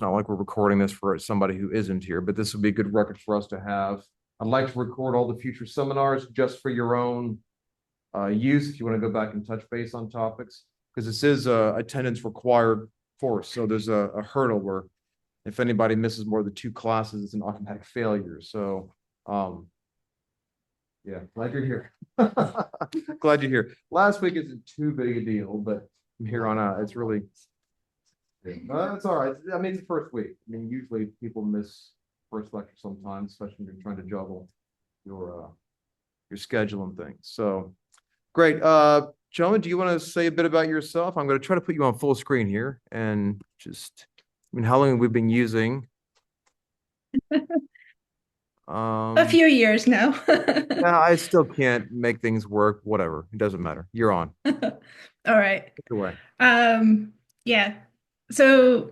It's not like we're recording this for somebody who isn't here, but this would be a good record for us to have. I'd like to record all the future seminars just for your own use if you want to go back and touch base on topics, because this is a attendance required course. So there's a hurdle where if anybody misses more than 2 classes, it's an automatic failure. So yeah, glad you're here. Glad you're here. Last week isn't too big a deal, but from here on out, it's really that's all right. I mean, it's the first week. I mean, usually people miss first lecture sometimes, especially when you're trying to juggle your schedule and things. So great. Gentlemen, do you want to say a bit about yourself? I'm going to try to put you on full screen here and just, I mean, how long have we been using? A few years now. Yeah, I still can't make things work. Whatever. It doesn't matter. You're on. All right. Take it away. Yeah. So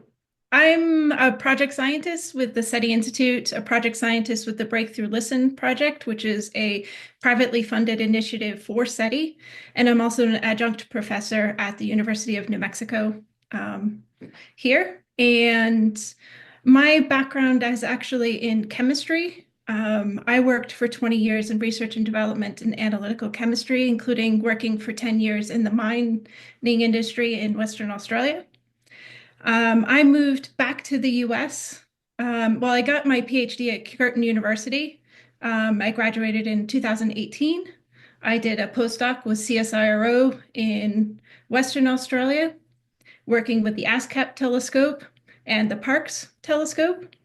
I'm a project scientist with the SETI Institute, a project scientist with the Breakthrough Listen project, which is a privately funded initiative for SETI. And I'm also an adjunct professor at the University of New Mexico here. And my background is actually in chemistry. I worked for 20 years in research and development in analytical chemistry, including working for 10 years in the mining industry in Western Australia. I moved back to the US. Well, I got my PhD at Curtin University. I graduated in 2018. I did a postdoc with CSIRO in Western Australia, working with the ASCAP telescope and the Parkes telescope.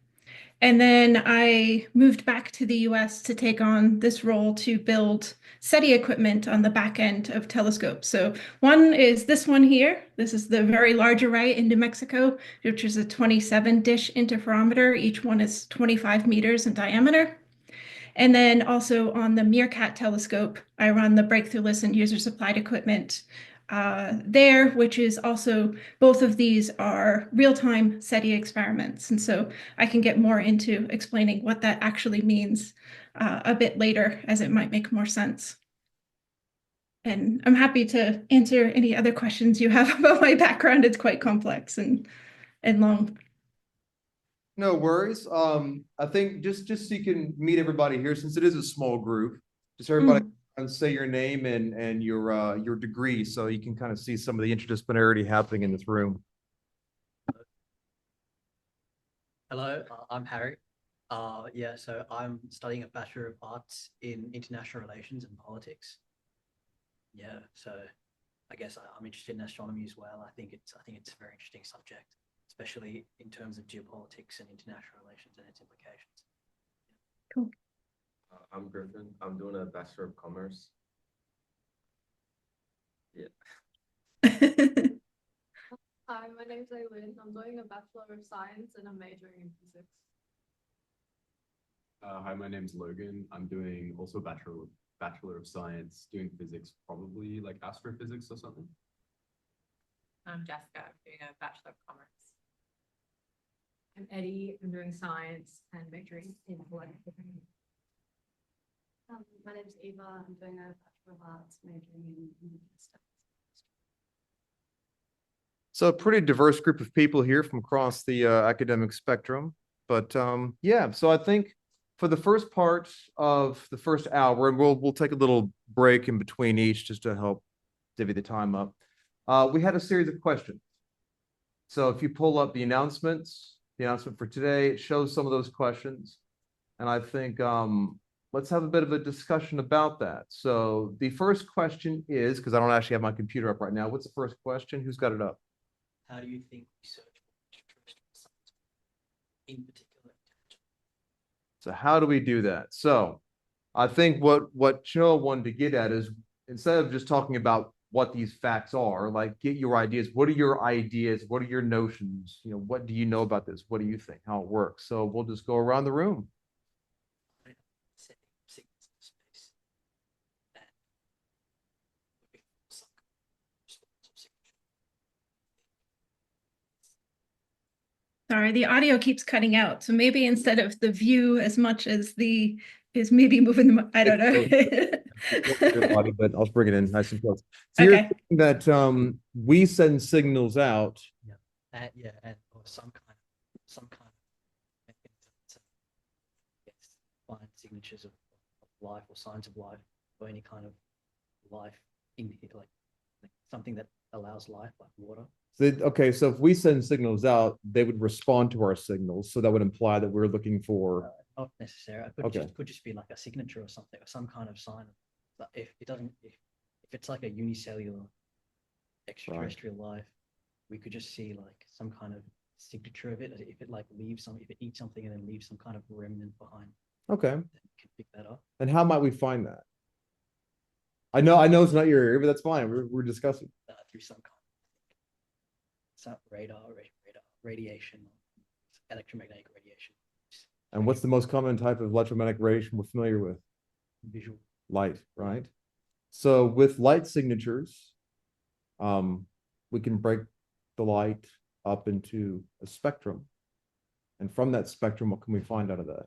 And then I moved back to the US to take on this role to build SETI equipment on the back end of telescopes. So one is this one here. This is the very large array in New Mexico, which is a 27-dish interferometer. Each one is 25 meters in diameter. And then also on the Meerkat telescope, I run the Breakthrough Listen user supplied equipment there, which is also, both of these are real-time SETI experiments. And so I can get more into explaining what that actually means a bit later, as it might make more sense. And I'm happy to answer any other questions you have about my background. It's quite complex and long. No worries. I think just so you can meet everybody here, since it is a small group, just everybody Mm. and say your name and your degree, so you can kind of see some of the interdisciplinarity happening in this room. Hello, I'm Harry. Yeah, so I'm studying a Bachelor of Arts in International Relations and Politics. Yeah, so I guess I'm interested in astronomy as well. I think it's a very interesting subject, especially in terms of geopolitics and international relations and its implications. Cool. I'm Griffin. I'm doing a Bachelor of Commerce. Yeah. Hi, my name's Aileen. I'm doing a Bachelor of Science and I'm majoring in physics. Hi, my name's Logan. I'm doing also Bachelor of Science, doing physics, probably like astrophysics or something. I'm Jessica. I'm doing a Bachelor of Commerce. I'm Eddie. I'm doing science and majoring in political. My name's Eva. I'm doing a Bachelor of Arts, majoring in media studies. So a pretty diverse group of people here from across the academic spectrum. But yeah, so I think for the first part of the first hour, and we'll take a little break in between each just to help divvy the time up. We had a series of questions. So if you pull up the announcement for today, it shows some of those questions. And I think let's have a bit of a discussion about that. So the first question is, because I don't actually have my computer up right now, what's the first question? Who's got it up? How do you think research extraterrestrial science in particular? So how do we do that? So I think what Chenoa wanted to get at is, instead of just talking about what these facts are, like, get your ideas. What are your ideas? What are your notions? You know, what do you know about this? What do you think? How it works? So we'll just go around the room. Sorry, the audio keeps cutting out. So maybe instead of the view as much as the is maybe moving them, I don't know. But I'll bring it in nice and close. So you're Okay. saying that we send signals out. Yeah, yeah, and or some signatures of life or signs of life or any kind of life in here, like something that allows life, like water. Okay, so if we send signals out, they would respond to our signals. So that would imply that we're looking for. Not necessarily. It could just be like a signature or something, or some kind of sign. But if it doesn't, if it's like a unicellular extraterrestrial life, we could just see like some kind of signature of it. If it like leaves if it eats something and then leaves some kind of remnant behind, Okay. then we can pick that up. And how might we find that? I know it's not your area, but that's fine. We're discussing. Through some kind of radar, radiation, electromagnetic radiation. And what's the most common type of electromagnetic radiation we're familiar with? Visual. Light, right? So with light signatures, we can break the light up into a spectrum. And from that spectrum, what can we find out of that?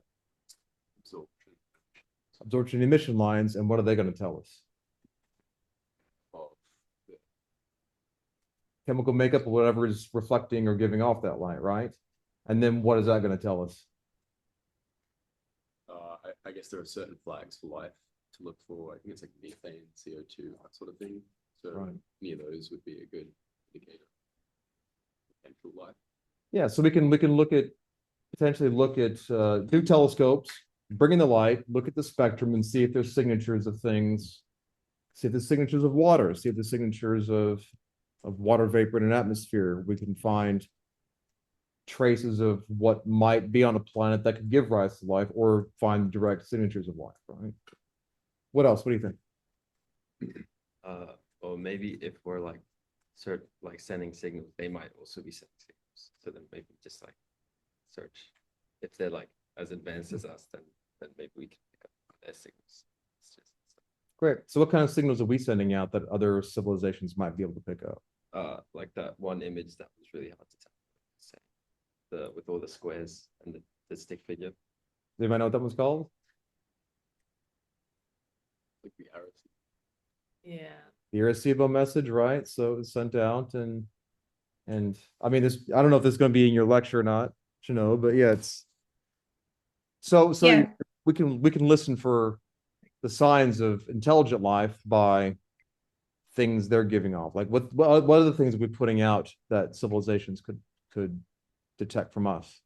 Absorption emission lines. And what are they going to tell us? Chemical makeup or whatever is reflecting or giving off that light, right? And then what is that going to tell us? I guess there are certain flags for life to look for. I think it's like methane, CO2, that sort of thing. So any of those would be a good indicator of potential life. Yeah, so we can potentially look at do telescopes, bring in the light, look at the spectrum and see if there's signatures of things, see if there's signatures of water, see if there's signatures of water vapor in an atmosphere. We can find traces of what might be on a planet that could give rise to life or find direct signatures of life, right? What else? What do you think? Or maybe if we're like sending signals, they might also be sending signals. So then maybe just like search. If they're like as advanced as us, then maybe we can pick up their signals. Great. So what kind of signals are we sending out that other civilizations might be able to pick up? Like that one image that was really hard to tell. With all the squares and the stick figure. Does anybody know what that one's called? Like the arrows. Yeah. The Arecibo message, right? So it's sent out and I mean I don't know if this is going to be in your lecture or not, Chenoa, but yeah, it's so Yeah. we can listen for the signs of intelligent life by things they're giving off. Like what are the things we're putting out that civilizations could detect from us?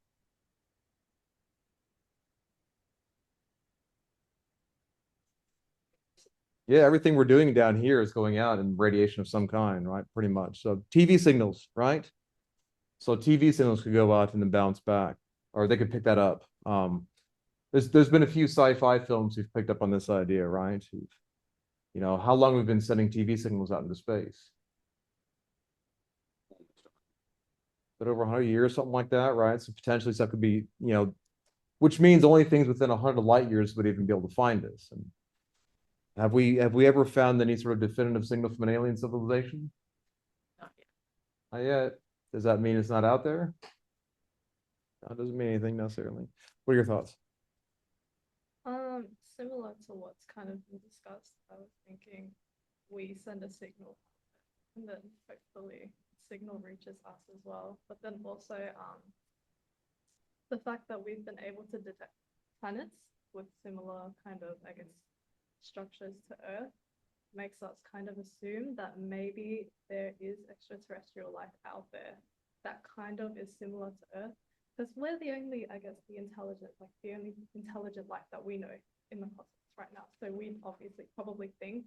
Yeah, everything we're doing down here is going out in radiation of some kind, right? Pretty much. So TV signals, right? So TV signals could go out and then bounce back, or they could pick that up. There's been a few sci-fi films who've picked up on this idea, right? You know, how long we've been sending TV signals out into space? But over 100 years, something like that, right? So potentially stuff could be, you know, which means only things within 100 light years would even be able to find us. And have we ever found any sort of definitive signal from an alien civilization? Not yet. Not yet. Does that mean it's not out there? That doesn't mean anything necessarily. What are your thoughts? Similar to what's kind of been discussed, I was thinking we send a signal and then hopefully signal reaches us as well. But then also the fact that we've been able to detect planets with similar kind of, I guess, structures to Earth makes us kind of assume that maybe there is extraterrestrial life out there that kind of is similar to Earth. Because we're the only, I guess, the only intelligent life that we know in the cosmos right now. So we obviously probably think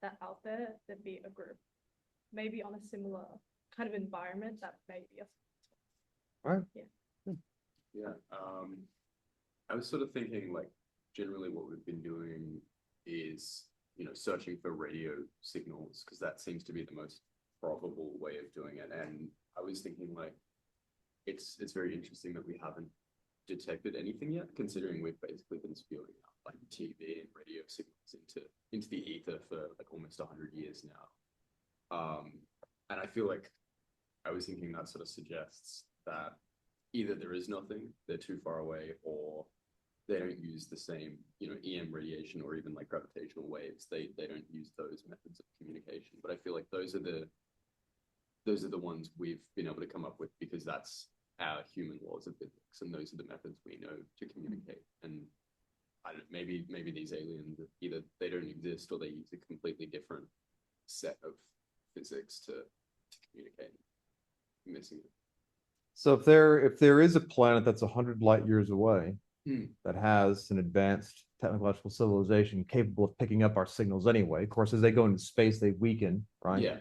that out there there'd be a group, maybe on a similar kind of environment that may be us. All right. Yeah. Yeah. I was sort of thinking like generally what we've been doing is, you know, searching for radio signals because that seems to be the most probable way of doing it. And I was thinking like it's very interesting that we haven't detected anything yet, considering we've basically been spewing out like TV and radio signals into the ether for like almost 100 years now. And I feel like I was thinking that sort of suggests that either there is nothing, they're too far away, or they don't use the same, you know, EM radiation or even like gravitational waves. They don't use those methods of communication. But I feel like those are the ones we've been able to come up with because that's our human laws of physics, and those are the methods we know to communicate. And I don't, maybe these aliens, either they don't exist or they use a completely different set of physics to communicate. I'm missing it. So if there is a planet that's 100 light years away that has an advanced technological civilization capable of picking up our signals anyway, of course, as they go into space, they weaken, right? Yeah,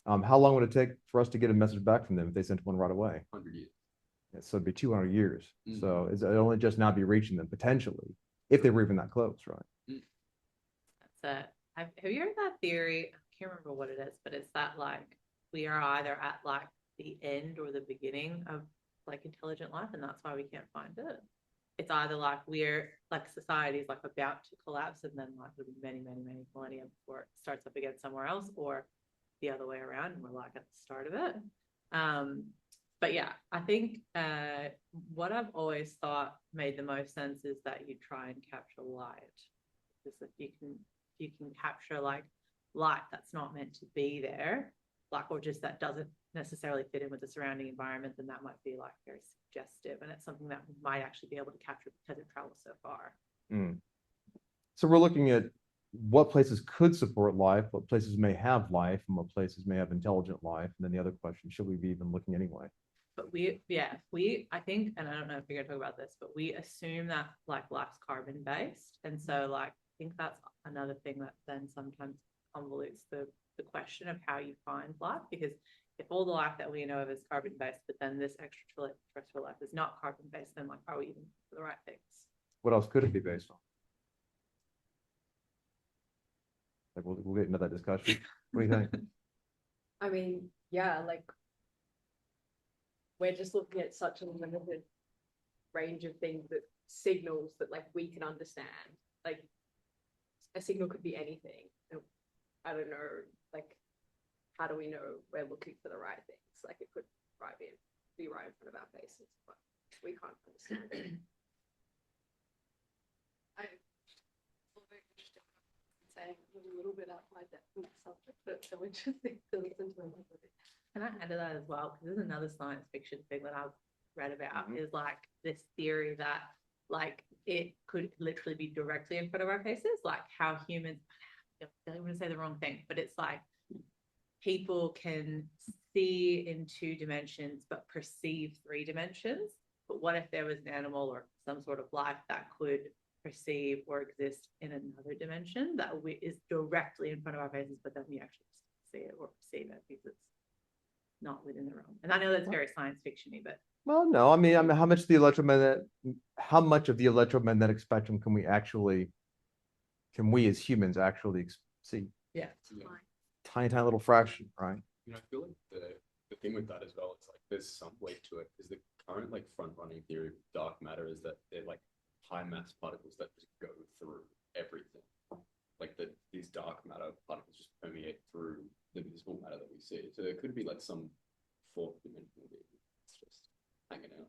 How long would it take for us to get a message back from them if they sent one right away? 100 years. Yeah, so it'd be 200 years. Mm. So it'd only just now be reaching them potentially if they were even that close, right? That's it. Have you heard that theory? I can't remember what it is, but it's that like we are either at like the end or the beginning of like intelligent life, and that's why we can't find it. It's either like we're like society is like about to collapse, and then like it'll be many millennia before it starts up again somewhere else, or the other way around, and we're like at the start of it. But yeah, I think what I've always thought made the most sense is that you try and capture light, because if you can capture like light that's not meant to be there, like, or just that doesn't necessarily fit in with the surrounding environment, then that might be like very suggestive, and it's something that we might actually be able to capture because it travels so far. So we're looking at what places could support life, what places may have life, and what places may have intelligent life. And then the other question, should we be even looking anyway? But I think, and I don't know if you're gonna talk about this, but we assume that like life's carbon based. And so like, I think that's another thing that then sometimes convolutes the question of how you find life, because if all the life that we know of is carbon based, but then this extraterrestrial life is not carbon based, then like, are we even for the right things? What else could it be based on? Like we'll get into that discussion. What do you think? I mean, yeah, like we're just looking at such a limited range of things, that signals that like we can understand. Like a signal could be anything. I don't know, like how do we know we're looking for the right things? Like it could be right in front of our faces, but we can't understand it. I very interesting saying a little bit out my depth in that subject, but it's so interesting to listen to them. Can I add to that as well? Because there's another science fiction thing that I've read about, is like this theory that like it could literally be directly in front of our faces, like how humans, I don't want to say the wrong thing, but it's like people can see in 2 dimensions but perceive 3 dimensions. But what if there was an animal or some sort of life that could perceive or exist in another dimension that is directly in front of our faces, but then we actually see it or perceive it because it's not within the realm? And I know that's very science fictiony, but Well, no, I mean, how much of the electromagnetic spectrum can we as humans actually see? yeah. Tiny little fraction, right? You know, I feel like the thing with that as well, it's like there's some weight to it, because the current like front running theory of dark matter is that they're like high mass particles that just go through everything. Like these dark matter particles just permeate through the visible matter that we see. So there could be like some 4th dimensional being. It's just hanging out.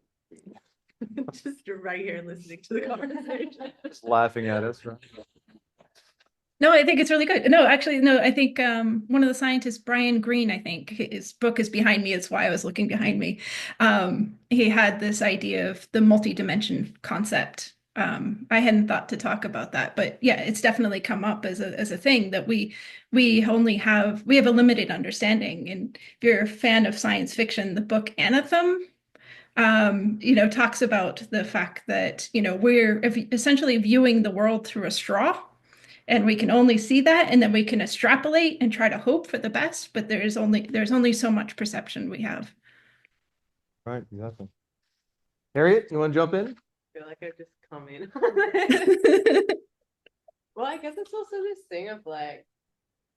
Just right here listening to the conversation. Just laughing at us, right? No, I think it's really good. No, actually, no, I think one of the scientists, Brian Greene, I think his book is behind me. It's why I was looking behind me. He had this idea of the multi-dimension concept. I hadn't thought to talk about that, but yeah, it's definitely come up as a thing that we have a limited understanding. And if you're a fan of science fiction, the book Anthem, talks about the fact that, we're essentially viewing the world through a straw. And we can only see that, and then we can extrapolate and try to hope for the best, but there's only so much perception we have. Right, exactly. Harriet, you want to jump in? I feel like I've just come in. Well, I guess it's also this thing of like,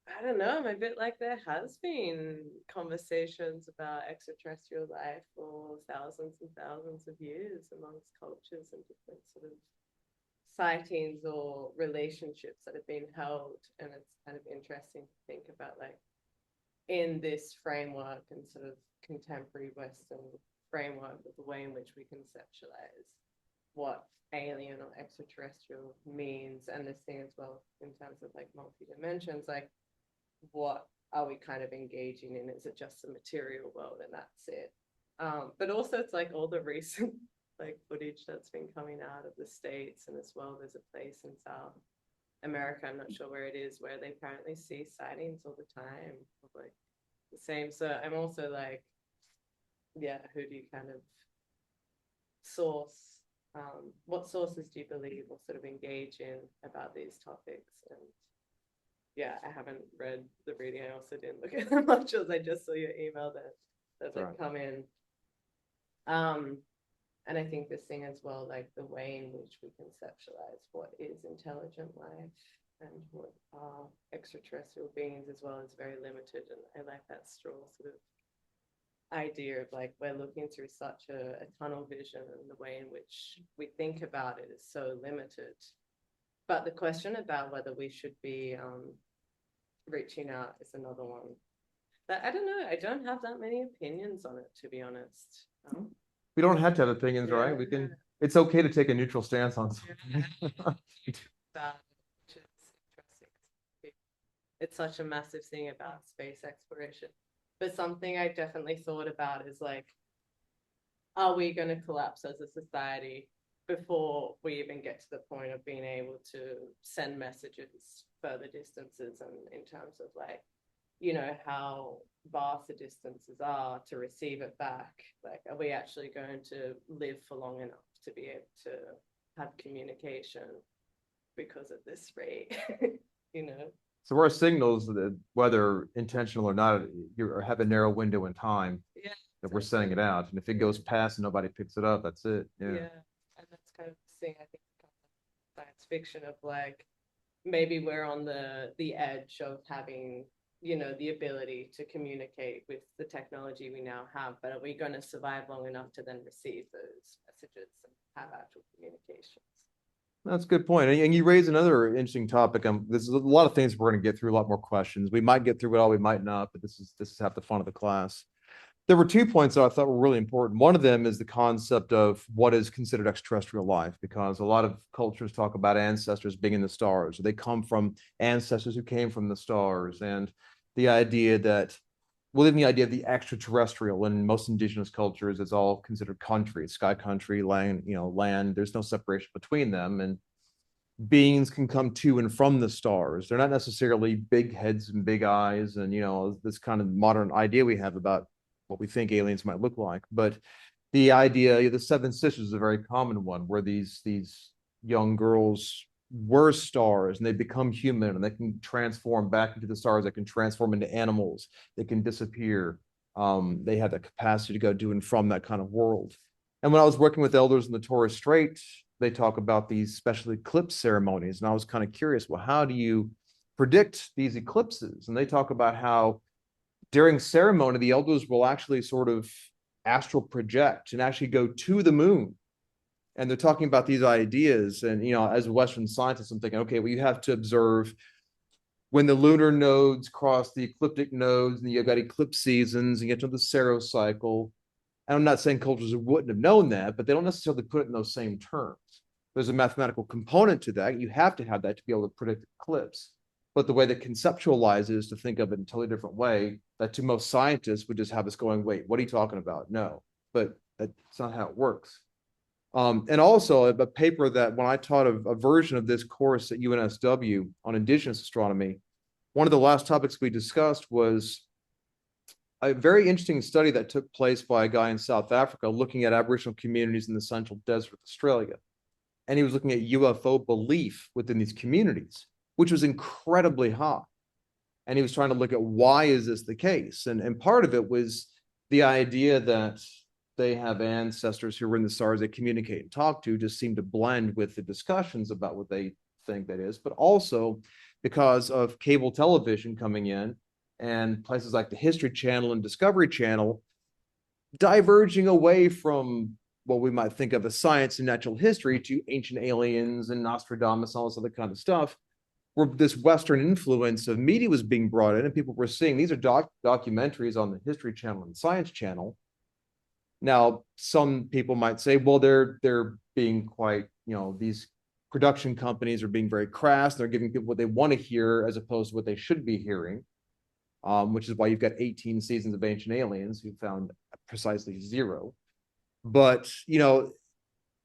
I don't know, I'm a bit like there has been conversations about extraterrestrial life for thousands and thousands of years amongst cultures and different sort of sightings or relationships that have been held. And it's kind of interesting to think about like in this framework and sort of contemporary Western framework of the way in which we conceptualize what alien or extraterrestrial means, and this thing as well in terms of like multi-dimensions, like what are we kind of engaging in? Is it just the material world and that's it? But also it's like all the recent like footage that's been coming out of the States, and as well there's a place in South America, I'm not sure where it is, where they apparently see sightings all the time of like the same. So I'm also like, yeah, who do you kind of source? What sources do you believe will sort of engage in about these topics? And yeah, I haven't read the reading. I also didn't look at them much as I just saw your email that had come in. And I think this thing as well, like the way in which we conceptualize what is intelligent life and what are extraterrestrial beings as well is very limited. And I like that straw sort of idea of like we're looking through such a tunnel vision, and the way in which we think about it is so limited. But the question about whether we should be reaching out is another one. But I don't know. I don't have that many opinions on it, to be honest. We don't have to have opinions, Yeah. right? We can, it's okay to take a neutral stance on something. That which is interesting. It's such a massive thing about space exploration. But something I definitely thought about is like, are we going to collapse as a society before we even get to the point of being able to send messages further distances, and in terms of like, you know, how vast the distances are to receive it back? Like, are we actually going to live for long enough to be able to have communication because of this rate? You know? So our signals, that whether intentional or not, you have a narrow window in time that we're sending it out. And if it goes past and nobody picks it up, that's it. Yeah. And that's kind of the thing, I think, science fiction of like, maybe we're on the edge of having, you know, the ability to communicate with the technology we now have, but are we going to survive long enough to then receive those messages and have actual communications? That's a good point. And you raise another interesting topic. There's a lot of things we're going to get through, a lot more questions. We might get through it all, we might not, but this is half the fun of the class. There were 2 points that I thought were really important. One of them is the concept of what is considered extraterrestrial life, because a lot of cultures talk about ancestors being in the stars, or they come from ancestors who came from the stars. And the idea that, well, even the idea of the extraterrestrial in most indigenous cultures is all considered country, sky country, land, you know, land. There's no separation between them. And beings can come to and from the stars. They're not necessarily big heads and big eyes and, you know, this kind of modern idea we have about what we think aliens might look like. But the idea, the Seven Sisters is a very common one, where these young girls were stars and they become human and they can transform back into the stars. They can transform into animals. They can disappear. They have the capacity to go to and from that kind of world. And when I was working with elders in the Torres Strait, they talk about these special eclipse ceremonies. And I was kind of curious, well, how do you predict these eclipses? And they talk about how during ceremony, the elders will actually sort of astral project and actually go to the moon. And they're talking about these ideas. And, you know, as a Western scientist, I'm thinking, okay, well, you have to observe when the lunar nodes cross the ecliptic nodes, and you've got eclipse seasons, and you get to the Saros cycle. And I'm not saying cultures wouldn't have known that, but they don't necessarily put it in those same terms. There's a mathematical component to that. You have to have that to be able to predict eclipse. But the way that conceptualizes is to think of it in a totally different way, that to most scientists would just have us going, wait, what are you talking about? No, but that's not how it works. And also a paper that when I taught a version of this course at UNSW on indigenous astronomy, one of the last topics we discussed was a very interesting study that took place by a guy in South Africa looking at Aboriginal communities in the Central Desert of Australia. And he was looking at UFO belief within these communities, which was incredibly high. And he was trying to look at why is this the case? And part of it was the idea that they have ancestors who were in the stars they communicate and talk to, just seem to blend with the discussions about what they think that is, but also because of cable television coming in and places like the History Channel and Discovery Channel diverging away from what we might think of as science and natural history to ancient aliens and Nostradamus, all this other kind of stuff, where this Western influence of media was being brought in, and people were seeing these are documentaries on the History Channel and Science Channel. Now, some people might say, well, they're being quite, you know, these production companies are being very crass. They're giving people what they want to hear as opposed to what they should be hearing, which is why you've got 18 seasons of Ancient Aliens who found precisely 0. But, you know,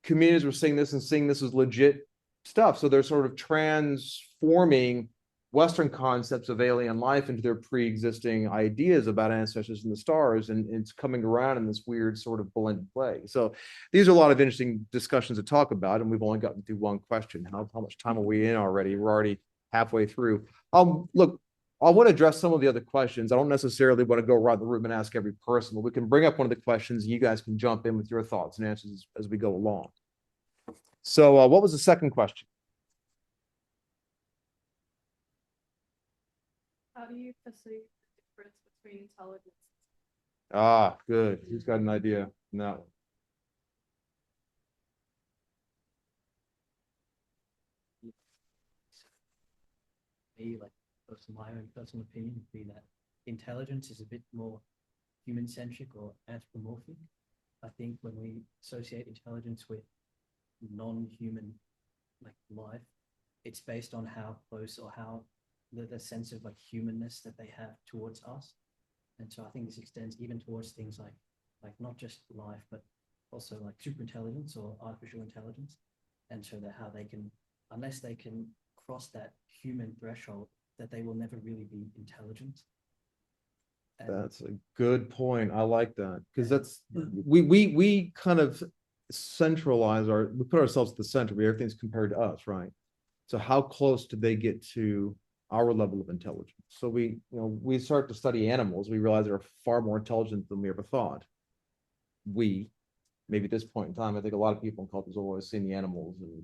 communities were seeing this and seeing this as legit stuff. So they're sort of transforming Western concepts of alien life into their pre-existing ideas about ancestors in the stars, and it's coming around in this weird sort of blended way. So these are a lot of interesting discussions to talk about, and we've only gotten through one question. How much time are we in already? We're already halfway through. Look, I want to address some of the other questions. I don't necessarily want to go around the room and ask every person, but we can bring up one of the questions and you guys can jump in with your thoughts and answers as we go along. So what was the second question? How do you perceive the difference between intelligence? Ah, good. Who's got an idea? No. Me, like, my own personal opinion would be that intelligence is a bit more human-centric or anthropomorphic. I think when we associate intelligence with non-human like life, it's based on how close or how the sense of like humanness that they have towards us. And so I think this extends even towards things like not just life, but also like super intelligence or artificial intelligence. And so that how they can, unless they can cross that human threshold, that they will never really be intelligent. And That's a good point. I like that because that's we kind of centralize we put ourselves at the center. Everything's compared to us, right? So how close do they get to our level of intelligence? So we start to study animals, we realize they're far more intelligent than we ever thought. Maybe at this point in time, I think a lot of people in cultures have always seen the animals, and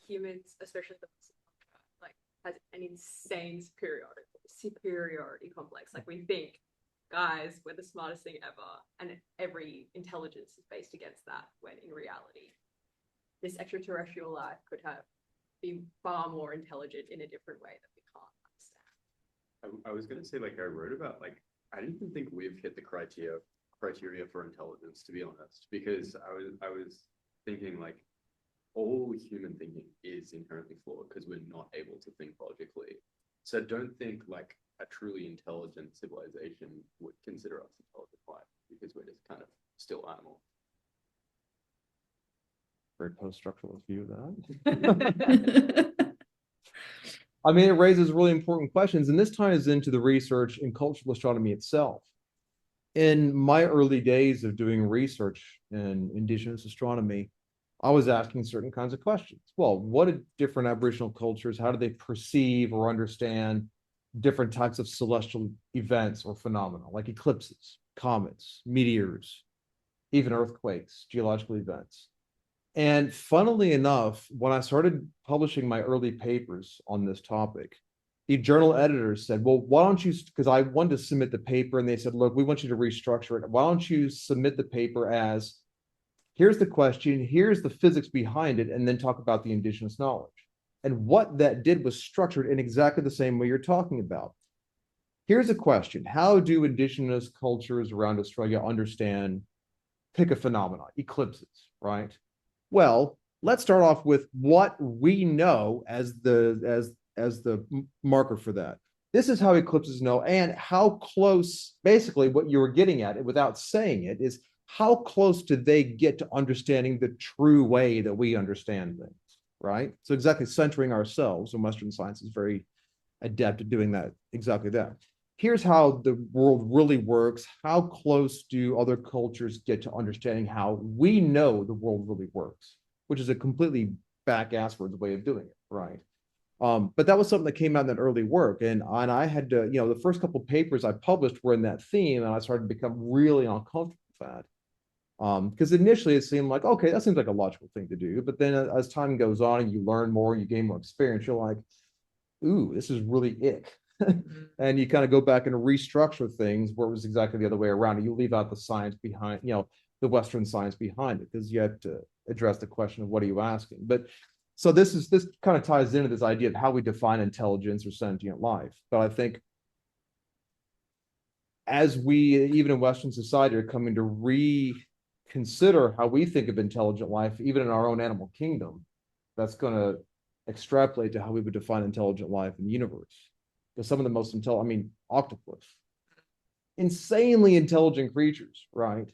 Humans, especially the like has an insane superiority complex. Like we think, guys, we're the smartest thing ever, and every intelligence is based against that. When in reality, this extraterrestrial life could be far more intelligent in a different way that we can't understand. I was gonna say, like, I wrote about, like, I didn't even think we've hit the criteria for intelligence, to be honest, because I was thinking like all human thinking is inherently flawed because we're not able to think logically. So I don't think like a truly intelligent civilization would consider us intelligent life because we're just kind of still animal. very post-structuralist view of that. I mean, it raises really important questions, and this ties into the research in cultural astronomy itself. In my early days of doing research in indigenous astronomy, I was asking certain kinds of questions. Well, what did different Aboriginal cultures, how do they perceive or understand different types of celestial events or phenomena, like eclipses, comets, meteors, even earthquakes, geological events? And funnily enough, when I started publishing my early papers on this topic, the journal editors said, well, why don't you, because I wanted to submit the paper and they said, look, we want you to restructure it. Why don't you submit the paper as, here's the question, here's the physics behind it, and then talk about the indigenous knowledge. And what that did was structured in exactly the same way you're talking about. Here's a question. How do indigenous cultures around Australia understand, pick a phenomenon, eclipses, right? Well, let's start off with what we know as the marker for that. This is how eclipses know, and how close, basically what you were getting at, without saying it, is how close do they get to understanding the true way that we understand things, right? So exactly centering ourselves, and Western science is very adept at doing that, exactly that. Here's how the world really works. How close do other cultures get to understanding how we know the world really works, which is a completely back-asswards way of doing it, right? But that was something that came out in that early work. And I had to, the first couple of papers I published were in that theme, and I started to become really uncomfortable with that. Because initially it seemed like, okay, that seems like a logical thing to do. But then as time goes on and you learn more, you gain more experience, you're like, ooh, this is really ick. And you kind of go back and restructure things where it was exactly the other way around. You leave out the science behind, the Western science behind it, because you have to address the question of what are you asking. But so this kind of ties into this idea of how we define intelligence or sentient life. But I think as we, even in Western society, are coming to reconsider how we think of intelligent life, even in our own animal kingdom, that's going to extrapolate to how we would define intelligent life in the universe. Because some of the most octopus, insanely intelligent creatures, right?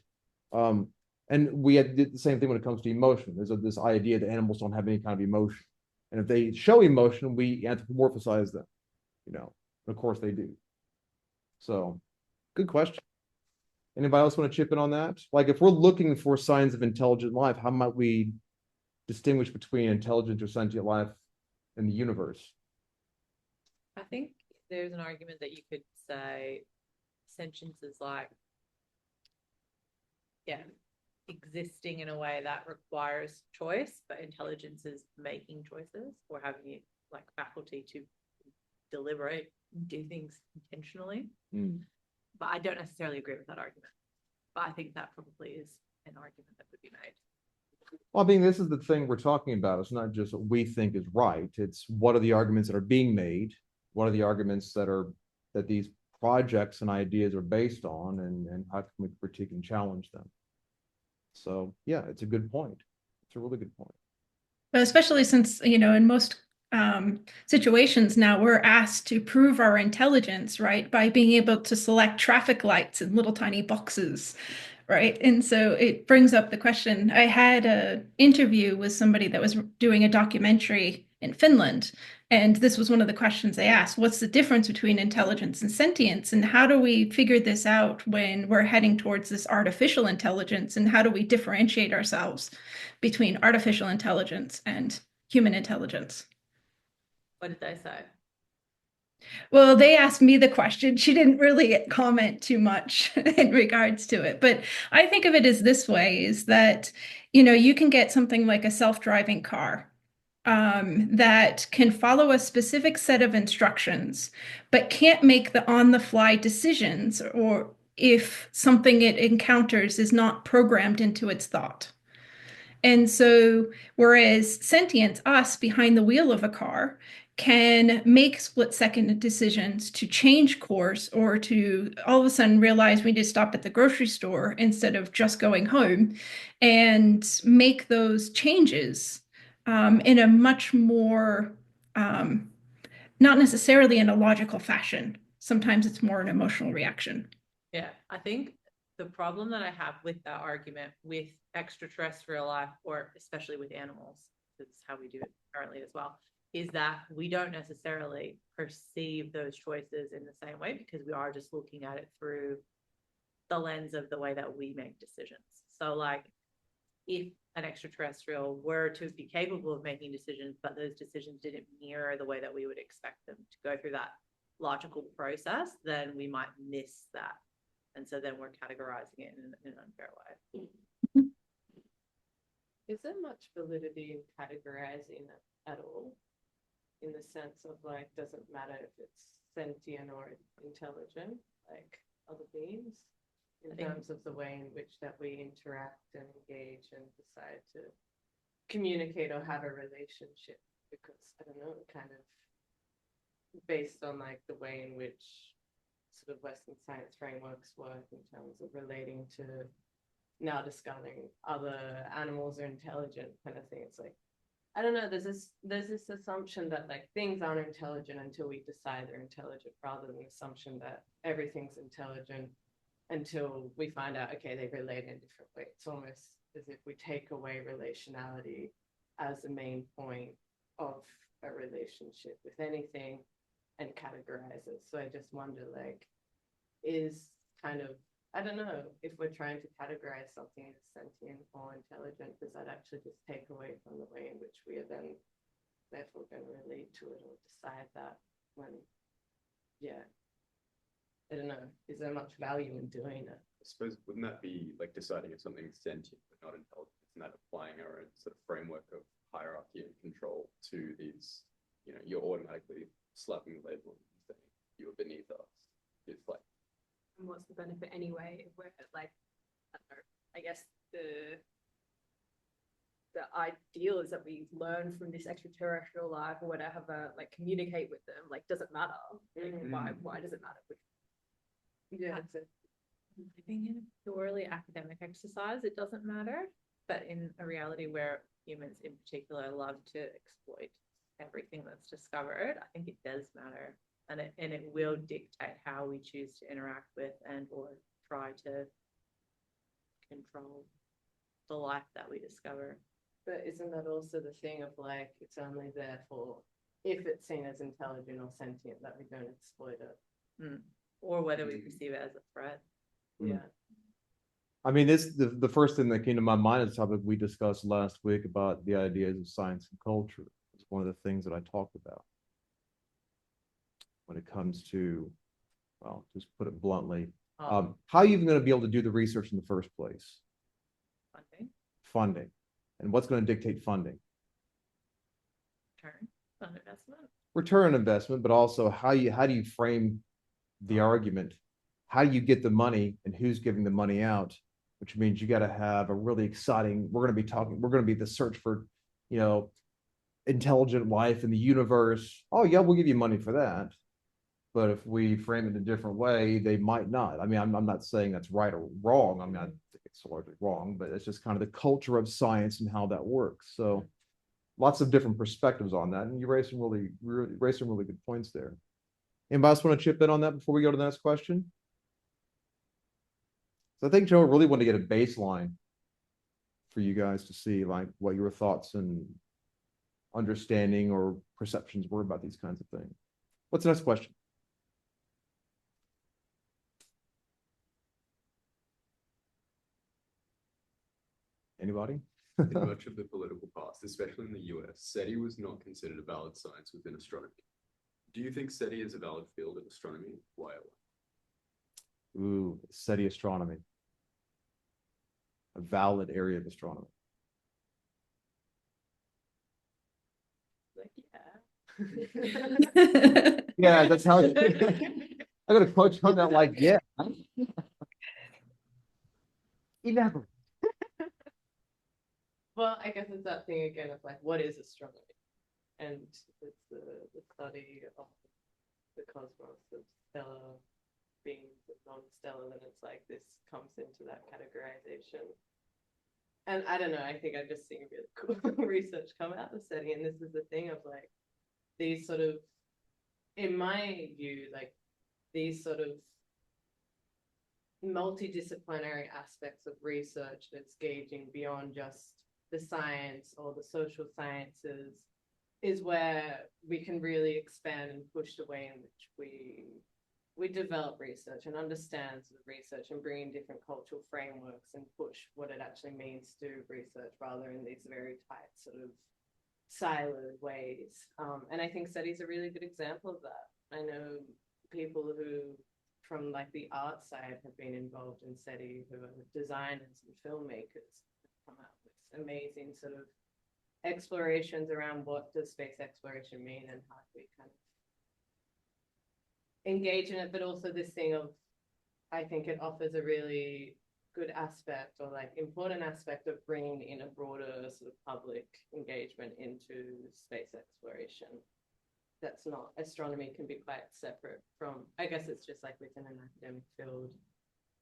And And we had did the same thing when it comes to emotion. There's this idea that animals don't have any kind of emotion. And if they show emotion, we anthropomorphize them, you know, and of course they do. So good question. Anybody else want to chip in on that? Like if we're looking for signs of intelligent life, how might we distinguish between intelligent or sentient life in the universe? I think there's an argument that you could say sentience is like, yeah, existing in a way that requires choice, but intelligence is making choices or having the like faculty to deliberate, do things intentionally. But I don't necessarily agree with that argument. But I think that probably is an argument that could be made. Well, I mean, this is the thing we're talking about. It's not just what we think is right. It's what are the arguments that are being made? What are the arguments that these projects and ideas are based on, and how can we critique and challenge them? So yeah, it's a good point. It's a really good point. Especially since, in most situations now we're asked to prove our intelligence, right, by being able to select traffic lights in little tiny boxes, right? And so it brings up the question. I had an interview with somebody that was doing a documentary in Finland, and this was one of the questions they asked: what's the difference between intelligence and sentience, and how do we figure this out when we're heading towards this artificial intelligence, and how do we differentiate ourselves between artificial intelligence and human intelligence? What did they say? Well, they asked me the question. She didn't really comment too much in regards to it. But I think of it as this way, is that, you can get something like a self-driving car that can follow a specific set of instructions, but can't make the on-the-fly decisions, or if something it encounters is not programmed into its thought. And so, whereas sentience, us behind the wheel of a car, can make split-second decisions to change course, or to all of a sudden realize we need to stop at the grocery store instead of just going home, and make those changes in a much more, not necessarily in a logical fashion. Sometimes it's more an emotional reaction. Yeah, I think the problem that I have with that argument with extraterrestrial life, or especially with animals, that's how we do it currently as well, is that we don't necessarily perceive those choices in the same way, because we are just looking at it through the lens of the way that we make decisions. So like if an extraterrestrial were to be capable of making decisions, but those decisions didn't mirror the way that we would expect them to go through that logical process, then we might miss that. And so then we're categorizing it in an unfair way. Is there much validity in categorizing it at all? In the sense of like, doesn't matter if it's sentient or intelligent, like other beings, in terms of the way in which that we interact and engage and decide to communicate or have a relationship? Because I don't know, kind of based on like the way in which sort of Western science frameworks work in terms of relating to now discovering other animals are intelligent kind of thing. It's like, I don't know, there's this assumption that like things aren't intelligent until we decide they're intelligent, rather than the assumption that everything's intelligent until we find out, okay, they relate in a different way. It's almost as if we take away relationality as the main point of a relationship with anything and categorize it. So I just wonder, like, is kind of, I don't know, if we're trying to categorize something as sentient or intelligent, does that actually just take away from the way in which we are then therefore going to relate to it or decide that when, yeah, I don't know, is there much value in doing it? I suppose, wouldn't that be like deciding if something's sentient but not intelligent? Isn't that applying our own sort of framework of hierarchy and control to these, you're automatically slapping the label and saying you're beneath us. It's like, And what's the benefit anyway? If we're like, I don't know, I guess the ideal is that we learn from this extraterrestrial life or whatever, like communicate with them. Like, does it matter? Like, why does it matter? Yeah, I think in a purely academic exercise, it doesn't matter. But in a reality where humans in particular love to exploit everything that's discovered, I think it does matter. And it will dictate how we choose to interact with and or try to control the life that we discover. But isn't that also the thing of like, it's only there for if it's seen as intelligent or sentient that we don't exploit it? Or whether we perceive it as a threat. Mm. Yeah. I mean, the first thing that came to my mind is the topic we discussed last week about the ideas of science and culture. It's one of the things that I talked about when it comes to, well, just put it bluntly, how are you even going to be able to do the research in the first place? Funding, Funding. And what's going to dictate funding? return on investment. Return on investment, but also how do you frame the argument? How do you get the money and who's giving the money out? Which means you got to have a really exciting, we're going to be the search for, you know, intelligent life in the universe. Oh yeah, we'll give you money for that. But if we frame it a different way, they might not. I mean, I'm not saying that's right or wrong. I mean, I think it's largely wrong, but it's just kind of the culture of science and how that works. So lots of different perspectives on that. And you raised some really good points there. Anybody else want to chip in on that before we go to the next question? So I think Joe really wanted to get a baseline for you guys to see like what your thoughts and understanding or perceptions were about these kinds of things. What's the next question? Anybody? In much of the political past, especially in the US, SETI was not considered a valid science within astronomy. Do you think SETI is a valid field of astronomy? Why? Ooh, SETI astronomy. A valid area of astronomy. Like, yeah. Yeah, that's how I'm gonna quote you on that like, yeah. Elaborate. Well, I guess it's that thing again of like, what is astronomy? And it's the study of the cosmos, of stellar beings, of non-stellar, then it's like this comes into that categorization. And I don't know, I think I've just seen really cool research come out of SETI, and this is the thing of like, these sort of, in my view, like these sort of multidisciplinary aspects of research that's gauging beyond just the science or the social sciences is where we can really expand and push the way in which we develop research and understand the research and bring in different cultural frameworks and push what it actually means to do research rather in these very tight sort of siloed ways. And I think SETI is a really good example of that. I know people who from like the art side have been involved in SETI, who are designers and filmmakers, come out with amazing sort of explorations around what does space exploration mean and how do we kind of engage in it, but also this thing of, I think it offers a really good aspect or like important aspect of bringing in a broader sort of public engagement into space exploration. That's not, astronomy can be quite separate from, I guess it's just like within an academic field,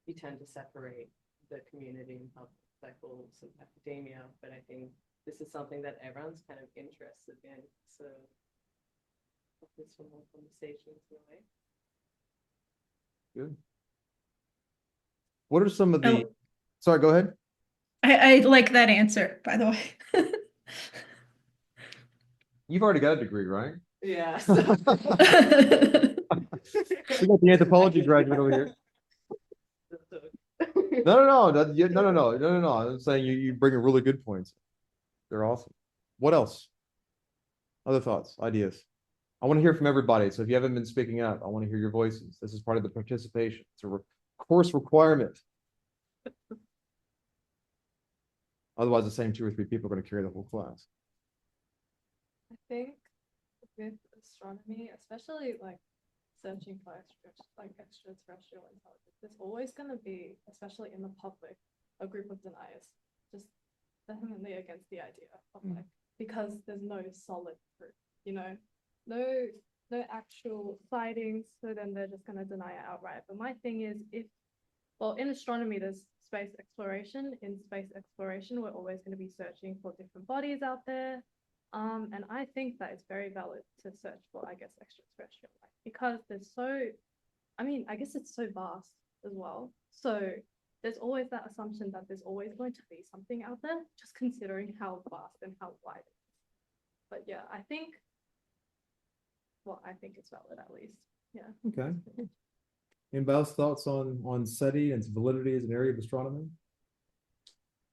you tend to separate the community and public cycles of academia, but I think this is something that everyone's kind of interested in. So there's some more conversations in a way. Good. What are some of the, sorry, go ahead. I like that answer, by the way. You've already got a degree, right? Yeah. We got the anthropology graduate over here. No. I'm saying you bring in really good points. They're awesome. What else? Other thoughts, ideas? I want to hear from everybody. So if you haven't been speaking up, I want to hear your voices. This is part of the participation. It's a course requirement. Otherwise, the same 2 or 3 people are going to carry the whole class. I think with astronomy, especially like searching for extraterrestrial intelligence, there's always going to be, especially in the public, a group of deniers, just definitely against the idea of like, because there's no solid proof, you know, no actual sightings, so then they're just going to deny it outright. But my thing is, well, in astronomy, there's space exploration. In space exploration, we're always going to be searching for different bodies out there. And I think that it's very valid to search for, I guess, extraterrestrial life because there's so, I mean, I guess it's so vast as well. So there's always that assumption that there's always going to be something out there, just considering how vast and how wide it is. But yeah, I think it's valid at least. Yeah. Okay. Anybody else thoughts on SETI and its validity as an area of astronomy?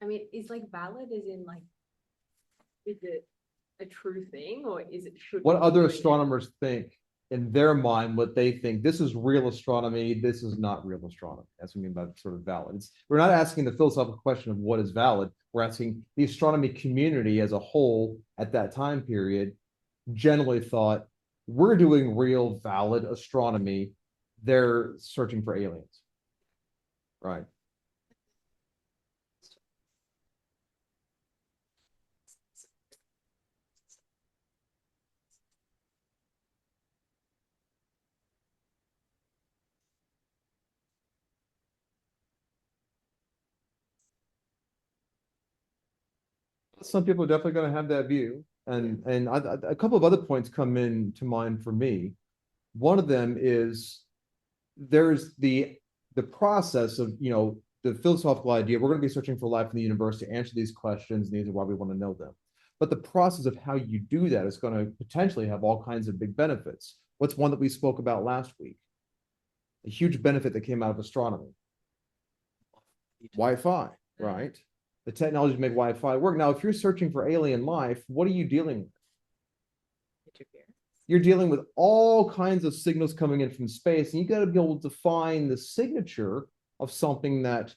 I mean, is like valid as in like, is it a true thing or is it should What we be other doing it? astronomers think in their mind, what they think, this is real astronomy, this is not real astronomy. That's what I mean by sort of valid. We're not asking the philosophical question of what is valid. We're asking the astronomy community as a whole at that time period generally thought we're doing real valid astronomy. They're searching for aliens. Right. Some people are definitely going to have that view. And a couple of other points come in to mind for me. One of them is there's the process of, you know, the philosophical idea, we're going to be searching for life in the universe to answer these questions, and these are why we want to know them. But the process of how you do that is going to potentially have all kinds of big benefits. What's one that we spoke about last week? A huge benefit that came out of astronomy. Wi-Fi, right? The technology to make Wi-Fi work. Now, if you're searching for alien life, what are you dealing with? Interference. You're dealing with all kinds of signals coming in from space, and you got to be able to find the signature of something that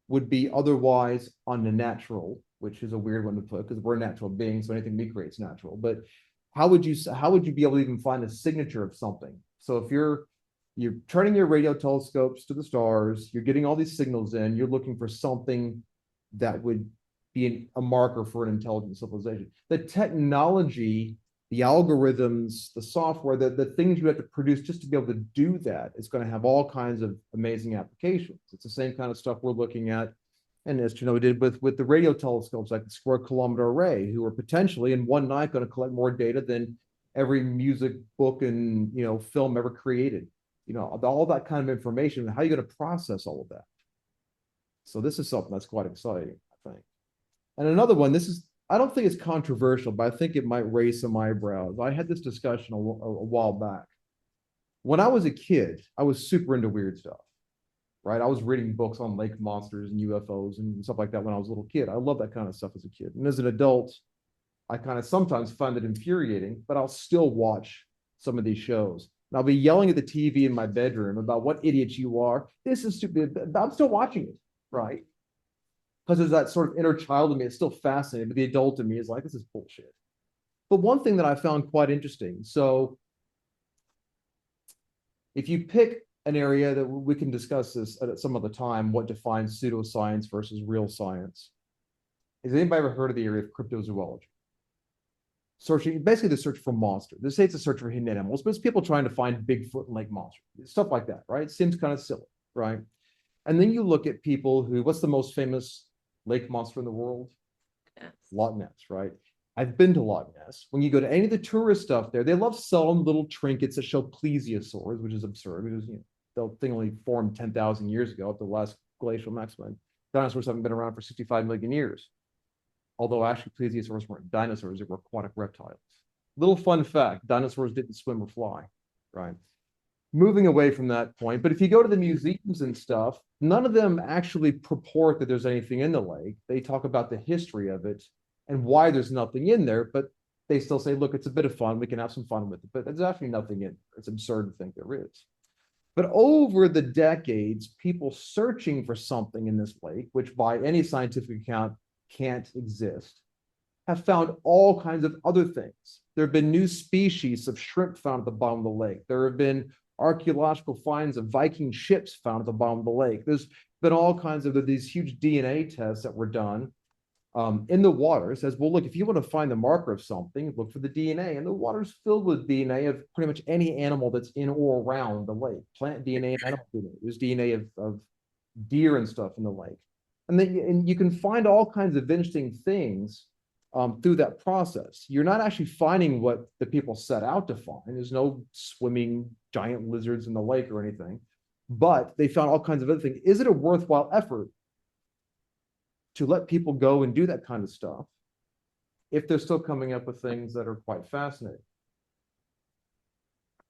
would be otherwise unnatural, which is a weird one to put because we're natural beings, so anything we create is natural. But how would you be able to even find a signature of something? So if you're turning your radio telescopes to the stars, you're getting all these signals in, you're looking for something that would be a marker for an intelligent civilization. The technology, the algorithms, the software, the things you have to produce just to be able to do that is going to have all kinds of amazing applications. It's the same kind of stuff we're looking at, and as Chenoa did with the radio telescopes, like the Square Kilometer Array, who are potentially in one night going to collect more data than every music, book, and film ever created. All that kind of information. How are you going to process all of that? So this is something that's quite exciting, I think. And another one, I don't think it's controversial, but I think it might raise some eyebrows. I had this discussion a while back. When I was a kid, I was super into weird stuff, right? I was reading books on lake monsters and UFOs and stuff like that when I was a little kid. I love that kind of stuff as a kid. And as an adult, I kind of sometimes find it infuriating, but I'll still watch some of these shows. And I'll be yelling at the TV in my bedroom about what idiots you are. This is stupid. I'm still watching it. Right? Because there's that sort of inner child in me. It's still fascinating, but the adult in me is like, this is bullshit. But one thing that I found quite interesting. So if you pick an area that we can discuss this at some other time, what defines pseudoscience versus real science. Has anybody ever heard of the area of cryptozoology? Basically the search for monsters. They say it's a search for hidden animals, but it's people trying to find Bigfoot and lake monsters, stuff like that, right? It seems kind of silly, right? And then you look at people what's the most famous lake monster in the world? Yes. Loch Ness, right? I've been to Loch Ness. When you go to any of the tourist stuff there, they love selling little trinkets that show plesiosaurs, which is absurd because the thing only formed 10,000 years ago at the last glacial maximum. Dinosaurs haven't been around for 65 million years. Although actually plesiosaurs weren't dinosaurs, they were aquatic reptiles. Little fun fact, dinosaurs didn't swim or fly, right? Moving away from that point, but if you go to the museums and stuff, none of them actually purport that there's anything in the lake. They talk about the history of it and why there's nothing in there, but they still say, look, it's a bit of fun. We can have some fun with it, but there's actually nothing in there. It's absurd to think there is. But over the decades, people searching for something in this lake, which by any scientific account can't exist, have found all kinds of other things. There have been new species of shrimp found at the bottom of the lake. There have been archaeological finds of Viking ships found at the bottom of the lake. There's been all kinds of these huge DNA tests that were done in the water. It says, well, look, if you want to find the marker of something, look for the DNA. And the water's filled with DNA of pretty much any animal that's in or around the lake. Plant DNA and animal DNA. There's DNA of deer and stuff in the lake. And you can find all kinds of interesting things through that process. You're not actually finding what the people set out to find. There's no swimming giant lizards in the lake or anything, but they found all kinds of other things. Is it a worthwhile effort to let people go and do that kind of stuff if they're still coming up with things that are quite fascinating.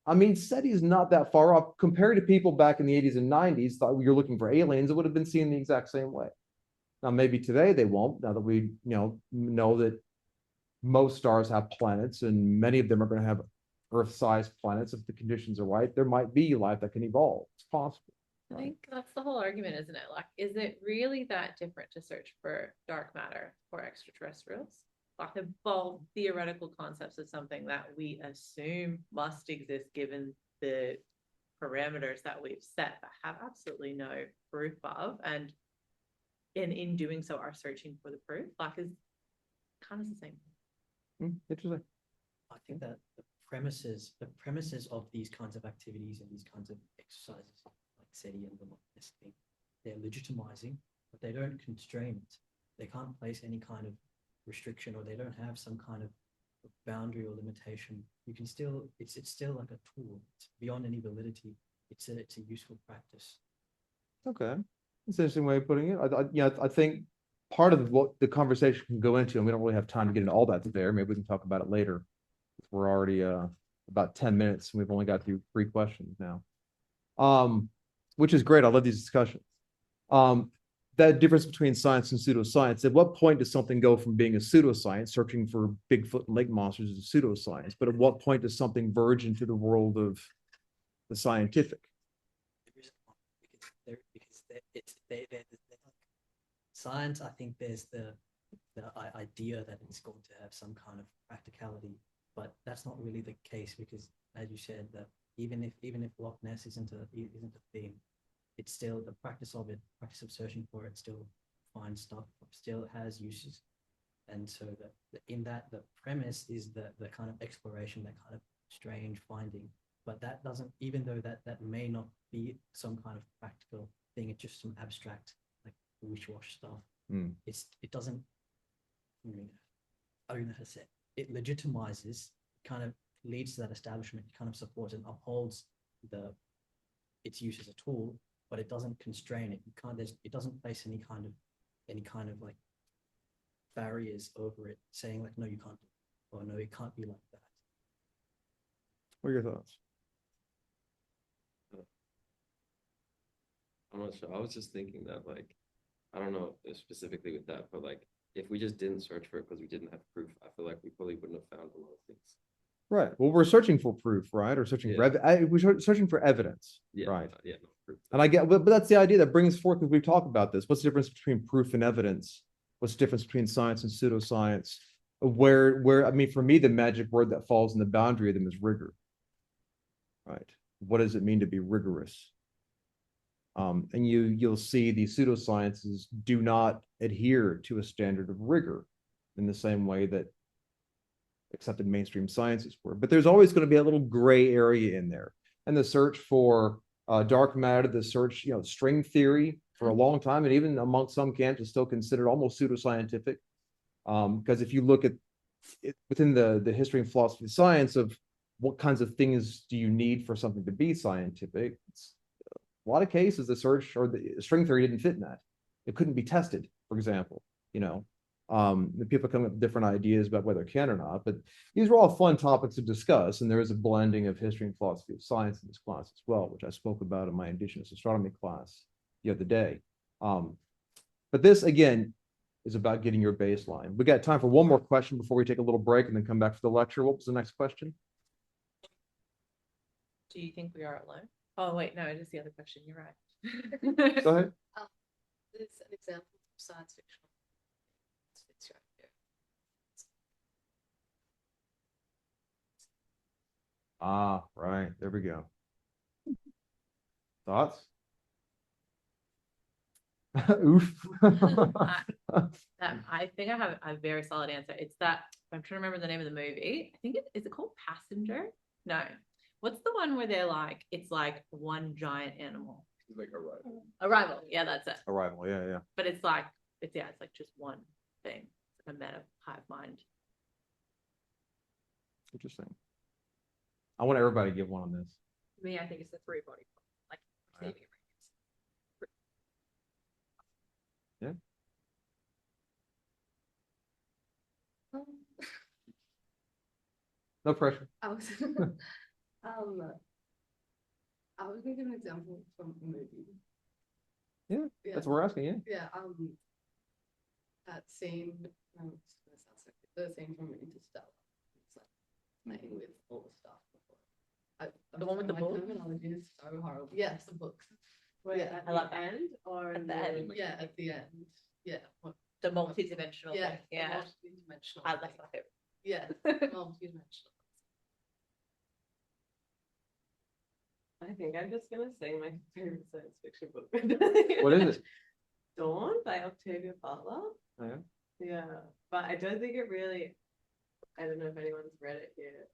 I mean, SETI is not that far off compared to people back in the 80s and 90s thought you're looking for aliens. It would have been seen the exact same way. Now, maybe today they won't, now that we know that most stars have planets and many of them are going to have Earth-sized planets. If the conditions are right, there might be life that can evolve. It's possible. I think that's the whole argument, isn't it? Like, is it really that different to search for dark matter or extraterrestrials? Like the bold theoretical concepts of something that we assume must exist given the parameters that we've set, but have absolutely no proof of, and in doing so are searching for the proof. Like, is kind of the same. Interesting. I think that the premises of these kinds of activities and these kinds of exercises, like SETI and the thing, they're legitimizing, but they don't constrain it. They can't place any kind of restriction, or they don't have some kind of boundary or limitation. You can still, it's still like a tool. It's beyond any validity. It's a useful practice. Okay, that's an interesting way of putting it. I think part of what the conversation can go into, and we don't really have time to get into all that today, or maybe we can talk about it later. We're already about 10 minutes, and we've only got through 3 questions now, which is great. I love these discussions. That difference between science and pseudoscience, at what point does something go from being a pseudoscience, searching for Bigfoot and lake monsters, as a pseudoscience, but at what point does something verge into the world of the scientific? Science, I think there's the idea that it's going to have some kind of practicality, but that's not really the case, because as you said, that even if Loch Ness isn't a thing, it's still the practice of searching for it still finds stuff, still has uses. And so the premise is the kind of exploration, that kind of strange finding, but that doesn't, even though that may not be some kind of practical thing, it's just some abstract, like wish-wash stuff. It doesn't, I don't know how to say it. It legitimizes, kind of leads to that establishment, kind of supports and upholds its use as a tool, but it doesn't constrain it. It doesn't place any kind of like barriers over it, saying like, no, you can't do it, or no, it can't be like that. What are your thoughts? I'm not sure. I was just thinking that, like, I don't know if specifically with that, but like, if we just didn't search for it because we didn't have proof, I feel like we probably wouldn't have found a lot of things. Right. Well, we're searching for proof, right? Or searching for we're searching for evidence, right? Yeah, no proof. And I get, but that's the idea that brings forth, because we've talked about this. What's the difference between proof and evidence? What's the difference between science and pseudoscience? Where I mean, for me, the magic word that falls in the boundary of them is rigor, right? What does it mean to be rigorous? And you'll see the pseudosciences do not adhere to a standard of rigor in the same way that accepted mainstream sciences were. But there's always going to be a little gray area in there. And the search for dark matter, the search, string theory for a long time, and even amongst some camps is still considered almost pseudoscientific. Because if you look at it within the history and philosophy of science of what kinds of things do you need for something to be scientific, a lot of cases the search or the string theory didn't fit in that. It couldn't be tested, for example. The people come up with different ideas about whether it can or not, but these are all fun topics to discuss, and there is a blending of history and philosophy of science in this class as well, which I spoke about in my Indigenous astronomy class the other day. But this, again, is about getting your baseline. We got time for one more question before we take a little break and then come back for the lecture. What was the next question? Do you think we are alone? Oh, wait, no, it is the other question. You're right. Go ahead. There's an example of science fiction. It's right here. Ah, right. There we go. Thoughts? Oof. I think I have a very solid answer. It's that, I'm trying to remember the name of the movie. I think is it called Passenger? No. What's the one where they're like, it's like one giant animal? It's like Arrival. Arrival. Yeah, that's it. Arrival. Yeah. But it's like just one thing. It's like a meta hive mind. Interesting. I want everybody to give one on this. For me, I think it's the 3-body, like saving Yeah. Um, No pressure. I was, I was gonna give an example from a movie. Yeah, Yeah, that's what we're asking, yeah. yeah, that scene, the scene from Interstellar. It's like playing with all the stuff before. The one with the my book? terminology is so horrible. Yes, the books. Wait, Yeah, at I love the that. end or At the end. Yeah, at the end. Yeah. The multi-dimensional Yeah, thing. the Yeah. multi-dimensional That's thing. my favorite. Yeah, multi-dimensional. I think I'm just gonna say my favorite science fiction book. What is it? Dawn by Octavia Butler. Oh, yeah. Yeah, but I don't think it really. I don't know if anyone's read it here.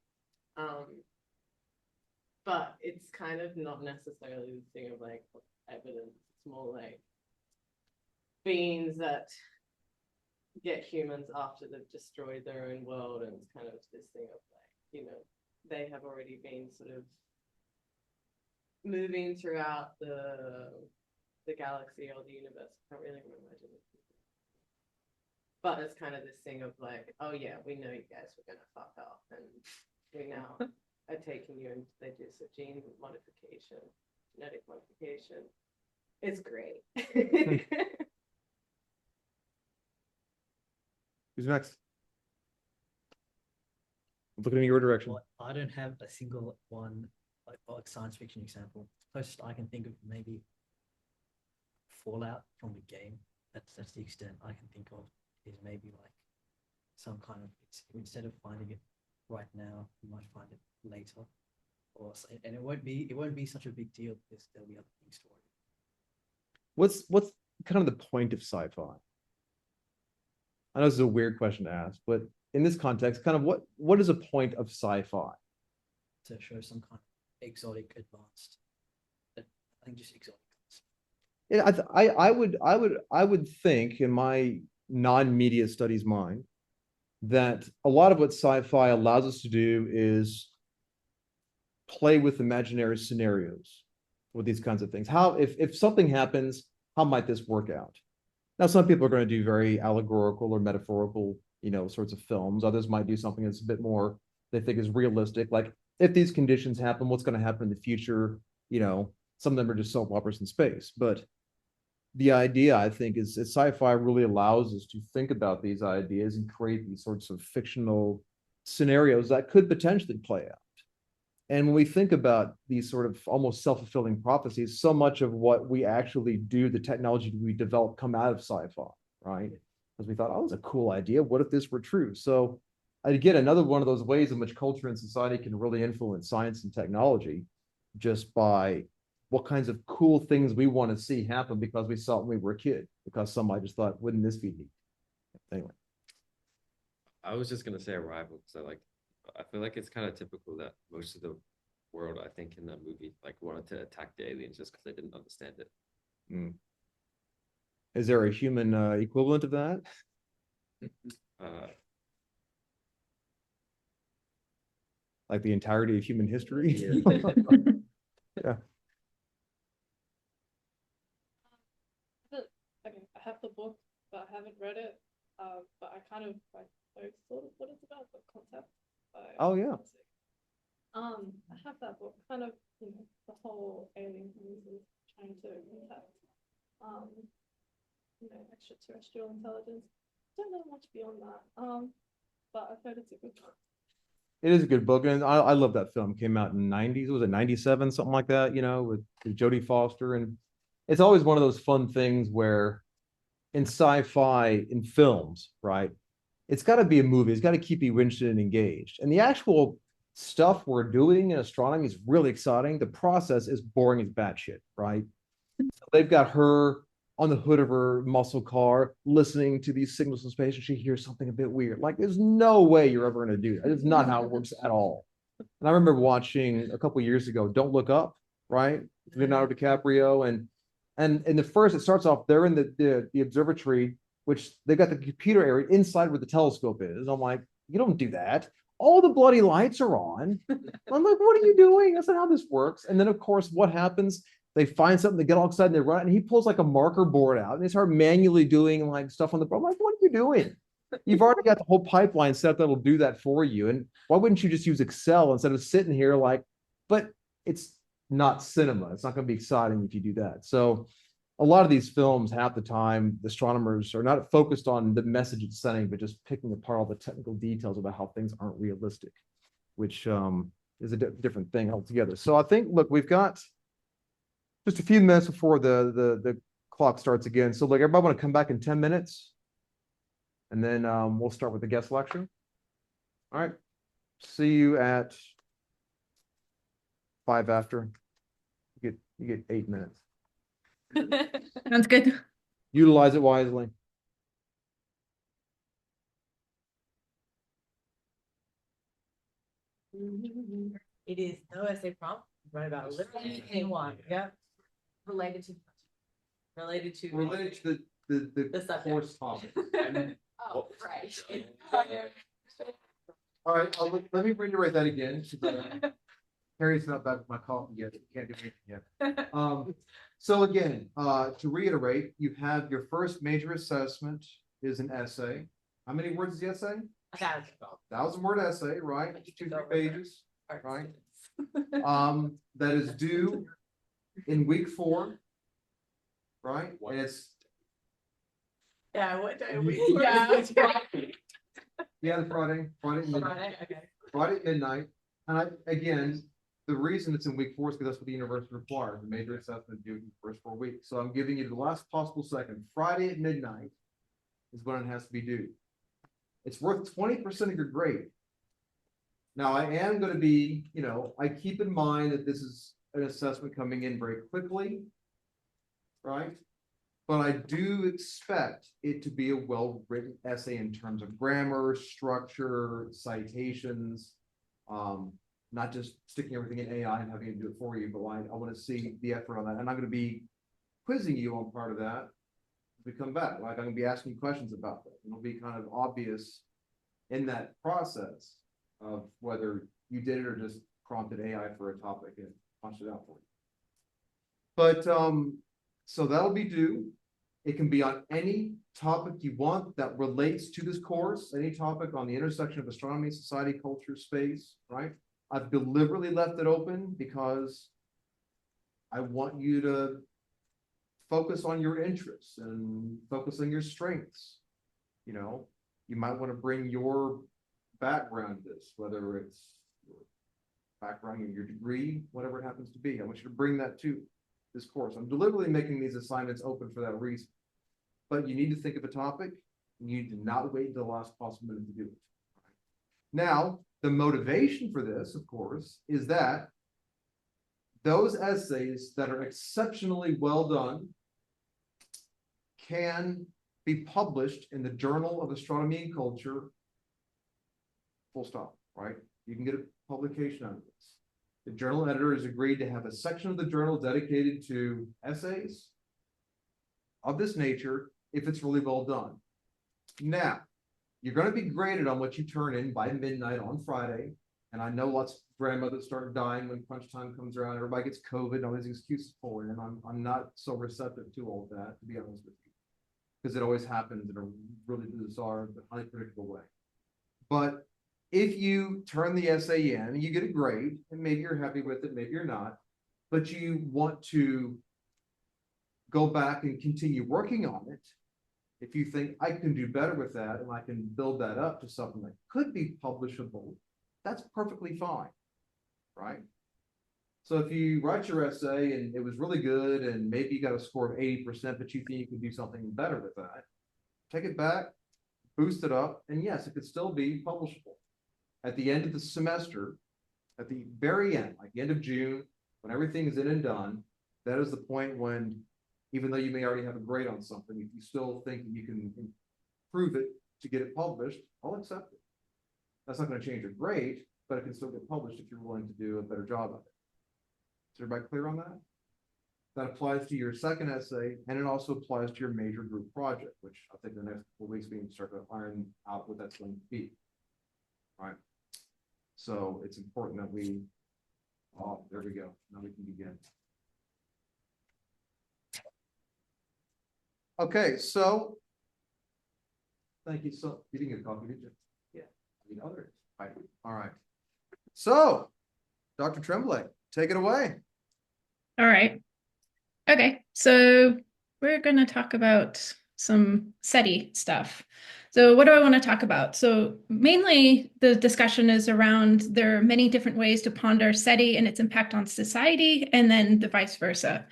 But it's kind of not necessarily the thing of like evidence. It's more like beings that get humans after they've destroyed their own world, and it's kind of this thing of like, you know, they have already been sort of moving throughout the galaxy or the universe. I can't really remember. But it's kind of this thing of like, oh yeah, we know you guys were gonna fuck up, and we now are taking you, and they do some gene modification, genetic modification. It's great. Who's next? I'm looking in your direction. Well, I don't have a single one like science fiction example. Closest I can think of maybe Fallout from the game. That's the extent I can think of. Is maybe like some kind of, instead of finding it right now, you might find it later, and it won't be such a big deal because there'll be other things to worry. What's kind of the point of sci-fi? I know this is a weird question to ask, but in this context, kind of what is a point of sci-fi? To show some kind of exotic, advanced, I think just exotic. Yeah, I would think in my non-media studies mind that a lot of what sci-fi allows us to do is play with imaginary scenarios with these kinds of things. How if something happens, how might this work out? Now, some people are going to do very allegorical or metaphorical, sorts of films. Others might do something that's a bit more they think is realistic, like if these conditions happen, what's going to happen in the future? Some of them are just soap operas in space, but the idea, I think, is sci-fi really allows us to think about these ideas and create these sorts of fictional scenarios that could potentially play out. And when we think about these sort of almost self-fulfilling prophecies, so much of what we actually do, the technology we develop, come out of sci-fi, right? Because we thought, oh, that's a cool idea. What if this were true? So again, another one of those ways in which culture and society can really influence science and technology just by what kinds of cool things we want to see happen because we saw it when we were a kid, because somebody just thought, wouldn't this be neat? Anyway. I was just gonna say Arrival, so I feel like it's kind of typical that most of the world, I think, in that movie, wanted to attack the aliens just because they didn't understand it. Mm. Is there a human equivalent of that? Like the entirety of human history? Yeah. Yeah. Okay, I have the book, but I haven't read it. But I kind of know sort of what it's about, the concept. Oh yeah. I have that book, kind of, the whole alien thing is trying to contact, extraterrestrial intelligence. Don't know much beyond that. But I've heard it's a good book. It is a good book, and I love that film. Came out in the 90s, was it 97, something like that, with Jodie Foster. And it's always one of those fun things where in sci-fi, in films, right, it's got to be a movie. It's got to keep you interested and engaged. And the actual stuff we're doing in astronomy is really exciting. The process is boring as batshit, right? So they've got her on the hood of her muscle car, listening to these signals from space, and she hears something a bit weird. Like, there's no way you're ever going to do that. It's not how it works at all. And I remember watching a couple years ago, Don't Look Up, right? Leonardo DiCaprio. And in the first, it starts off, they're in the observatory, which they've got the computer area inside where the telescope is. I'm like, you don't do that. All the bloody lights are on. I'm like, what are you doing? That's not how this works. And then, of course, what happens? They find something, they get all excited, and they run, and he pulls like a marker board out, and they start manually doing like stuff on the board. I'm like, what are you doing? You've already got the whole pipeline set up that'll do that for you. And why wouldn't you just use Excel instead of sitting here like, but it's not cinema. It's not going to be exciting if you do that. So a lot of these films, half the time, the astronomers are not focused on the message it's sending, but just picking apart all the technical details about how things aren't realistic, which is a different thing altogether. So I think, look, we've got just a few minutes before the clock starts again. So like everybody want to come back in 10 minutes? And then we'll start with the guest lecture. All right. See you at 5 after. You get 8 minutes. Sounds good. Utilize it wisely. It is no essay prompt, right about literally anything you want. Yep. Related to. Related to. Related to the subject. course topic. Oh, right. All right, let me reiterate that again. Harry's not back with my coffee yet. He can't do anything yet. So again, to reiterate, you have your first major assessment is an essay. How many words is the essay? 1,000. 1,000-word essay, right? 2-3 pages, Art right? students. That is due in week 4, right? And it's Yeah, what day? Yeah. the Friday midnight. Friday, okay. Friday at midnight. And again, the reason it's in week 4 is because that's what the university requires. The major assessment is due in the first 4 weeks. So I'm giving you the last possible second. Friday at midnight is when it has to be due. It's worth 20% of your grade. Now I am going to be, I keep in mind that this is an assessment coming in very quickly, right? But I do expect it to be a well-written essay in terms of grammar, structure, citations, not just sticking everything in AI and having it do it for you, but I want to see the effort on that. And I'm going to be quizzing you on part of that as we come back. Like I'm going to be asking you questions about that. It'll be kind of obvious in that process of whether you did it or just prompted AI for a topic and punched it out for you. But so that'll be due. It can be on any topic you want that relates to this course, any topic on the intersection of astronomy, society, culture, space, right? I've deliberately left it open because I want you to focus on your interests and focus on your strengths. You might want to bring your background to this, whether it's your background in your degree, whatever it happens to be. I want you to bring that to this course. I'm deliberately making these assignments open for that reason. But you need to think of a topic. And you need to not wait until the last possible minute to do it. Now, the motivation for this, of course, is that those essays that are exceptionally well done can be published in the Journal of Astronomy and Culture, full stop, right? You can get a publication out of this. The journal editor has agreed to have a section of the journal dedicated to essays of this nature if it's really well done. Now, you're going to be graded on what you turn in by midnight on Friday. And I know lots of grandmothers start dying when crunch time comes around. Everybody gets COVID, all these excuses for it. And I'm not so receptive to all of that, to be honest with you, because it always happens in a really bizarre but highly predictable way. But if you turn the essay in and you get a grade, and maybe you're happy with it, maybe you're not, but you want to go back and continue working on it, if you think I can do better with that and I can build that up to something that could be publishable, that's perfectly fine, right? So if you write your essay and it was really good and maybe you got a score of 80%, but you think you can do something better with that, take it back, boost it up, and yes, it could still be publishable. At the end of the semester, at the very end, like the end of June, when everything is in and done, that is the point when, even though you may already have a grade on something, if you still think you can improve it to get it published, I'll accept it. That's not going to change your grade, but it can still get published if you're willing to do a better job of it. Is everybody clear on that? That applies to your second essay, and it also applies to your major group project, which I think the next couple of weeks we can start to iron out what that's going to be. Right. So it's important that we, oh, there we go. Now we can begin. Okay, so Thank you. So, you didn't get a coffee, did you? Yeah. I mean, others. Right. All right. So, Dr. Tremblay, take it away. All right. Okay, so we're going to talk about some SETI stuff. So what do I want to talk about? So mainly the discussion is around there are many different ways to ponder SETI and its impact on society, and then the vice versa.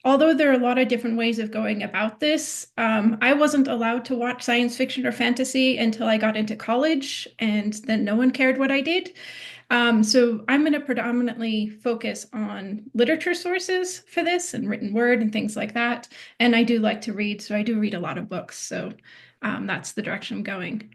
Although there are a lot of different ways of going about this, I wasn't allowed to watch science fiction or fantasy until I got into college, and then no one cared what I did. So I'm going to predominantly focus on literature sources for this and written word and things like that. And I do like to read, so I do read a lot of books. So that's the direction I'm going.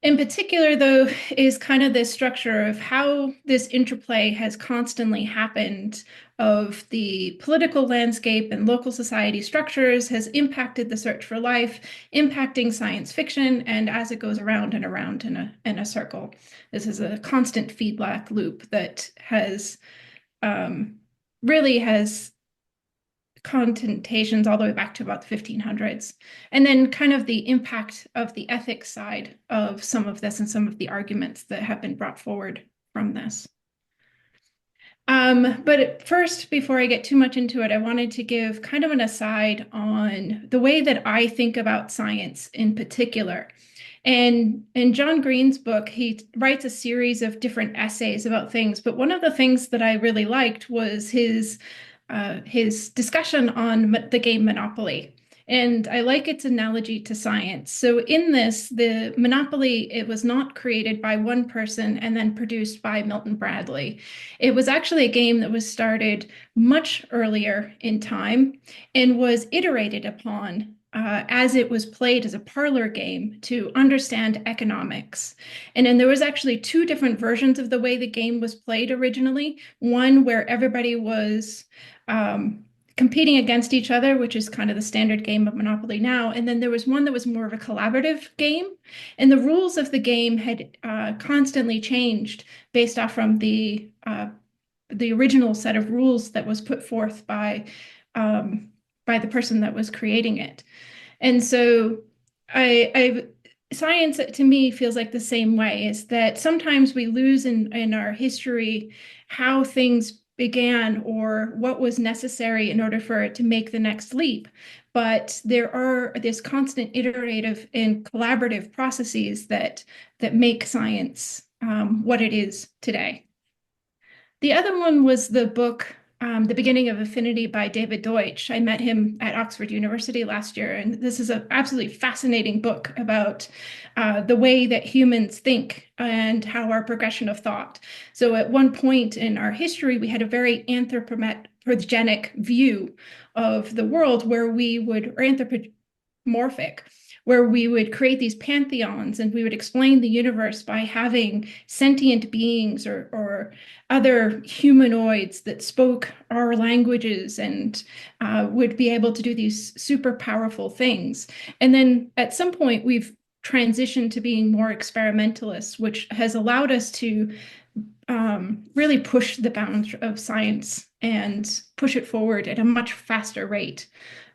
In particular, though, is kind of this structure of how this interplay has constantly happened of the political landscape and local society structures has impacted the search for life, impacting science fiction, and as it goes around and around in a circle. This is a constant feedback loop that has really has connotations all the way back to about the 1500s. And then kind of the impact of the ethics side of some of this and some of the arguments that have been brought forward from this. But first, before I get too much into it, I wanted to give kind of an aside on the way that I think about science in particular. And in John Green's book, he writes a series of different essays about things. But one of the things that I really liked was his discussion on the game Monopoly. And I like its analogy to science. So in this, the Monopoly, it was not created by one person and then produced by Milton Bradley. It was actually a game that was started much earlier in time and was iterated upon as it was played as a parlor game to understand economics. And then there was actually two different versions of the way the game was played originally. One where everybody was competing against each other, which is kind of the standard game of Monopoly now. And then there was one that was more of a collaborative game. And the rules of the game had constantly changed based off from the original set of rules that was put forth by the person that was creating it. And so science to me feels like the same way, is that sometimes we lose in our history how things began or what was necessary in order for it to make the next leap. But there are this constant iterative and collaborative processes that make science what it is today. The other one was the book The Beginning of Affinity by David Deutsch. I met him at Oxford University last year, and this is an absolutely fascinating book about the way that humans think and how our progression of thought. So at one point in our history, we had a very anthropomorphic view of the world where we would, or anthropomorphic, where we would create these pantheons and we would explain the universe by having sentient beings or other humanoids that spoke our languages and would be able to do these super powerful things. And then at some point, we've transitioned to being more experimentalists, which has allowed us to really push the bounds of science and push it forward at a much faster rate.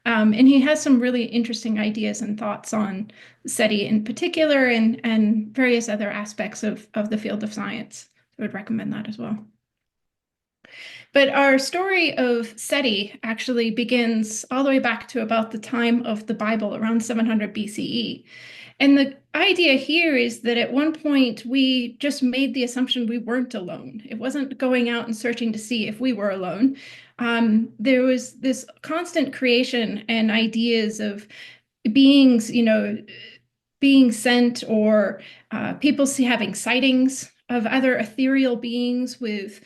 And he has some really interesting ideas and thoughts on SETI in particular and various other aspects of the field of science. I would recommend that as well. But our story of SETI actually begins all the way back to about the time of the Bible, around 700 BCE. And the idea here is that at one point we just made the assumption we weren't alone. It wasn't going out and searching to see if we were alone. There was this constant creation and ideas of beings, being sent or people having sightings of other ethereal beings with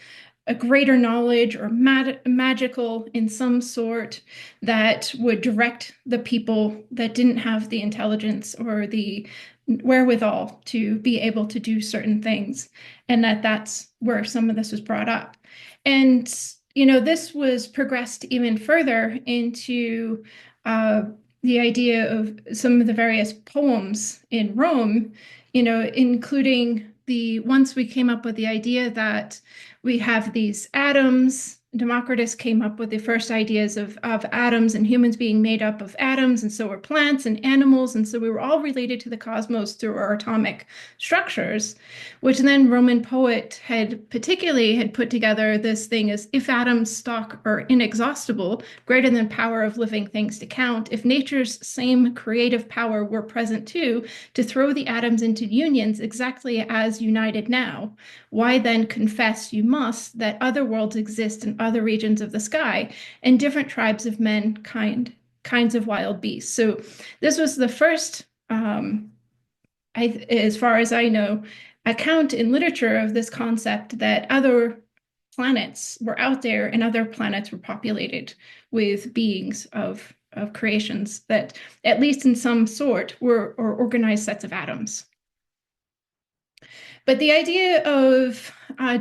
a greater knowledge or magical in some sort that would direct the people that didn't have the intelligence or the wherewithal to be able to do certain things. And that's where some of this was brought up. And, this was progressed even further into the idea of some of the various poems in Rome, including once we came up with the idea that we have these atoms Democritus came up with the first ideas of atoms and humans being made up of atoms, and so were plants and animals, and so we were all related to the cosmos through our atomic structures, which then Roman poet had put together this thing as if atoms stock are inexhaustible, greater than power of living things to count, if nature's same creative power were present too, to throw the atoms into unions exactly as united now, why then confess you must that other worlds exist in other regions of the sky and different tribes of mankind, kinds of wild beasts? So this was the first, as far as I know, account in literature of this concept that other planets were out there and other planets were populated with beings of creations that, at least in some sort, were or organized sets of atoms. But the idea of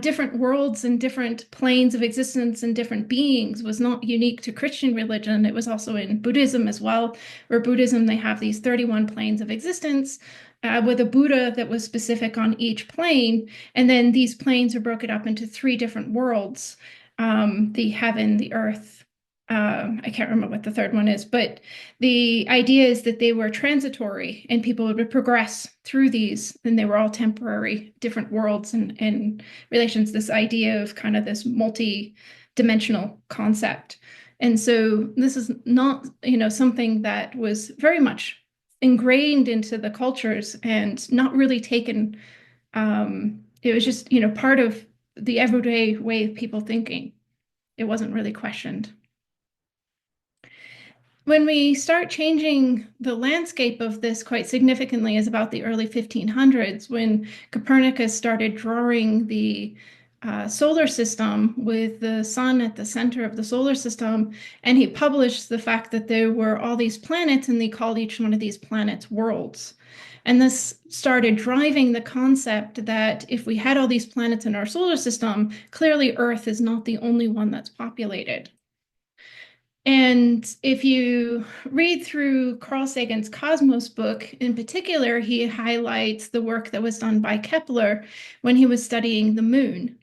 different worlds and different planes of existence and different beings was not unique to Christian religion. It was also in Buddhism as well, where Buddhism, they have these 31 planes of existence with a Buddha that was specific on each plane. And then these planes are broken up into 3 different worlds, the heaven, the earth, I can't remember what the third one is, but the idea is that they were transitory and people would progress through these, and they were all temporary, different worlds and relations, this idea of kind of this multi-dimensional concept. And so this is not, something that was very much ingrained into the cultures and not really taken, it was just, part of the everyday way of people thinking. It wasn't really questioned. When we start changing the landscape of this quite significantly is about the early 1500s, when Copernicus started drawing the solar system with the sun at the center of the solar system, and he published the fact that there were all these planets, and they called each one of these planets worlds. And this started driving the concept that if we had all these planets in our solar system, clearly Earth is not the only one that's populated. And if you read through Carl Sagan's Cosmos book, in particular, he highlights the work that was done by Kepler when he was studying the moon.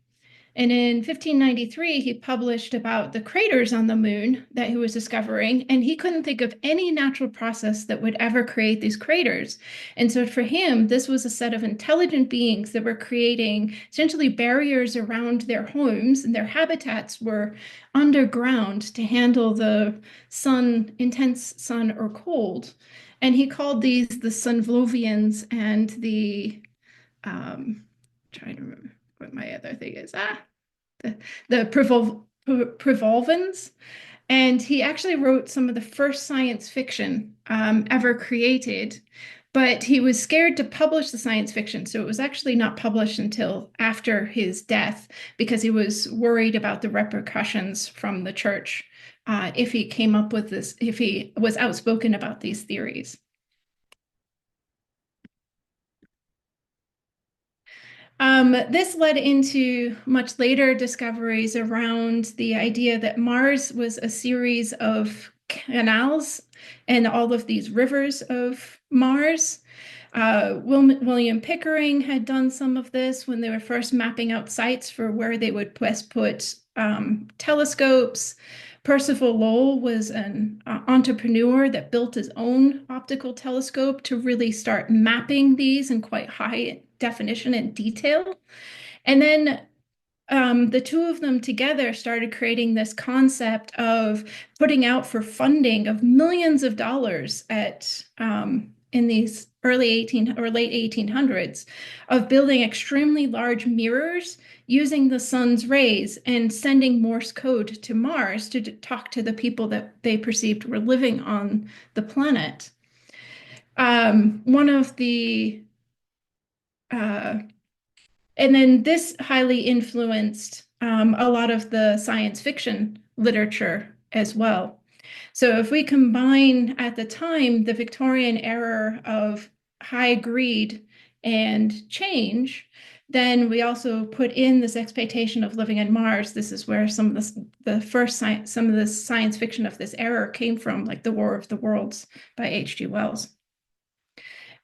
And in 1593, he published about the craters on the moon that he was discovering, and he couldn't think of any natural process that would ever create these craters. And so for him, this was a set of intelligent beings that were creating essentially barriers around their homes, and their habitats were underground to handle the sun, intense sun or cold. And he called these the Sunvlovians and the, trying to remember what my other thing is. The Prevolvans. And he actually wrote some of the first science fiction ever created, but he was scared to publish the science fiction. So it was actually not published until after his death because he was worried about the repercussions from the church if he came up with this, if he was outspoken about these theories. This led into much later discoveries around the idea that Mars was a series of canals and all of these rivers of Mars. William Pickering had done some of this when they were first mapping out sites for where they would best put telescopes. Percival Lowell was an entrepreneur that built his own optical telescope to really start mapping these in quite high definition and detail. And then the two of them together started creating this concept of putting out for funding of millions of dollars in these late 1800s of building extremely large mirrors using the sun's rays and sending Morse code to Mars to talk to the people that they perceived were living on the planet. And then this highly influenced a lot of the science fiction literature as well. So if we combine at the time the Victorian era of high greed and change, then we also put in this expectation of living on Mars. This is where some of the science fiction of this era came from, like The War of the Worlds by H.G. Wells.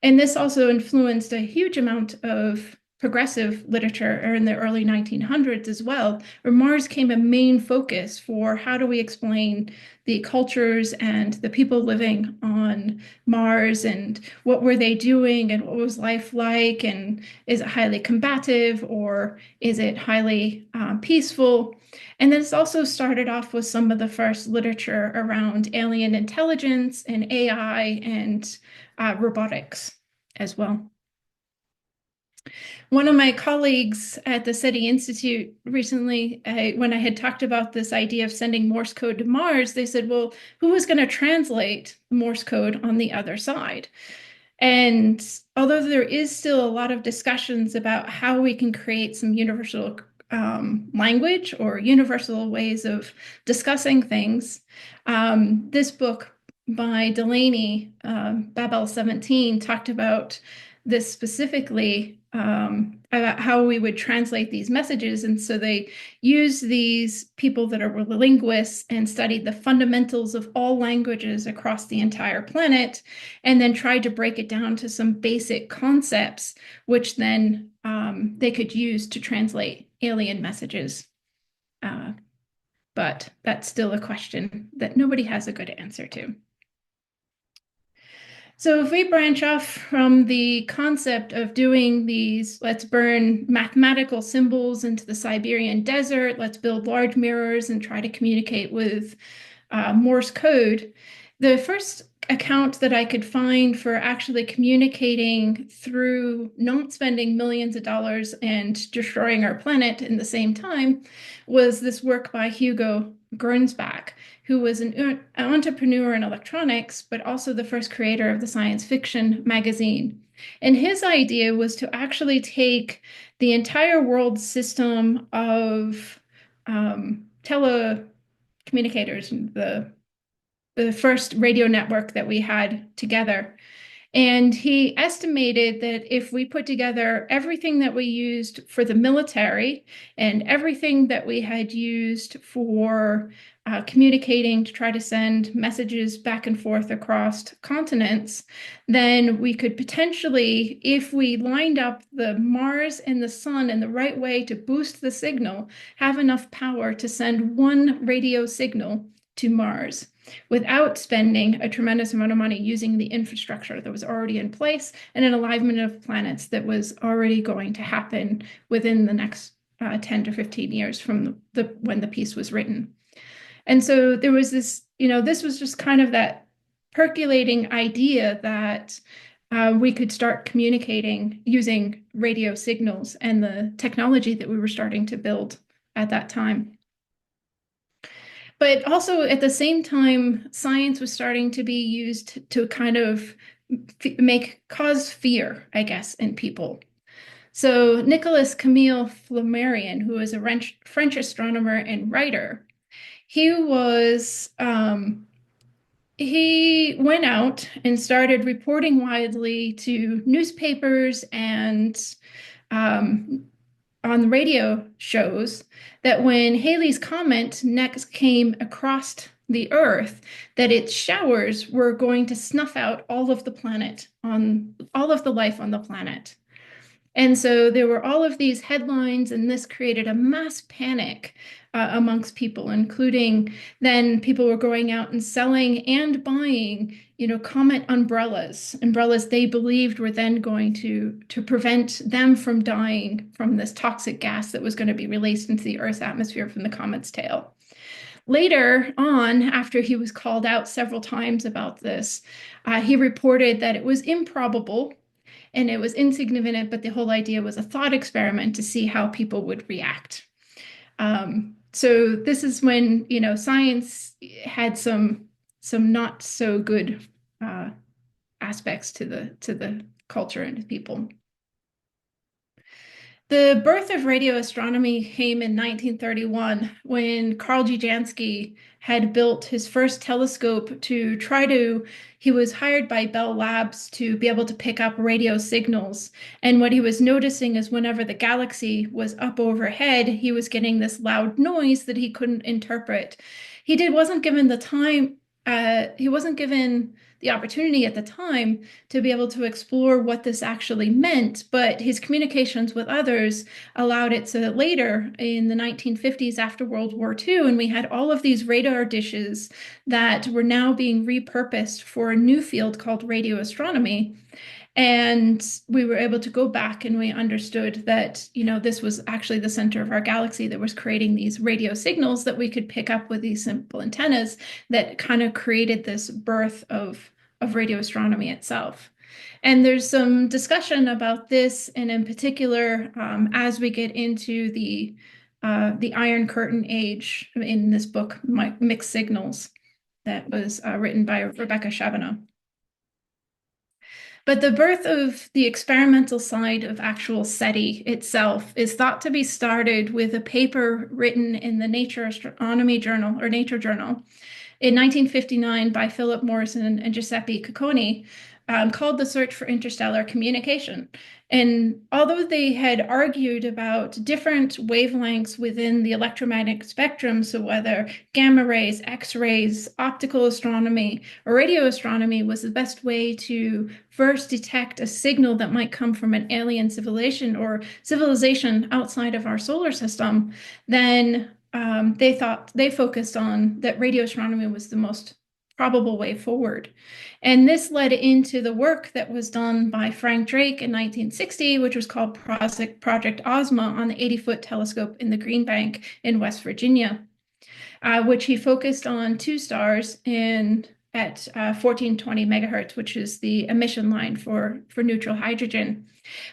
And this also influenced a huge amount of progressive literature or in the early 1900s as well, where Mars became a main focus for how do we explain the cultures and the people living on Mars and what were they doing and what was life like, and is it highly combative or is it highly peaceful? And then it's also started off with some of the first literature around alien intelligence and AI and robotics as well. One of my colleagues at the SETI Institute recently, when I had talked about this idea of sending Morse code to Mars, they said, well, who was going to translate Morse code on the other side? And although there is still a lot of discussions about how we can create some universal language or universal ways of discussing things, this book by Delaney, Babel 17, talked about this specifically, about how we would translate these messages. And so they used these people that are linguists and studied the fundamentals of all languages across the entire planet, and then tried to break it down to some basic concepts, which then they could use to translate alien messages. But that's still a question that nobody has a good answer to. So if we branch off from the concept of doing these, let's burn mathematical symbols into the Siberian desert, let's build large mirrors and try to communicate with Morse code, the first account that I could find for actually communicating through not spending millions of dollars and destroying our planet in the same time was this work by Hugo Gernsback, who was an entrepreneur in electronics, but also the first creator of the science fiction magazine. And his idea was to actually take the entire world system of telecommunicators, the first radio network that we had together. And he estimated that if we put together everything that we used for the military and everything that we had used for communicating to try to send messages back and forth across continents, then we could potentially, if we lined up the Mars and the sun in the right way to boost the signal, have enough power to send one radio signal to Mars without spending a tremendous amount of money using the infrastructure that was already in place and an alignment of planets that was already going to happen within the next 10 to 15 years from when the piece was written. And so there was this, this was just kind of that percolating idea that we could start communicating using radio signals and the technology that we were starting to build at that time. But also at the same time, science was starting to be used to kind of cause fear, I guess, in people. So Nicolas Camille Flammarion, who was a French astronomer and writer, he went out and started reporting widely to newspapers and on radio shows that when Halley's Comet next came across the Earth, that its showers were going to snuff out all of the life on the planet. And so there were all of these headlines, and this created a mass panic amongst people, including then people were going out and selling and buying, comet umbrellas they believed were then going to prevent them from dying from this toxic gas that was going to be released into the Earth's atmosphere from the comet's tail. Later on, after he was called out several times about this, he reported that it was improbable and it was insignificant, but the whole idea was a thought experiment to see how people would react. So this is when, science had some not so good aspects to the culture and to people. The birth of radio astronomy came in 1931 when Carl G. Jansky had built his first telescope he was hired by Bell Labs to be able to pick up radio signals. And what he was noticing is whenever the galaxy was up overhead, he was getting this loud noise that he couldn't interpret. He wasn't given the time he wasn't given the opportunity at the time to be able to explore what this actually meant, but his communications with others allowed it so that later in the 1950s, after World War II, and we had all of these radar dishes that were now being repurposed for a new field called radio astronomy. And we were able to go back and we understood that, this was actually the center of our galaxy that was creating these radio signals that we could pick up with these simple antennas that kind of created this birth of radio astronomy itself. And there's some discussion about this, and in particular, as we get into the Iron Curtain age in this book, Mixed Signals, that was written by Rebecca Chabonneau. But the birth of the experimental side of actual SETI itself is thought to be started with a paper written in the Nature Astronomy Journal, or Nature Journal, in 1959 by Philip Morrison and Giuseppe Cocconi, called The Search for Interstellar Communication. And although they had argued about different wavelengths within the electromagnetic spectrum, so whether gamma rays, X-rays, optical astronomy, or radio astronomy was the best way to first detect a signal that might come from an alien civilization or civilization outside of our solar system, then they focused on that radio astronomy was the most probable way forward. And this led into the work that was done by Frank Drake in 1960, which was called Project Ozma on the 80-foot telescope in the Green Bank in West Virginia, which he focused on two stars at 1420 megahertz, which is the emission line for neutral hydrogen.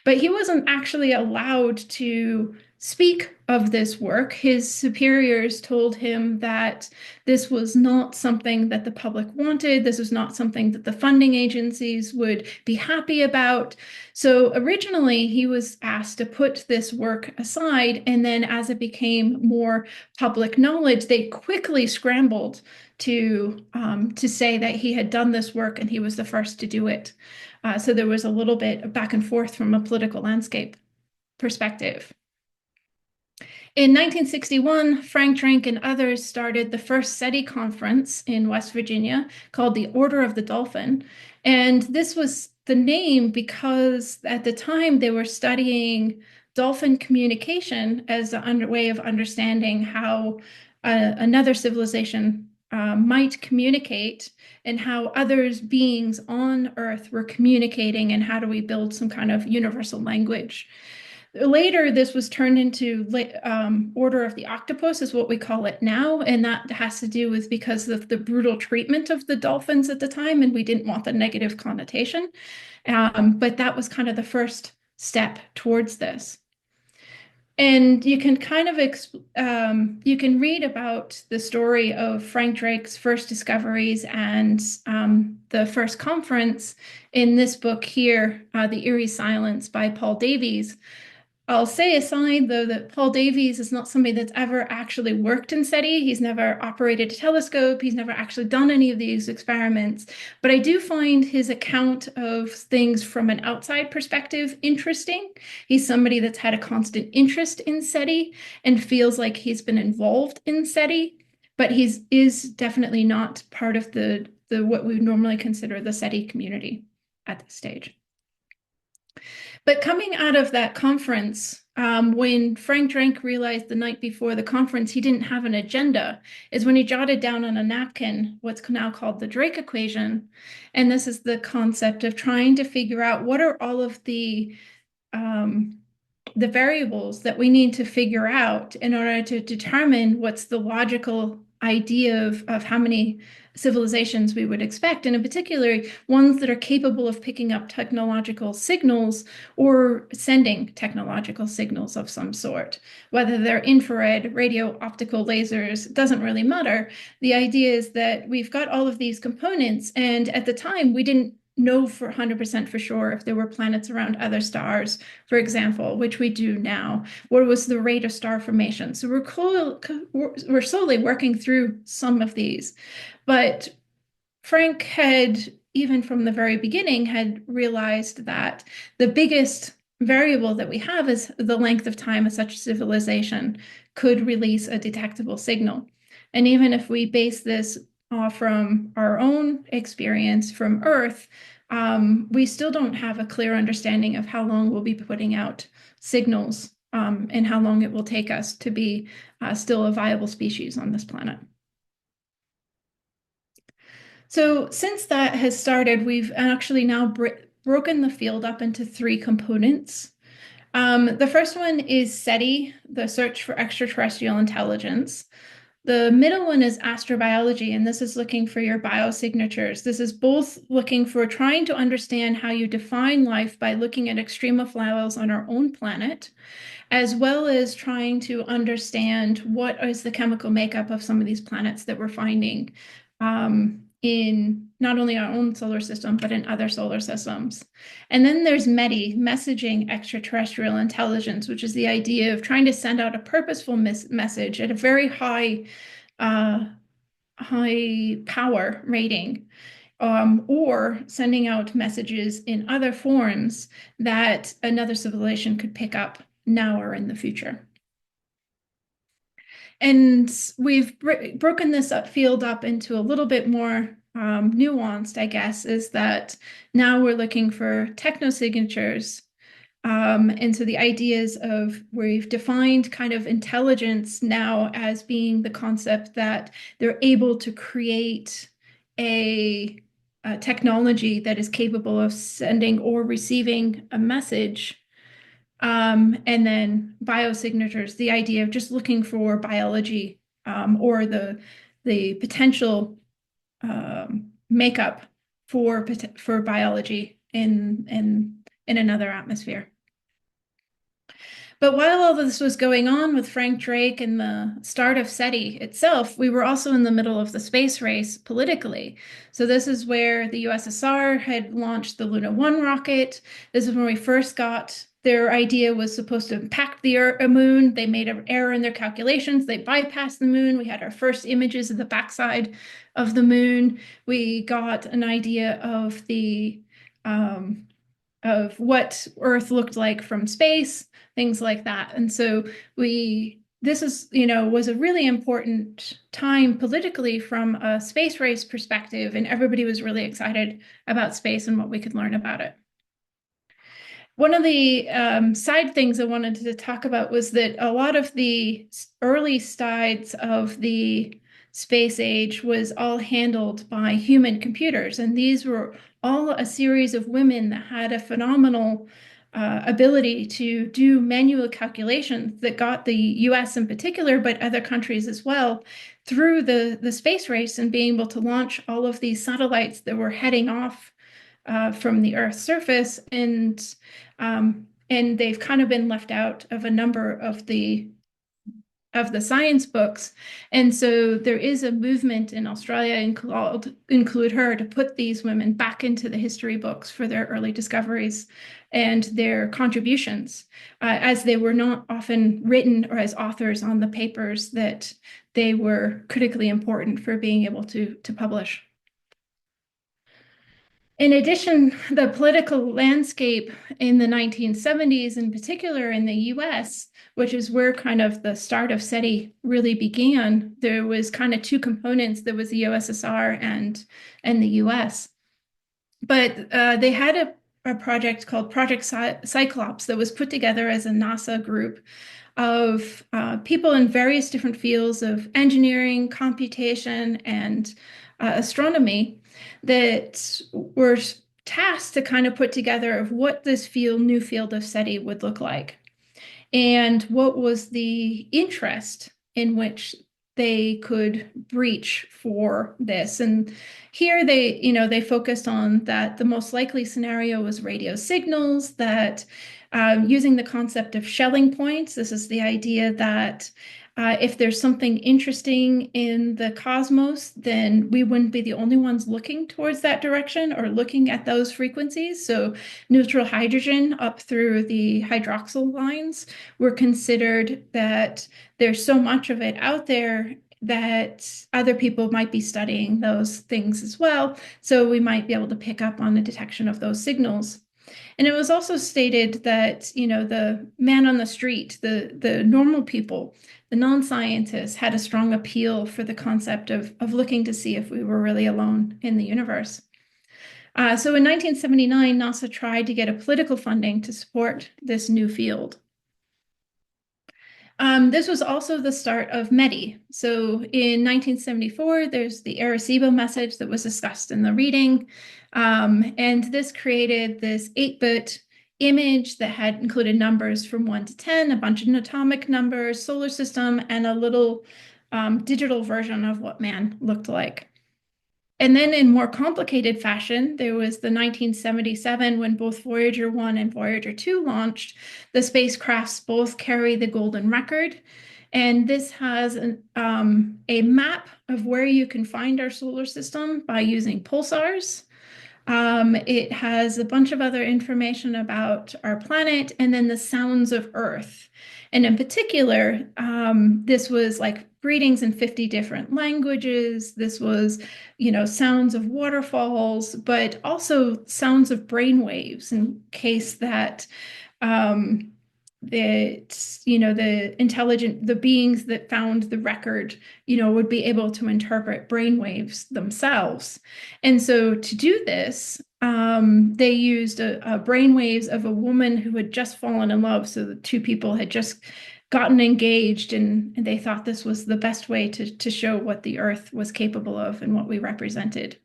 But he wasn't actually allowed to speak of this work. His superiors told him that this was not something that the public wanted. This was not something that the funding agencies would be happy about. So originally he was asked to put this work aside. And then as it became more public knowledge, they quickly scrambled to say that he had done this work and he was the first to do it. So there was a little bit of back and forth from a political landscape perspective. In 1961, Frank Drake and others started the first SETI conference in West Virginia called the Order of the Dolphin. And this was the name because at the time they were studying dolphin communication as a way of understanding how another civilization might communicate and how other beings on Earth were communicating and how do we build some kind of universal language. Later, this was turned into Order of the Octopus is what we call it now. And that has to do with because of the brutal treatment of the dolphins at the time. And we didn't want the negative connotation. But that was kind of the first step towards this. And you can kind of you can read about the story of Frank Drake's first discoveries and the first conference in this book here, The Eerie Silence by Paul Davies. I'll say aside, though, that Paul Davies is not somebody that's ever actually worked in SETI. He's never operated a telescope. He's never actually done any of these experiments. But I do find his account of things from an outside perspective interesting. He's somebody that's had a constant interest in SETI and feels like he's been involved in SETI, but he is definitely not part of the what we would normally consider the SETI community at this stage. But coming out of that conference, when Frank Drake realized the night before the conference he didn't have an agenda, is when he jotted down on a napkin what's now called the Drake equation. And this is the concept of trying to figure out what are all of the variables that we need to figure out in order to determine what's the logical idea of how many civilizations we would expect, and in particular, ones that are capable of picking up technological signals or sending technological signals of some sort. Whether they're infrared, radio, optical, lasers, doesn't really matter. The idea is that we've got all of these components, and at the time, we didn't know for 100% for sure if there were planets around other stars, for example, which we do now. What was the rate of star formation? So we're slowly working through some of these. But Frank had, even from the very beginning, had realized that the biggest variable that we have is the length of time such a civilization could release a detectable signal. And even if we base this from our own experience from Earth, we still don't have a clear understanding of how long we'll be putting out signals and how long it will take us to be still a viable species on this planet. So since that has started, we've actually now broken the field up into 3 components. The first one is SETI, the search for extraterrestrial intelligence. The middle one is astrobiology, and this is looking for your biosignatures. This is both looking for trying to understand how you define life by looking at extremophiles on our own planet, as well as trying to understand what is the chemical makeup of some of these planets that we're finding in not only our own solar system, but in other solar systems. And then there's METI, messaging extraterrestrial intelligence, which is the idea of trying to send out a purposeful message at a very high power rating, or sending out messages in other forms that another civilization could pick up now or in the future. And we've broken this field up into a little bit more nuanced, I guess, is that now we're looking for technosignatures. And so the ideas of we've defined kind of intelligence now as being the concept that they're able to create a technology that is capable of sending or receiving a message. And then biosignatures, the idea of just looking for biology or the potential makeup for biology in another atmosphere. But while all this was going on with Frank Drake and the start of SETI itself, we were also in the middle of the space race politically. So this is where the USSR had launched the Luna 1 rocket. This is when we first got their idea was supposed to impact the moon. They made an error in their calculations. They bypassed the moon. We had our first images of the backside of the moon. We got an idea of the of what Earth looked like from space, things like that. And so this is, was a really important time politically from a space race perspective, and everybody was really excited about space and what we could learn about it. One of the side things I wanted to talk about was that a lot of the early sides of the space age was all handled by human computers, and these were all a series of women that had a phenomenal ability to do manual calculations that got the US in particular, but other countries as well, through the space race and being able to launch all of these satellites that were heading off from the Earth's surface, and they've kind of been left out of a number of the science books. And so there is a movement in Australia called Include Her to put these women back into the history books for their early discoveries and their contributions, as they were not often written or as authors on the papers that they were critically important for being able to publish. In addition, the political landscape in the 1970s, in particular in the US, which is where kind of the start of SETI really began, there was kind of 2 components. There was the USSR and the US. But they had a project called Project Cyclops that was put together as a NASA group of people in various different fields of engineering, computation, and astronomy that were tasked to kind of put together of what this new field of SETI would look like, and what was the interest in which they could breach for this. And here they focused on that the most likely scenario was radio signals, that using the concept of shelling points. This is the idea that if there's something interesting in the cosmos, then we wouldn't be the only ones looking towards that direction or looking at those frequencies. So neutral hydrogen up through the hydroxyl lines were considered that there's so much of it out there that other people might be studying those things as well. So we might be able to pick up on the detection of those signals. And it was also stated that, you know, the man on the street, the normal people, the non-scientists had a strong appeal for the concept of looking to see if we were really alone in the universe. So in 1979, NASA tried to get a political funding to support this new field. This was also the start of METI. So in 1974, there's the Arecibo message that was discussed in the reading. And this created this 8-bit image that had included numbers from 1 to 10, a bunch of atomic numbers, solar system, and a little digital version of what man looked like. And then in more complicated fashion, there was the 1977 when both Voyager 1 and Voyager 2 launched. The spacecrafts both carry the golden record. And this has a map of where you can find our solar system by using pulsars. It has a bunch of other information about our planet and then the sounds of Earth. And in particular, this was like greetings in 50 different languages. This was, you know, sounds of waterfalls, but also sounds of brainwaves in case that you know, the beings that found the record, you know, would be able to interpret brainwaves themselves. And so to do this, they used a brainwaves of a woman who had just fallen in love. So the two people had just gotten engaged, and they thought this was the best way to show what the Earth was capable of and what we represented.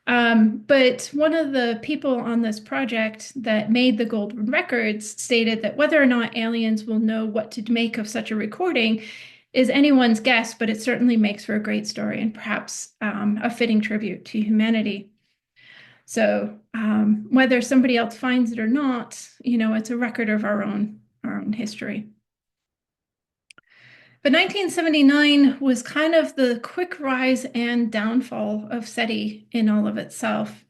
But one of the people on this project that made the golden records stated that whether or not aliens will know what to make of such a recording is anyone's guess, but it certainly makes for a great story and perhaps a fitting tribute to humanity. So whether somebody else finds it or not, you know, it's a record of our own history. But 1979 was kind of the quick rise and downfall of SETI in all of itself.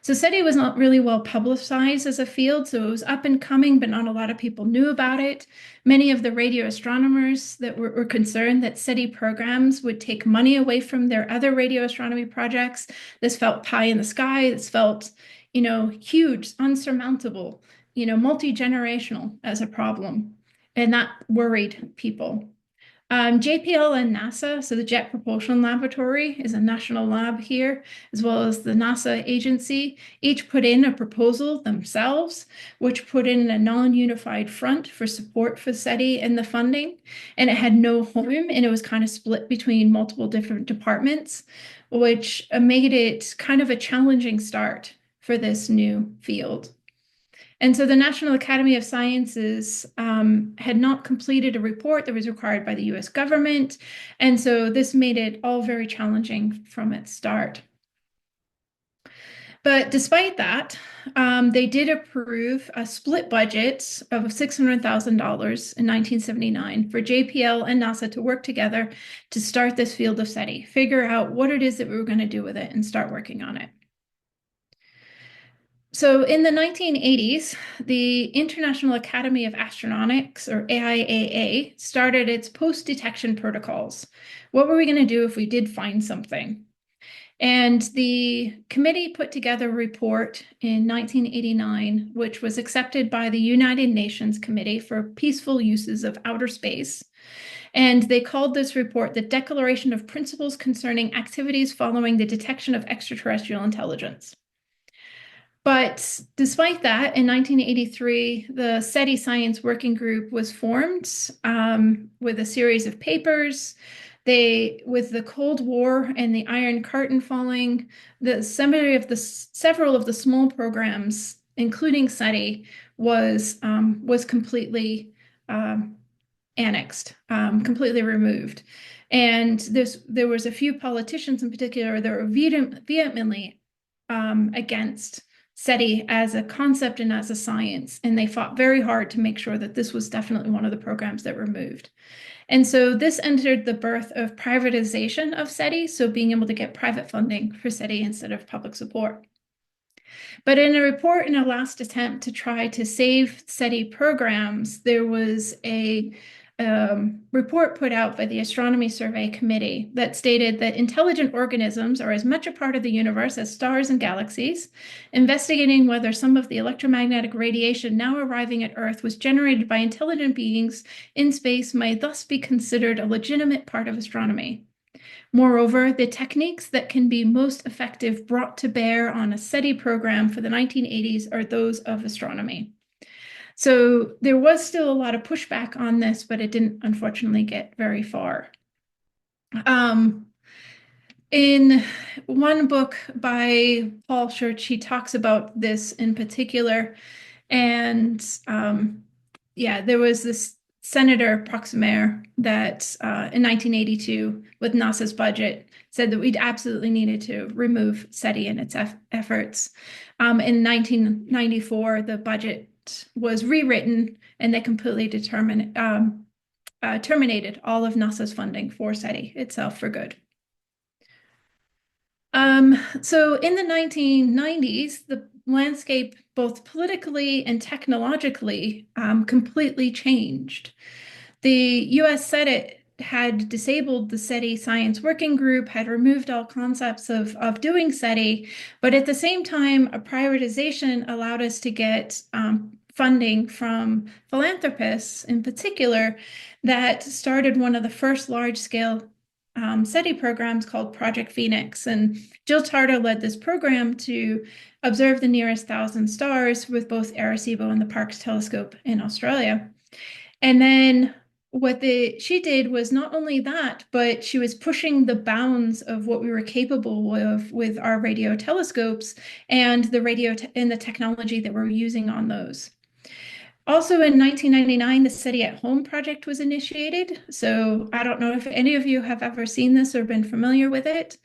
So SETI was not really well publicized as a field, so it was up and coming, but not a lot of people knew about it. Many of the radio astronomers that were concerned that SETI programs would take money away from their other radio astronomy projects. This felt pie in the sky. This felt, you know, huge, unsurmountable, you know, multi-generational as a problem. And that worried people. JPL and NASA, so the Jet Propulsion Laboratory is a national lab here, as well as the NASA agency, each put in a proposal themselves, which put in a non-unified front for support for SETI and the funding. And it had no home, and it was kind of split between multiple different departments, which made it kind of a challenging start for this new field. And so the National Academy of Sciences had not completed a report that was required by the US government. And so this made it all very challenging from its start. But despite that, they did approve a split budget of $600,000 in 1979 for JPL and NASA to work together to start this field of SETI, figure out what it is that we were going to do with it and start working on it. So in the 1980s, the International Academy of Astronautics, or AIAA, started its post-detection protocols. What were we going to do if we did find something? And the committee put together a report in 1989, which was accepted by the United Nations Committee for Peaceful Uses of Outer Space. And they called this report the Declaration of Principles Concerning Activities Following the Detection of Extraterrestrial Intelligence. But despite that, in 1983, the SETI Science Working Group was formed with a series of papers. With the Cold War and the Iron Curtain falling, several of the small programs, including SETI, was completely annexed, completely removed. And there was a few politicians in particular that were vehemently against SETI as a concept and as a science, and they fought very hard to make sure that this was definitely one of the programs that were moved. And so this entered the birth of privatization of SETI, so being able to get private funding for SETI instead of public support. But in a report in a last attempt to try to save SETI programs, there was a report put out by the Astronomy Survey Committee that stated that intelligent organisms are as much a part of the universe as stars and galaxies, investigating whether some of the electromagnetic radiation now arriving at Earth was generated by intelligent beings in space may thus be considered a legitimate part of astronomy. Moreover, the techniques that can be most effective brought to bear on a SETI program for the 1980s are those of astronomy. So there was still a lot of pushback on this, but it didn't unfortunately get very far. In one book by Paul Church, he talks about this in particular. And yeah, there was this Senator Proxmire that in 1982, with NASA's budget, said that we'd absolutely needed to remove SETI and its efforts. In 1994, the budget was rewritten and they completely terminated all of NASA's funding for SETI itself for good. So in the 1990s, the landscape, both politically and technologically, completely changed. The US Senate had disabled the SETI Science Working Group, had removed all concepts of doing SETI, but at the same time, a prioritization allowed us to get funding from philanthropists in particular that started one of the first large-scale SETI programs called Project Phoenix. And Jill Tarter led this program to observe the nearest 1,000 stars with both Arecibo and the Parkes Telescope in Australia. And then what she did was not only that, but she was pushing the bounds of what we were capable of with our radio telescopes and the technology that we're using on those. Also in 1999, the SETI at Home project was initiated. So I don't know if any of you have ever seen this or been familiar with it,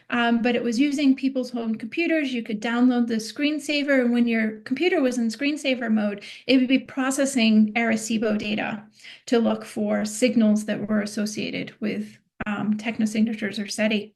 but it was using people's home computers. You could download the screensaver, and when your computer was in screensaver mode, it would be processing Arecibo data to look for signals that were associated with technosignatures or SETI.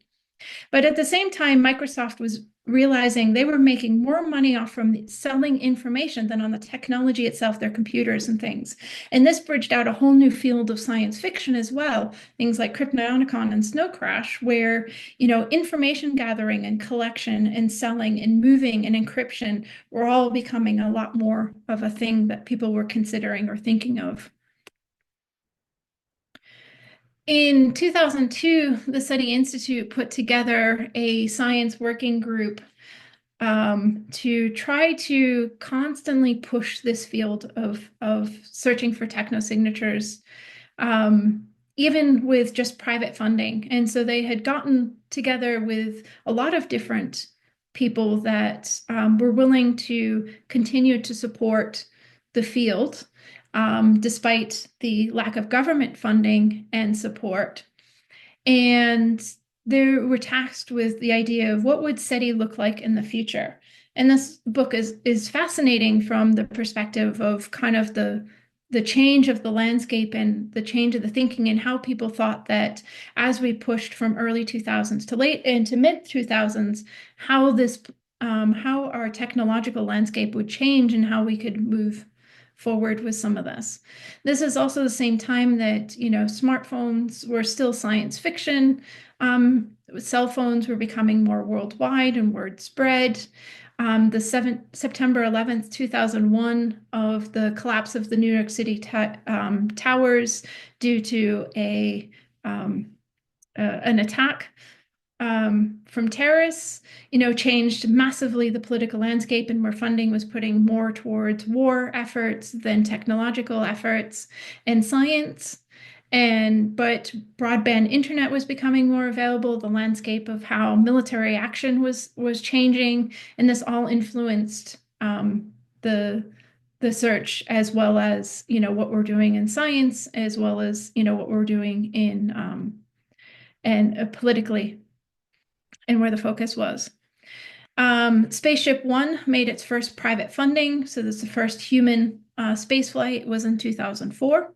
But at the same time, Microsoft was realizing they were making more money off from selling information than on the technology itself, their computers and things. And this bridged out a whole new field of science fiction as well, things like Cryptonomicon and Snow Crash, where, you know, information gathering and collection and selling and moving and encryption were all becoming a lot more of a thing that people were considering or thinking of. In 2002, the SETI Institute put together a science working group to try to constantly push this field of searching for technosignatures, even with just private funding. And so they had gotten together with a lot of different people that were willing to continue to support the field. Despite the lack of government funding and support. And they were tasked with the idea of what would SETI look like in the future. And this book is fascinating from the perspective of kind of the change of the landscape and the change of the thinking and how people thought that as we pushed from early 2000s to late into mid 2000s, how our technological landscape would change and how we could move forward with some of this. This is also the same time that, you know, smartphones were still science fiction. Cell phones were becoming more worldwide and word spread. September 11th, 2001, of the collapse of the New York City towers due to an attack from terrorists, you know, changed massively the political landscape, and where funding was putting more towards war efforts than technological efforts and science. But broadband internet was becoming more available. The landscape of how military action was changing, and this all influenced the search, as well as, you know, what we're doing in science, as well as, you know, what we're doing in and politically, and where the focus was. Spaceship One made its first private funding. So this is the first human space flight was in 2004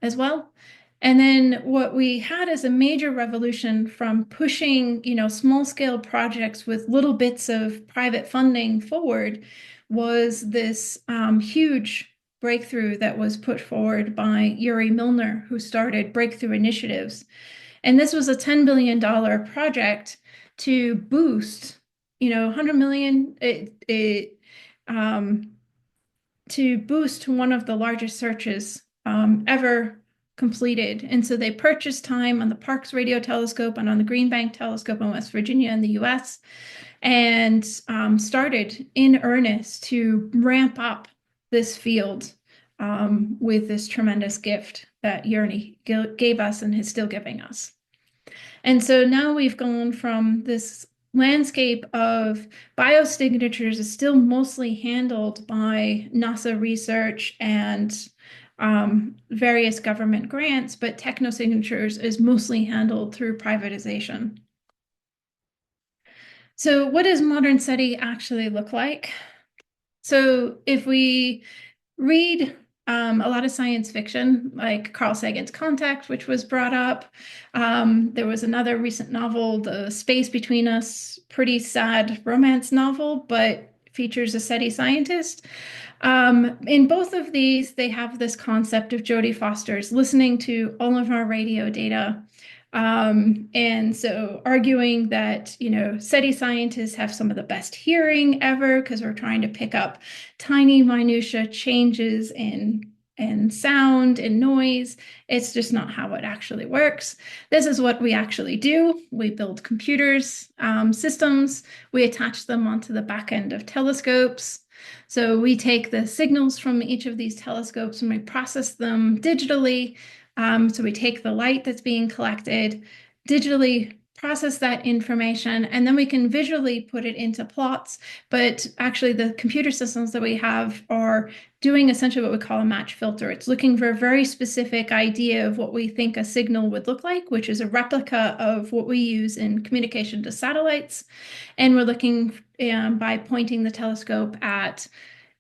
as well. And then what we had as a major revolution from pushing, you know, small scale projects with little bits of private funding forward was this huge breakthrough that was put forward by Yuri Milner, who started Breakthrough Initiatives. And this was a $10 billion project to boost, 100 million, to boost one of the largest searches ever completed. And so they purchased time on the Parkes Radio Telescope and on the Green Bank Telescope in West Virginia in the US, and started in earnest to ramp up this field with this tremendous gift that Yuri gave us and is still giving us. And so now we've gone from this landscape of biosignatures is still mostly handled by NASA research and various government grants, but technosignatures is mostly handled through privatization. So what does modern SETI actually look like? So if we read a lot of science fiction, like Carl Sagan's Contact, which was brought up. There was another recent novel, The Space Between Us, pretty sad romance novel, but features a SETI scientist. In both of these, they have this concept of Jodie Foster's listening to all of our radio data. And so arguing that, SETI scientists have some of the best hearing ever because we're trying to pick up tiny minutia changes in sound and noise. It's just not how it actually works. This is what we actually do. We build computers, systems, we attach them onto the back end of telescopes. So we take the signals from each of these telescopes and we process them digitally. So we take the light that's being collected, digitally process that information, and then we can visually put it into plots. But actually the computer systems that we have are doing essentially what we call a match filter. It's looking for a very specific idea of what we think a signal would look like, which is a replica of what we use in communication to satellites. And we're looking by pointing the telescope at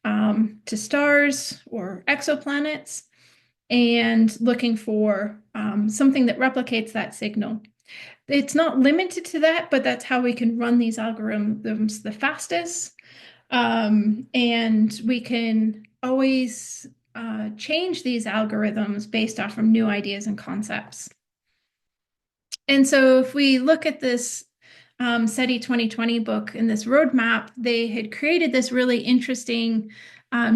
to stars or exoplanets, and looking for something that replicates that signal. It's not limited to that, but that's how we can run these algorithms the fastest. And we can always change these algorithms based off from new ideas and concepts. And so if we look at this SETI 2020 book in this roadmap, they had created this really interesting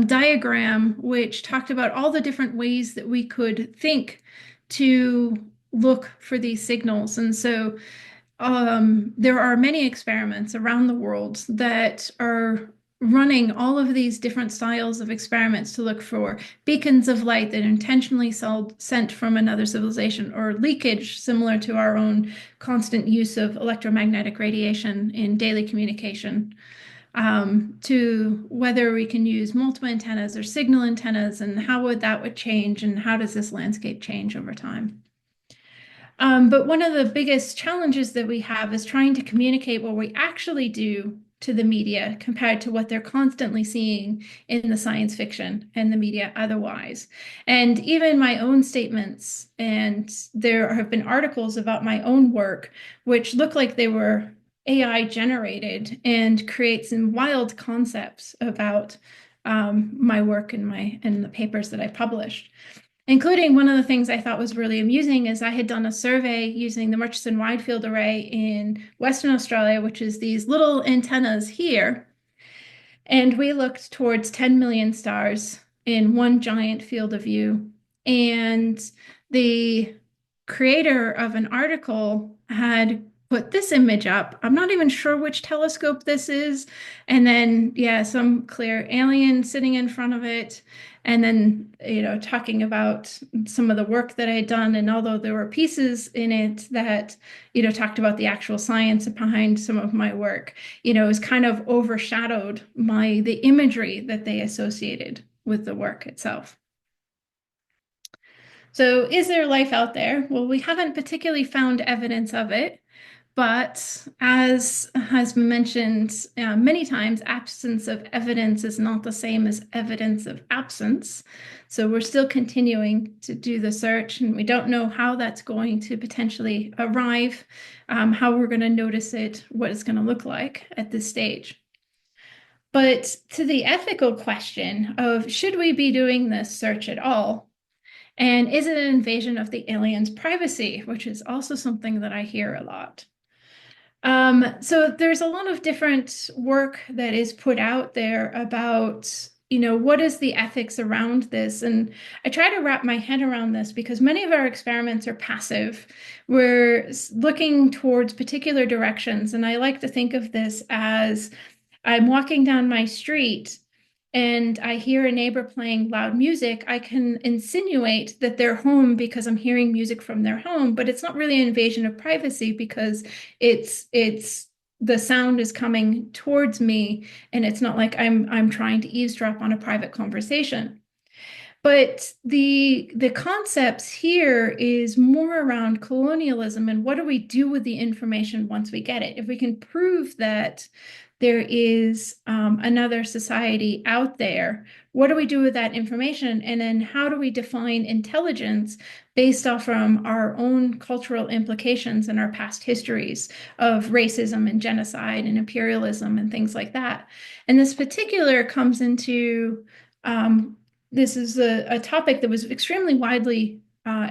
diagram which talked about all the different ways that we could think to look for these signals. And so there are many experiments around the world that are running all of these different styles of experiments to look for beacons of light that are intentionally sent from another civilization, or leakage similar to our own constant use of electromagnetic radiation in daily communication, to whether we can use multiple antennas or signal antennas, and how that would change, and how does this landscape change over time. But one of the biggest challenges that we have is trying to communicate what we actually do to the media compared to what they're constantly seeing in the science fiction and the media otherwise. And even my own statements, and there have been articles about my own work, which look like they were AI generated and create some wild concepts about my work and the papers that I published. Including, one of the things I thought was really amusing is I had done a survey using the Murchison Wide Field Array in Western Australia, which is these little antennas here. And we looked towards 10 million stars in one giant field of view. And the creator of an article had put this image up. I'm not even sure which telescope this is. And then, yeah, some clear alien sitting in front of it. And then, talking about some of the work that I had done. And although there were pieces in it that, talked about the actual science behind some of my work, it was kind of overshadowed by the imagery that they associated with the work itself. So is there life out there? Well, we haven't particularly found evidence of it. But as has been mentioned many times, absence of evidence is not the same as evidence of absence. So we're still continuing to do the search, and we don't know how that's going to potentially arrive, how we're going to notice it, what it's going to look like at this stage. But to the ethical question of should we be doing this search at all? And is it an invasion of the alien's privacy, which is also something that I hear a lot. So there's a lot of different work that is put out there about, what is the ethics around this? And I try to wrap my head around this because many of our experiments are passive. We're looking towards particular directions. And I like to think of this as I'm walking down my street and I hear a neighbor playing loud music, I can insinuate that they're home because I'm hearing music from their home, but it's not really an invasion of privacy because it's the sound is coming towards me and it's not like I'm trying to eavesdrop on a private conversation. But the concepts here is more around colonialism and what do we do with the information once we get it? If we can prove that there is another society out there, what do we do with that information? And then how do we define intelligence based off from our own cultural implications and our past histories of racism and genocide and imperialism and things like that? And this particular comes into this is a topic that was extremely widely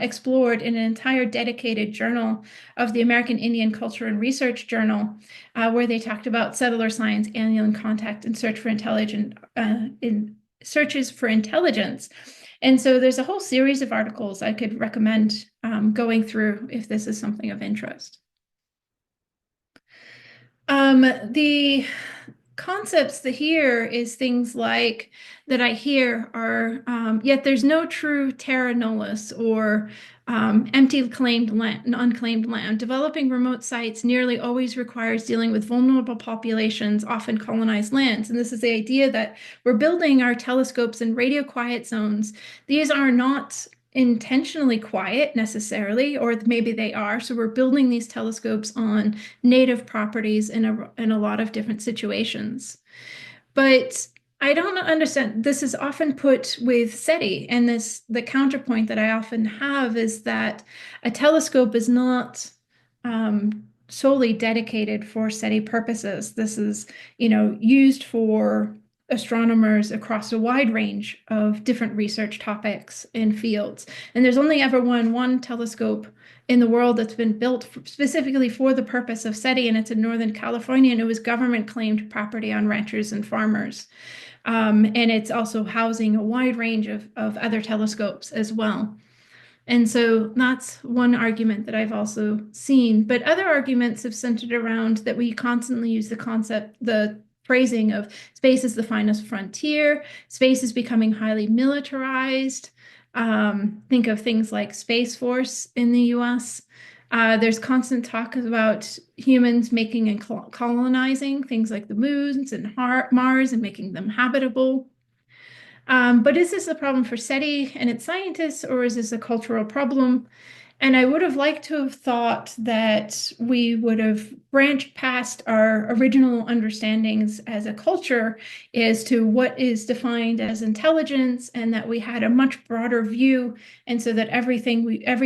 explored in an entire dedicated journal of the American Indian Culture and Research Journal, where they talked about settler science, alien contact, and search for intelligence in searches for intelligence. And so there's a whole series of articles I could recommend going through if this is something of interest. The concepts that here is things like that I hear are yet there's no true terra nullius or empty claimed land, unclaimed land. Developing remote sites nearly always requires dealing with vulnerable populations, often colonized lands. And this is the idea that we're building our telescopes in radio quiet zones. These are not intentionally quiet necessarily, or maybe they are. So we're building these telescopes on native properties in a lot of different situations. But I don't understand. This is often put with SETI, and the counterpoint that I often have is that a telescope is not solely dedicated for SETI purposes. This is, used for astronomers across a wide range of different research topics and fields. And there's only ever one telescope in the world that's been built specifically for the purpose of SETI, and it's in Northern California, and it was government claimed property on ranchers and farmers. And it's also housing a wide range of other telescopes as well. And so that's one argument that I've also seen. But other arguments have centered around that we constantly use the phrasing of space is the finest frontier, space is becoming highly militarized. Think of things like Space Force in the US. There's constant talk about humans making and colonizing things like the moons and Mars and making them habitable. But is this a problem for SETI and its scientists, or is this a cultural problem? And I would have liked to have thought that we would have branched past our original understandings as a culture as to what is defined as intelligence, and that we had a much broader view. And so that every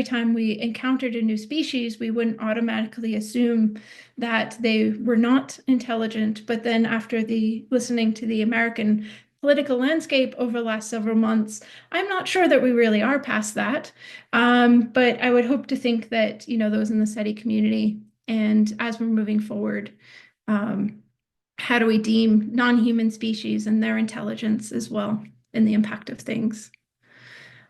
time we encountered a new species, we wouldn't automatically assume that they were not intelligent. But then after listening to the American political landscape over the last several months, I'm not sure that we really are past that. But I would hope to think that, those in the SETI community, and as we're moving forward, how do we deem non-human species and their intelligence as well, and the impact of things?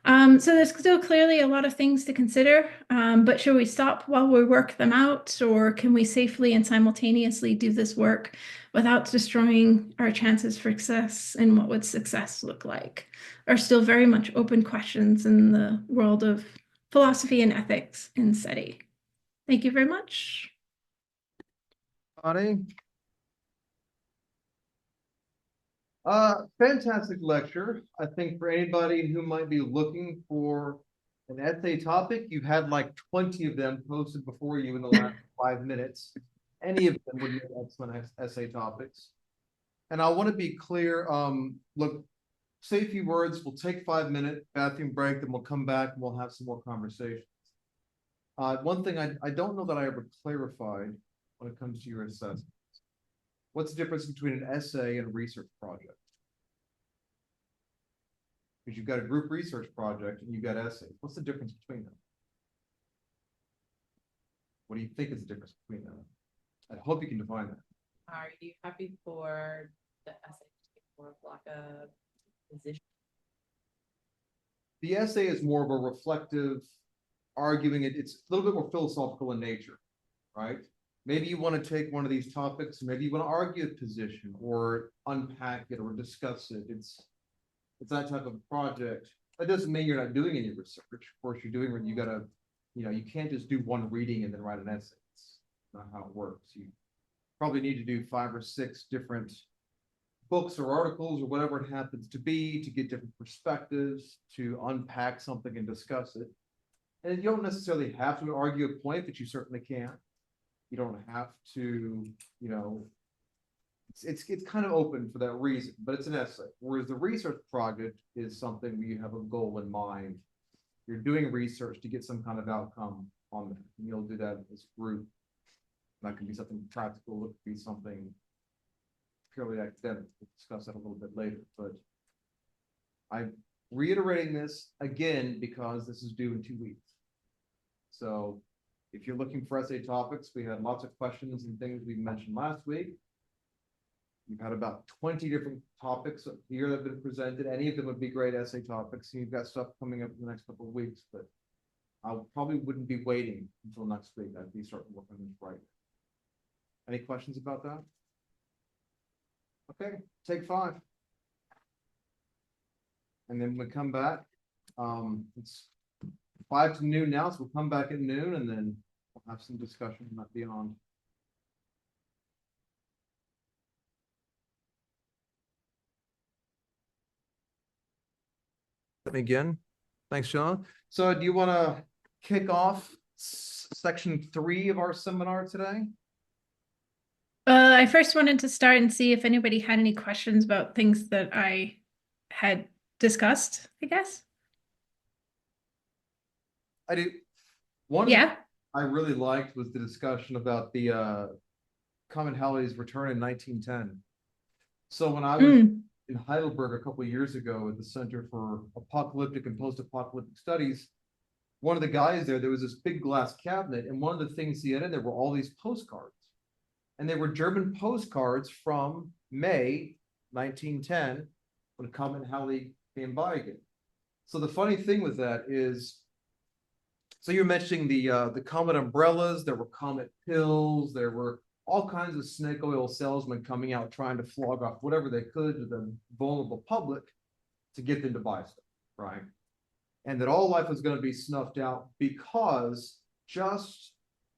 So there's still clearly a lot of things to consider, but should we stop while we work them out, or can we safely and simultaneously do this work without destroying our chances for success? And what would success look like are still very much open questions in the world of philosophy and ethics in SETI. Thank you very much. Bonnie? Fantastic lecture. I think for anybody who might be looking for an essay topic, you had like 20 of them posted before you in the last 5 minutes. Any of them would be excellent essay topics. And I want to be clear, look, say a few words, we'll take 5-minute bathroom break, then we'll come back and we'll have some more conversations. One thing I don't know that I ever clarified when it comes to your assessments. What's the difference between an essay and a research project? Because you've got a group research project and you've got essays. What's the difference between them? What do you think is the difference between them? I hope you can define that. Are you happy for the essay to be more of like a position? The essay is more of a reflective, arguing it. It's a little bit more philosophical in nature, right? Maybe you want to take one of these topics, maybe you want to argue a position or unpack it or discuss it. It's that type of project. That doesn't mean you're not doing any research. Of course, you're doing what you gotta, you can't just do one reading and then write an essay. It's not how it works. You probably need to do 5 or 6 different books or articles or whatever it happens to be to get different perspectives, to unpack something and discuss it. And you don't necessarily have to argue a point, but you certainly can. You don't have to, it's kind of open for that reason, but it's an essay. Whereas the research project is something where you have a goal in mind. You're doing research to get some kind of outcome on that. And you'll do that as a group. That could be something practical, it could be something purely academic. We'll discuss that a little bit later, but I'm reiterating this again because this is due in 2 weeks. So if you're looking for essay topics, we had lots of questions and things we mentioned last week. We've had about 20 different topics here that have been presented. Any of them would be great essay topics. And you've got stuff coming up in the next couple of weeks, but I probably wouldn't be waiting until next week. I'd be starting working on this right now. Any questions about that? Okay, take 5. And then we come back. It's 5 to noon now, so we'll come back at noon and then we'll have some discussion not beyond. Again, thanks, Sean. So do you want to kick off section 3 of our seminar today? I first wanted to start and see if anybody had any questions about things that I had discussed, I guess. I do. One Yeah. I really liked was the discussion about the Comet Halley's return in 1910. So when I was in Heidelberg a couple of years ago at the Center for Apocalyptic and Post-Apocalyptic Studies, one of the guys there was this big glass cabinet, and one of the things he had in there were all these postcards. And they were German postcards from May 1910 when Comet Halley came by again. So the funny thing with that is, so you're mentioning the comet umbrellas, there were comet pills, there were all kinds of snake oil salesmen coming out trying to flog off whatever they could to the vulnerable public to get them to buy stuff, right? And that all life was going to be snuffed out because just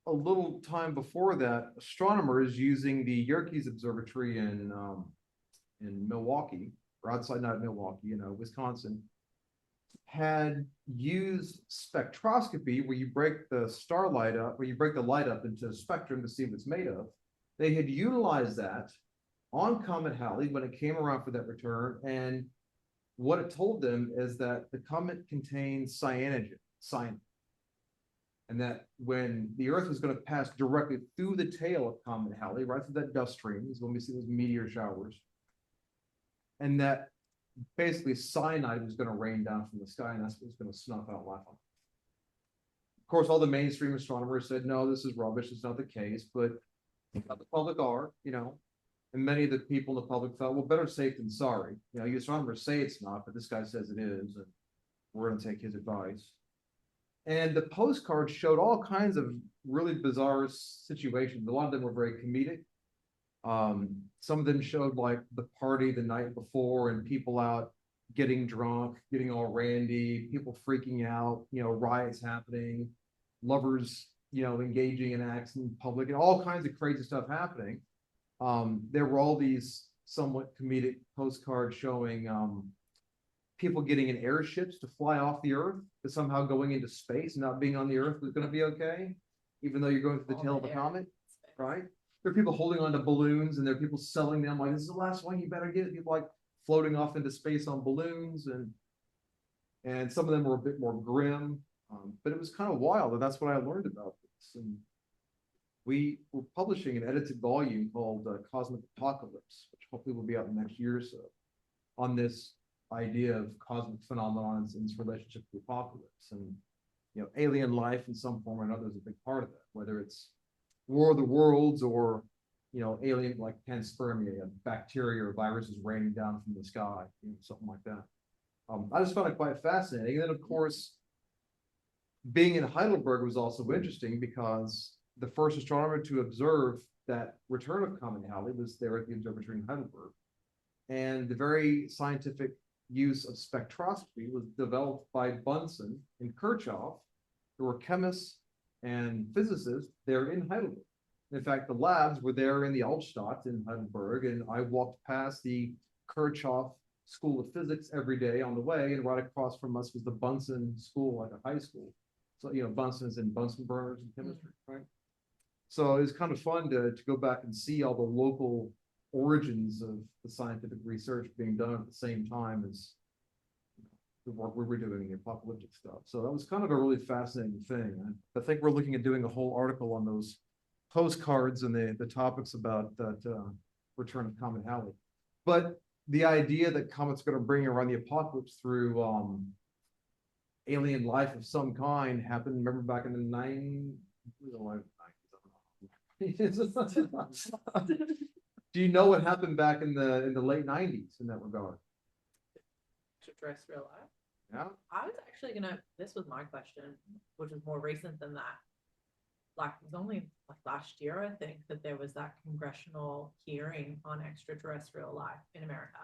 a little time before that, astronomers using the Yerkes Observatory in Milwaukee, or outside, not Milwaukee, Wisconsin, had used spectroscopy where you break the starlight up, where you break the light up into a spectrum to see what it's made of. They had utilized that on Comet Halley when it came around for that return, and what it told them is that the comet contains cyanide, and that when the Earth was going to pass directly through the tail of Comet Halley, right through that dust stream, is when we see those meteor showers, and that basically cyanide was going to rain down from the sky, and that's what was going to snuff out life on. Of course, all the mainstream astronomers said, no, this is rubbish, it's not the case, but the public are, and many of the people in the public thought, well, better safe than sorry. You astronomers say it's not, but this guy says it is, and we're going to take his advice. And the postcards showed all kinds of really bizarre situations. A lot of them were very comedic. Some of them showed like the party the night before and people out getting drunk, getting all randy, people freaking out, riots happening, lovers, engaging in acts in public, and all kinds of crazy stuff happening. There were all these somewhat comedic postcards showing people getting in airships to fly off the Earth, but somehow going into space and not being on the Earth was going to be okay, even though you're going through the tail of a comet, right? There are people holding on to balloons, and there are people selling them like, this is the last one, you better get it. People like floating off into space on balloons, and some of them were a bit more grim, but it was kind of wild, and that's what I learned about this. And we were publishing an edited volume called Cosmic Apocalypse, which hopefully will be out in the next year or so, on this idea of cosmic phenomena and its relationship to the apocalypse. And, alien life in some form or another is a big part of that, whether it's War of the Worlds or, alien like panspermia, bacteria or viruses raining down from the sky, something like that. I just found it quite fascinating. And then, of course, being in Heidelberg was also interesting because the first astronomer to observe that return of comet Halley was there at the observatory in Heidelberg. And the very scientific use of spectroscopy was developed by Bunsen and Kirchhoff, who were chemists and physicists there in Heidelberg. In fact, the labs were there in the Altstadt in Heidelberg, and I walked past the Kirchhoff School of Physics every day on the way, and right across from us was the Bunsen School, like a high school. So, Bunsen is in Bunsen burners in chemistry, right? So it was kind of fun to go back and see all the local origins of the scientific research being done at the same time as the work we were doing, the apocalyptic stuff. So that was kind of a really fascinating thing. I think we're looking at doing a whole article on those postcards and the topics about that return of Comet Halley. But the idea that comets going to bring around the apocalypse through alien life of some kind happened, remember, back in the 90s. Do you know what happened back in the late 90s in that regard? Extraterrestrial life. Yeah. I was actually this was my question, which was more recent than that. Like, it was only like last year, I think, that there was that congressional hearing on extraterrestrial life in America.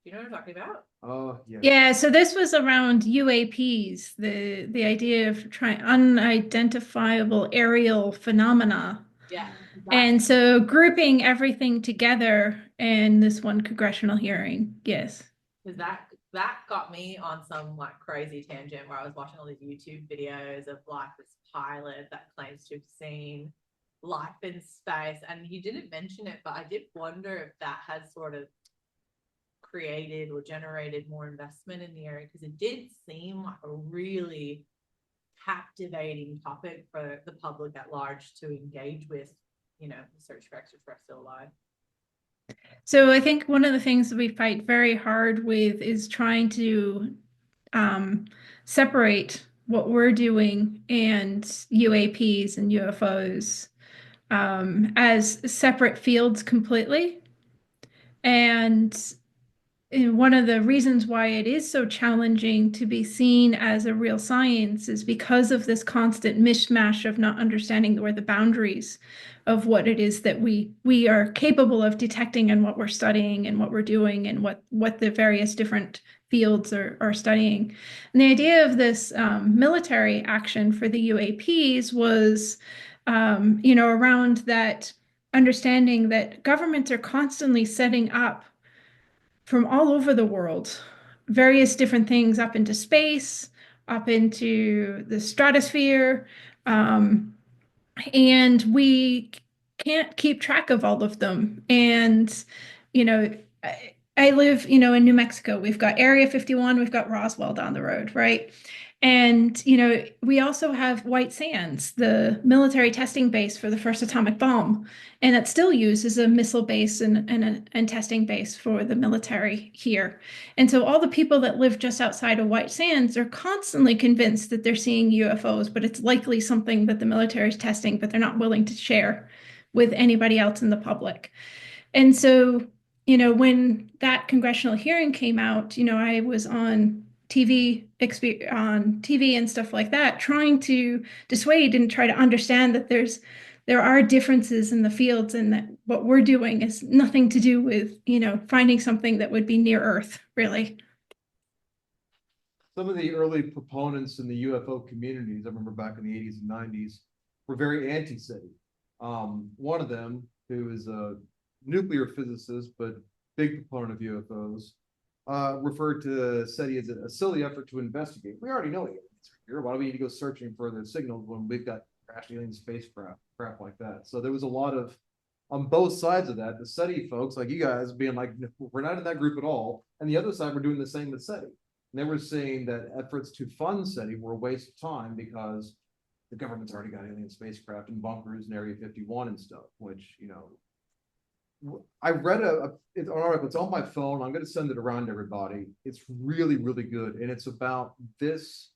Do you know what I'm talking about? Oh, yeah. Yeah, so this was around UAPs, the idea of trying unidentifiable aerial phenomena. Yeah. And so grouping everything together in this one congressional hearing. Yes. Because that got me on some like crazy tangent where I was watching all these YouTube videos of like this pilot that claims to have seen life in space. And you didn't mention it, but I did wonder if that has sort of created or generated more investment in the area, because it did seem like a really captivating topic for the public at large to engage with, the search for extraterrestrial life. So I think one of the things that we fight very hard with is trying to separate what we're doing and UAPs and UFOs as separate fields completely. And one of the reasons why it is so challenging to be seen as a real science is because of this constant mishmash of not understanding where the boundaries of what it is that we are capable of detecting and what we're studying and what we're doing and what the various different fields are studying. And the idea of this military action for the UAPs was, around that understanding that governments are constantly setting up from all over the world, various different things up into space, up into the stratosphere, and we can't keep track of all of them. And, I live, in New Mexico. We've got Area 51, we've got Roswell down the road, right? And, we also have White Sands, the military testing base for the first atomic bomb. And it's still used as a missile base and testing base for the military here. And so all the people that live just outside of White Sands are constantly convinced that they're seeing UFOs, but it's likely something that the military is testing, but they're not willing to share with anybody else in the public. And so, when that congressional hearing came out, I was on TV and stuff like that, trying to dissuade and try to understand that there are differences in the fields and that what we're doing is nothing to do with, finding something that would be near Earth, really. Some of the early proponents in the UFO communities, I remember back in the 80s and 90s, were very anti-SETI. One of them, who is a nuclear physicist, but big proponent of UFOs, referred to SETI as a silly effort to investigate. We already know aliens are here. Why do we need to go searching for the signals when we've got crashed alien spacecraft, crap like that? So there was a lot of, on both sides of that, the SETI folks, like you guys, being like, we're not in that group at all. And the other side were doing the same with SETI. And they were saying that efforts to fund SETI were a waste of time because the government's already got alien spacecraft and bunkers in Area 51 and stuff, which, I read an article, it's on my phone. I'm going to send it around to everybody. It's really, really good. And it's about this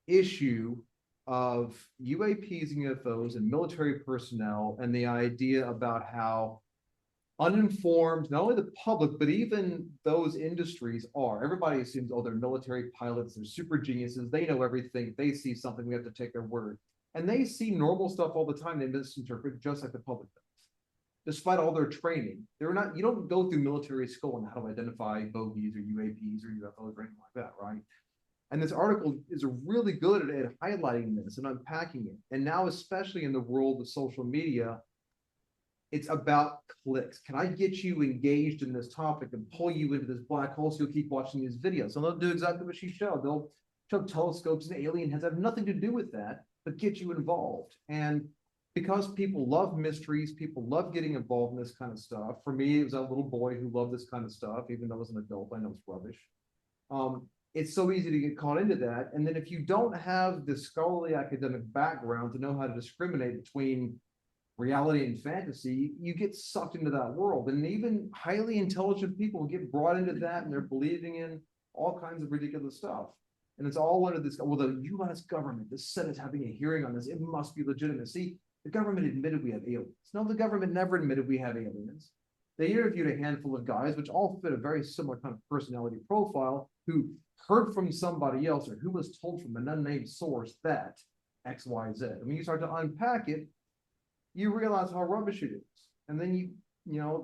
issue of UAPs and UFOs and military personnel, and the idea about how uninformed, not only the public, but even those industries are. Everybody assumes, oh, they're military pilots, they're super geniuses, they know everything. If they see something, we have to take their word. And they see normal stuff all the time, they misinterpret just like the public does. Despite all their training, you don't go through military school on how to identify bogeys or UAPs or UFOs or anything like that, right? And this article is really good at highlighting this and unpacking it. And now, especially in the world of social media, it's about clicks. Can I get you engaged in this topic and pull you into this black hole so you'll keep watching these videos? And they'll do exactly what she showed. They'll show telescopes and alien heads, have nothing to do with that, but get you involved. And because people love mysteries, people love getting involved in this kind of stuff. For me, it was a little boy who loved this kind of stuff, even though I was an adult, I know it's rubbish. It's so easy to get caught into that. And then if you don't have the scholarly academic background to know how to discriminate between reality and fantasy, you get sucked into that world. And even highly intelligent people get brought into that, and they're believing in all kinds of ridiculous stuff. And it's all under this, well, the US government, the Senate's having a hearing on this, it must be legitimate. See, the government admitted we have aliens. No, the government never admitted we have aliens. They interviewed a handful of guys, which all fit a very similar kind of personality profile, who heard from somebody else or who was told from an unnamed source that X, Y, Z. And when you start to unpack it, you realize how rubbish it is. And then a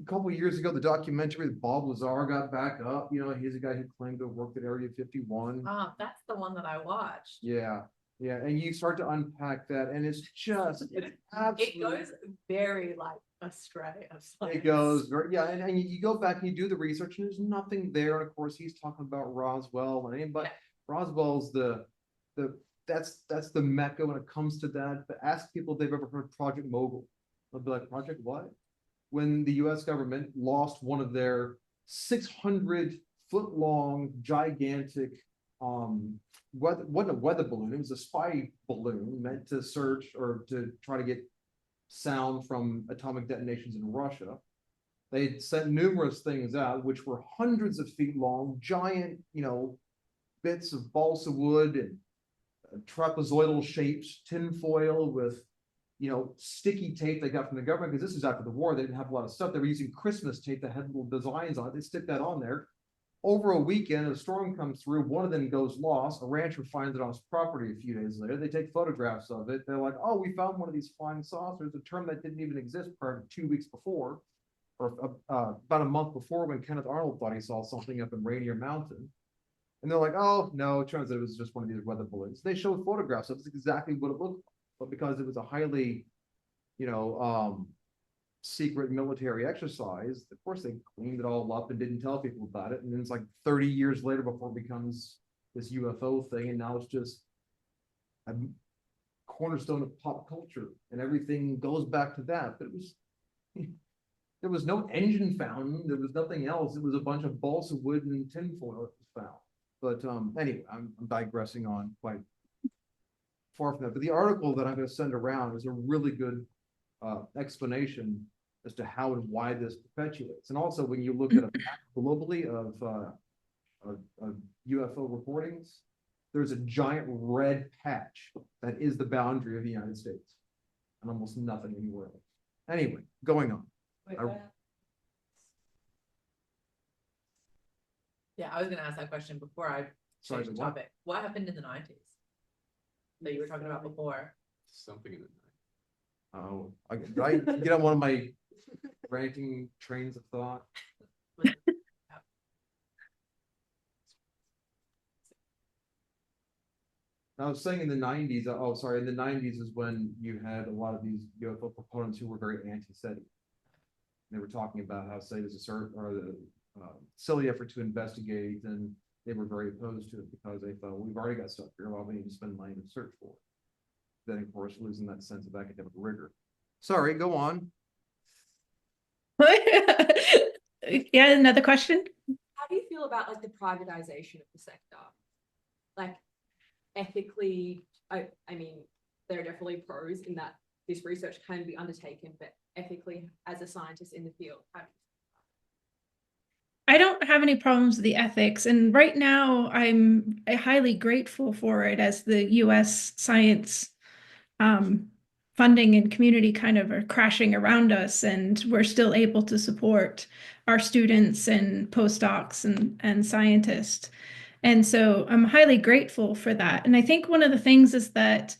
couple of years ago, the documentary with Bob Lazar got back up. He's a guy who claimed to have worked at Area 51. Oh, that's the one that I watched. Yeah. Yeah. And you start to unpack that, and it's It absolutely. goes very astray of science. It goes very, yeah. And you go back and you do the research, and there's nothing there. And of course, he's talking about Roswell, but Roswell's that's the mecca when it comes to that. But ask people if they've ever heard Project Mogul. They'll be like, Project what? When the US government lost one of their 600-foot long gigantic wasn't a weather balloon, it was a spy balloon meant to search or to try to get sound from atomic detonations in Russia. They sent numerous things out, which were hundreds of feet long, giant, bits of balsa wood and trapezoidal shapes, tinfoil with, sticky tape they got from the government, because this is after the war. They didn't have a lot of stuff. They were using Christmas tape that had little designs on it. They stick that on there. Over a weekend, a storm comes through. One of them goes lost. A rancher finds it on his property a few days later. They take photographs of it. They're like, oh, we found one of these flying saucers, a term that didn't even exist prior to 2 weeks before, or about a month before, when Kenneth Arnold thought he saw something up in Rainier Mountain. And they're like, oh, no, it turns out it was just one of these weather balloons. They showed photographs of it. It's exactly what it looked like. But because it was a highly, secret military exercise, of course, they cleaned it all up and didn't tell people about it. And then it's like 30 years later before it becomes this UFO thing. And now it's just a cornerstone of pop culture, and everything goes back to that. But there was no engine found. There was nothing else. It was a bunch of balsa wood and tinfoil that was found. But anyway, I'm digressing on quite far from that. But the article that I'm going to send around is a really good explanation as to how and why this perpetuates. And also, when you look at a map globally of UFO reportings, there's a giant red patch that is the boundary of the United States, and almost nothing anywhere else. Anyway, going on. Yeah, I was going to ask that question before I changed the topic. What happened in the 90s that you were talking about before? Something in the night. Oh, did I get on one of my ranting trains of thought? I was saying in the 90s, in the 90s is when you had a lot of these UFO proponents who were very anti-SETI. They were talking about how SETI is a silly effort to investigate, and they were very opposed to it because they thought, well, we've already got stuff here, why we need to spend money to search for it. Then, of course, losing that sense of academic rigor. Sorry, go on. Yeah, another question? How do you feel about the privatization of the sector? Ethically, I mean, there are definitely pros in that this research can be undertaken, but ethically, as a scientist in the field, how do you I don't have any problems with the ethics, and right now I'm highly grateful for it as the US science um, funding and community kind of are crashing around us, and we're still able to support our students and postdocs and scientists. And so I'm highly grateful for that. And I think one of the things is that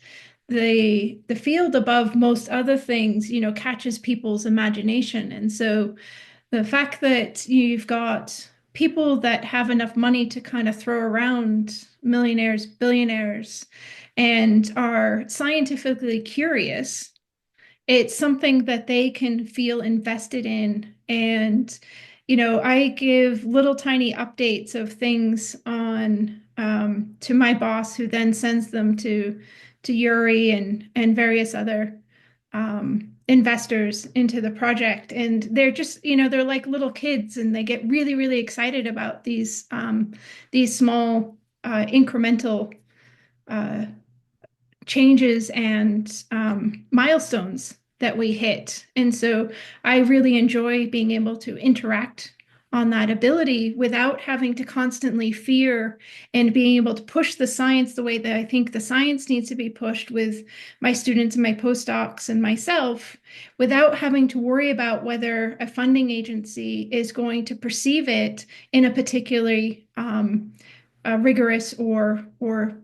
the field above most other things, you know, catches people's imagination. And so the fact that you've got people that have enough money to kind of throw around, millionaires, billionaires, and are scientifically curious, it's something that they can feel invested in. And, you know, I give little tiny updates of things on to my boss, who then sends them to Yuri and various other investors into the project. And they're just, you know, they're like little kids, and they get really, really excited about these small incremental uh, changes and milestones that we hit. And so I really enjoy being able to interact on that ability without having to constantly fear, and being able to push the science the way that I think the science needs to be pushed with my students and my postdocs and myself, without having to worry about whether a funding agency is going to perceive it in a particularly rigorous or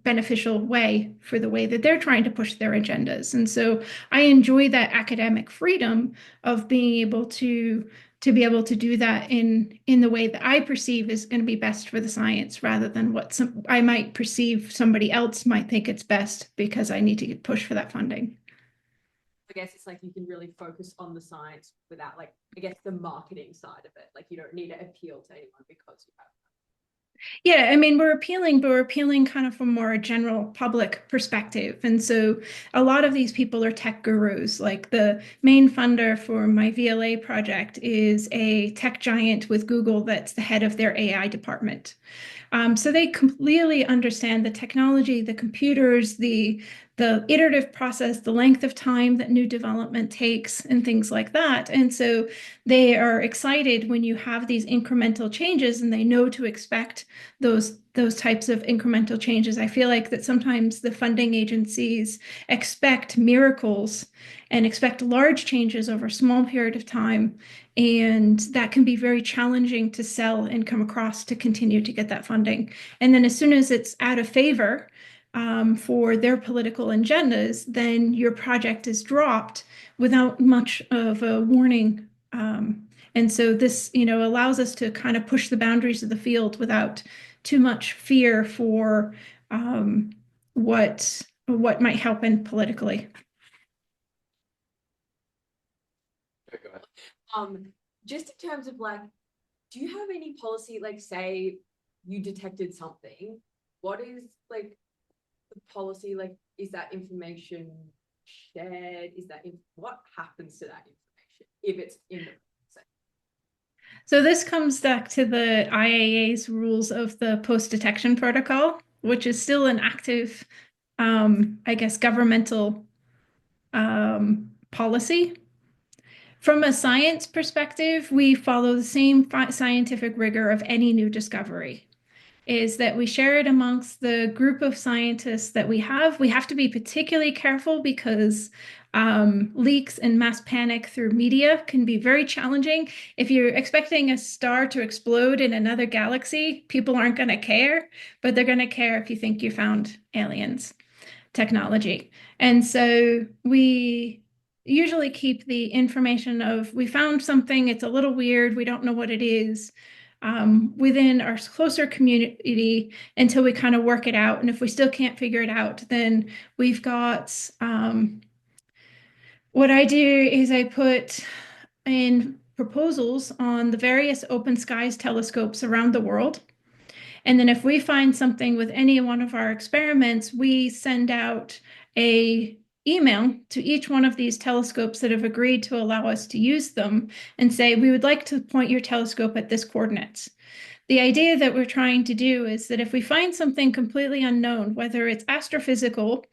beneficial way for the way that they're trying to push their agendas. And so I enjoy that academic freedom of being able to be able to do that in the way that I perceive is going to be best for the science, rather than what I might perceive somebody else might think it's best because I need to get pushed for that funding. I guess it's like you can really focus on the science without, like, I guess, the marketing side of it. Like, you don't need to appeal to anyone because you have. Yeah, I mean, but we're appealing kind of from more a general public perspective. And so a lot of these people are tech gurus. Like the main funder for my VLA project is a tech giant with Google that's the head of their AI department. So they completely understand the technology, the computers, the iterative process, the length of time that new development takes, and things like that. And so they are excited when you have these incremental changes, and they know to expect those types of incremental changes. I feel like that sometimes the funding agencies expect miracles and expect large changes over a small period of time. And that can be very challenging to sell and come across to continue to get that funding. And then as soon as it's out of favor for their political agendas, then your project is dropped without much of a warning. And so this, you know, allows us to kind of push the boundaries of the field without too much fear for what might happen politically. Okay, go ahead. Just in terms of, like, do you have any policy, like, say you detected something, what is, like, the policy? Like, is that information shared? What happens to that information if it's in the So this comes back to the IAA's rules of the post-detection protocol, which is still an active, I guess, governmental policy. From a science perspective, we follow the same scientific rigor of any new discovery, is that we share it amongst the group of scientists that we have. We have to be particularly careful because leaks and mass panic through media can be very challenging. If you're expecting a star to explode in another galaxy, people aren't going to care, but they're going to care if you think you found aliens technology. And so we usually keep the information of, we found something, it's a little weird, we don't know what it is, within our closer community until we kind of work it out. And if we still can't figure it out, then we've got, what I do is I put in proposals on the various open skies telescopes around the world. And then if we find something with any one of our experiments, we send out a email to each one of these telescopes that have agreed to allow us to use them and say, we would like to point your telescope at this coordinates. The idea that we're trying to do is that if we find something completely unknown, whether it's astrophysical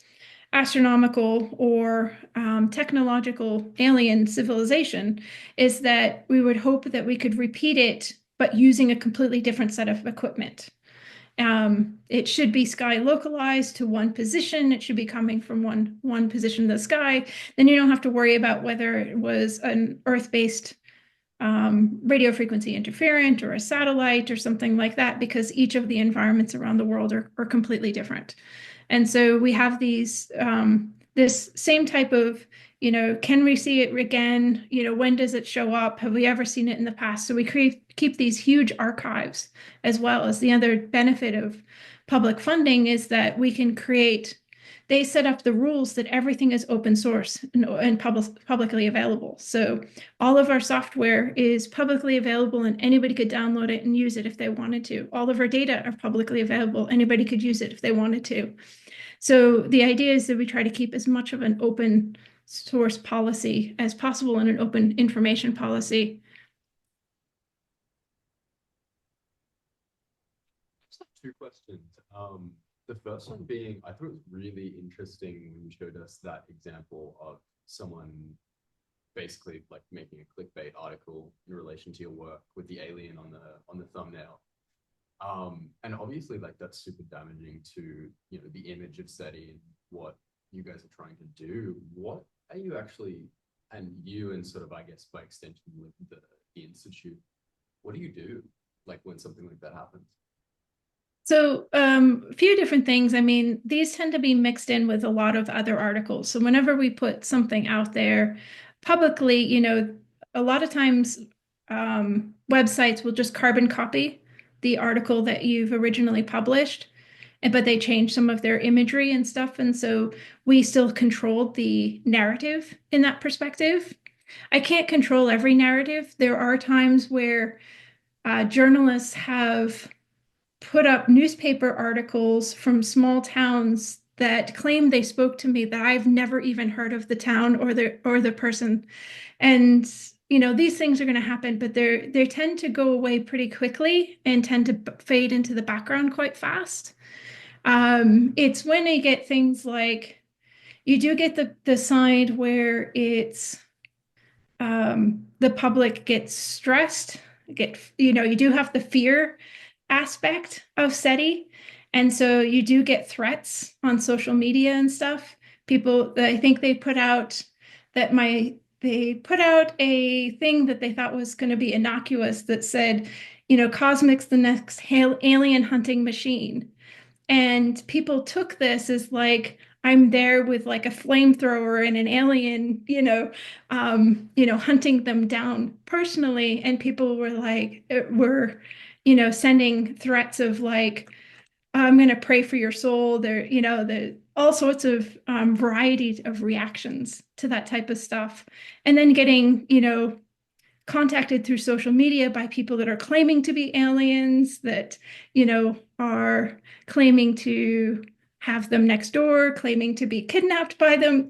astronomical or technological alien civilization is that we would hope that we could repeat it, but using a completely different set of equipment. It should be sky localized to one position. It should be coming from one position in the sky. Then you don't have to worry about whether it was an Earth-based radio frequency interferent or a satellite or something like that, because each of the environments around the world are completely different. And so we have these this same type of, can we see it again? When does it show up? Have we ever seen it in the past? So we keep these huge archives, as well as the other benefit of public funding is that we can create. They set up the rules that everything is open source and publicly available. So all of our software is publicly available and anybody could download it and use it if they wanted to. All of our data are publicly available. Anybody could use it if they wanted to. So the idea is that we try to keep as much of an open source policy as possible and an open information policy. Just have two questions. The first one being, I thought it was really interesting when you showed us that example of someone basically like making a clickbait article in relation to your work with the alien on the thumbnail. And obviously like that's super damaging to, the image of SETI and what you guys are trying to do. What are you actually, and you and sort of, I guess, by extension, with the Institute, what do you do like when something like that happens? So a few different things. I mean, these tend to be mixed in with a lot of other articles. So whenever we put something out there publicly, a lot of times websites will just carbon copy the article that you've originally published, but they change some of their imagery and stuff. And so we still control the narrative in that perspective. I can't control every narrative. There are times where journalists have put up newspaper articles from small towns that claim they spoke to me that I've never even heard of the town or the person. And these things are going to happen, but they tend to go away pretty quickly and tend to fade into the background quite fast. It's when you get things like you do get the side where it's the public gets stressed, you do have the fear aspect of SETI. And so you do get threats on social media and stuff. People, I think they put out a thing that they thought was going to be innocuous that said, Cosmic's the next alien hunting machine. And people took this as like, I'm there with like a flamethrower and an alien, hunting them down personally. And people were like, sending threats of like, I'm going to pray for your soul. All sorts of variety of reactions to that type of stuff. And then getting, contacted through social media by people that are claiming to be aliens, that, are claiming to have them next door, claiming to be kidnapped by them.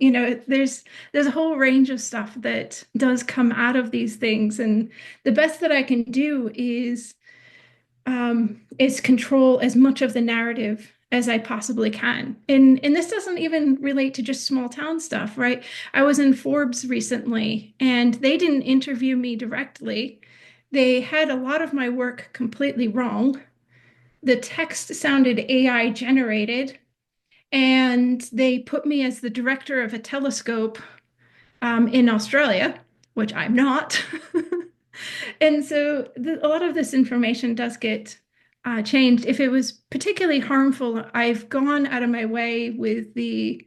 There's a whole range of stuff that does come out of these things. And the best that I can do is control as much of the narrative as I possibly can. And this doesn't even relate to just small town stuff, right? I was in Forbes recently and they didn't interview me directly. They had a lot of my work completely wrong. The text sounded AI generated, and they put me as the director of a telescope in Australia, which I'm not. And so a lot of this information does get changed. If it was particularly harmful, I've gone out of my way with the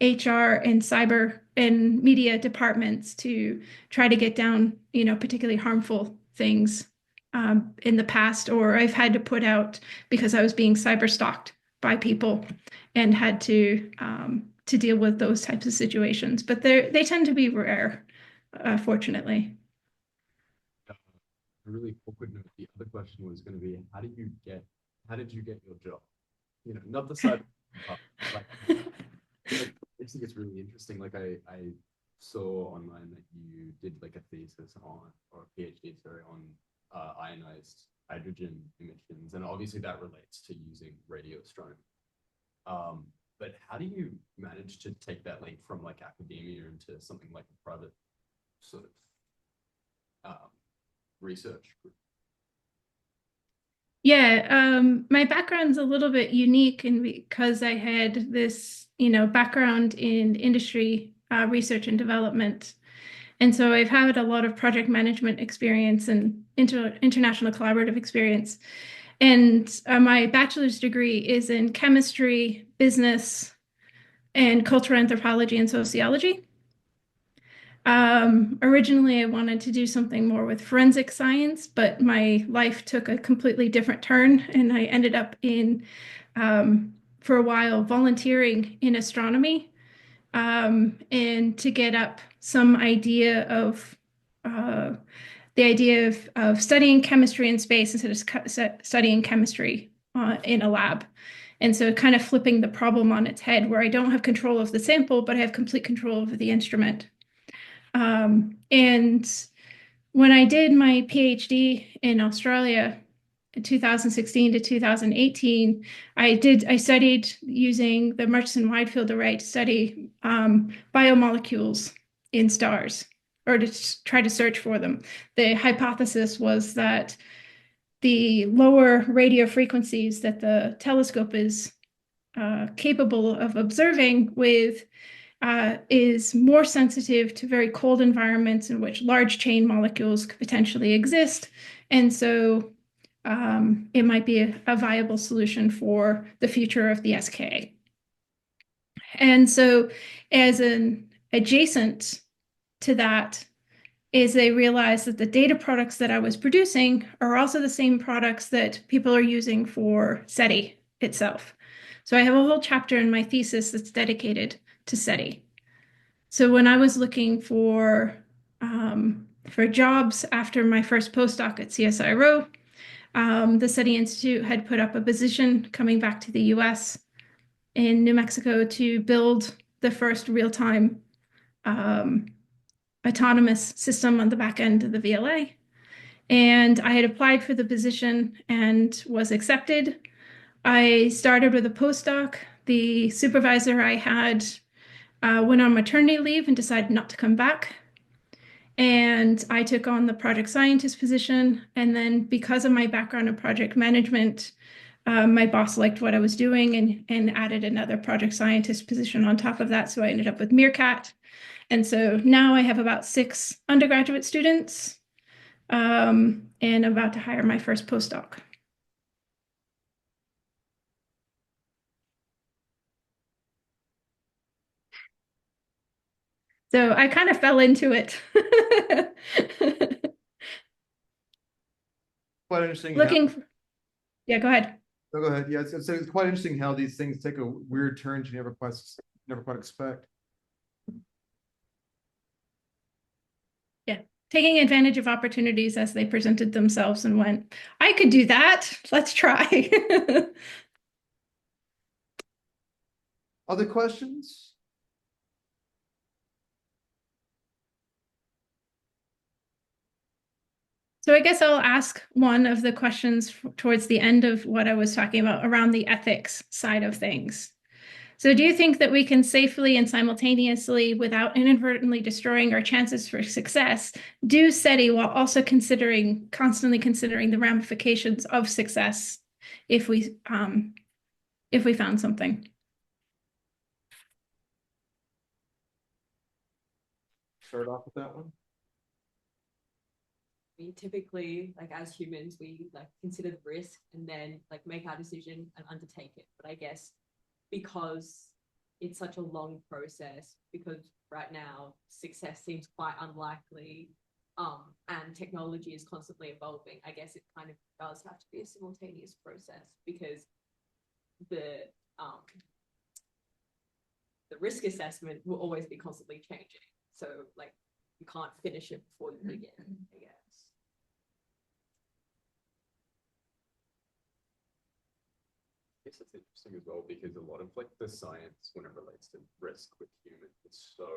HR and cyber and media departments to try to get down, particularly harmful things in the past, or I've had to put out because I was being cyber stalked by people and had to deal with those types of situations. But they tend to be rare, fortunately. A really awkward note. The other question was going to be, how did you get your job? Not the side, like, I think it's really interesting. Like I saw online that you did like a thesis on, or a PhD, sorry, on ionized hydrogen emissions, and obviously that relates to using radio astronomy. but how do you manage to take that leap from like academia into something like a private sort of research group? Yeah, my background's a little bit unique, and because I had this, background in industry research and development. And so I've had a lot of project management experience and international collaborative experience. And my bachelor's degree is in chemistry, business, and cultural anthropology and sociology. Originally, I wanted to do something more with forensic science, but my life took a completely different turn, and I ended up for a while, volunteering in astronomy, and to get up some idea of the idea of studying chemistry in space instead of studying chemistry in a lab. And so kind of flipping the problem on its head, where I don't have control of the sample, but I have complete control over the instrument. And when I did my PhD in Australia in 2016 to 2018, I studied using the Murchison Wide Field Array to study biomolecules in stars, or to try to search for them. The hypothesis was that the lower radio frequencies that the telescope is capable of observing with is more sensitive to very cold environments in which large chain molecules could potentially exist. And so it might be a viable solution for the future of the SK. And so as an adjacent to that is they realized that the data products that I was producing are also the same products that people are using for SETI itself. So I have a whole chapter in my thesis that's dedicated to SETI. So when I was looking for jobs after my first postdoc at CSIRO, the SETI Institute had put up a position coming back to the US in New Mexico to build the first real-time autonomous system on the back end of the VLA. And I had applied for the position and was accepted. I started with a postdoc. The supervisor I had went on maternity leave and decided not to come back. And I took on the project scientist position. And then because of my background in project management, my boss liked what I was doing and added another project scientist position on top of that. So I ended up with Meerkat. And so now I have about 6 undergraduate students, and I'm about to hire my first postdoc. So I kind of fell into it. Quite interesting. Yeah, go ahead. Oh, go ahead. Yeah, it's quite interesting how these things take a weird turn you never quite expect. Yeah, taking advantage of opportunities as they presented themselves and went, I could do that. Let's try. Other questions? So I guess I'll ask one of the questions towards the end of what I was talking about around the ethics side of things. So do you think that we can safely and simultaneously, without inadvertently destroying our chances for success, do SETI while also constantly considering the ramifications of success if we found something? Start off with that one. We typically, like as humans, we like consider the risk and then like make our decision and undertake it. But I guess because it's such a long process, because right now success seems quite unlikely, and technology is constantly evolving, I guess it kind of does have to be a simultaneous process, because the risk assessment will always be constantly changing. So like you can't finish it before you begin, I guess. I guess it's interesting as well, because a lot of like the science when it relates to risk with humans, it's so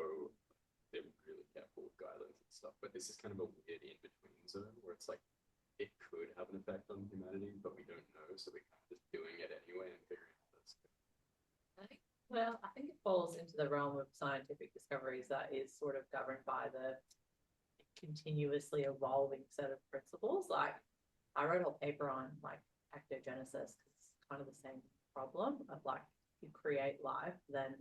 they're really careful with guidelines and stuff. But this is kind of a weird in-between zone where it's like it could have an effect on humanity, but we don't know, so we're kind of just doing it anyway and figuring out that's good. Well, I think it falls into the realm of scientific discoveries that is sort of governed by the continuously evolving set of principles. Like I wrote a paper on like ectogenesis because it's kind of the same problem of like you create life, then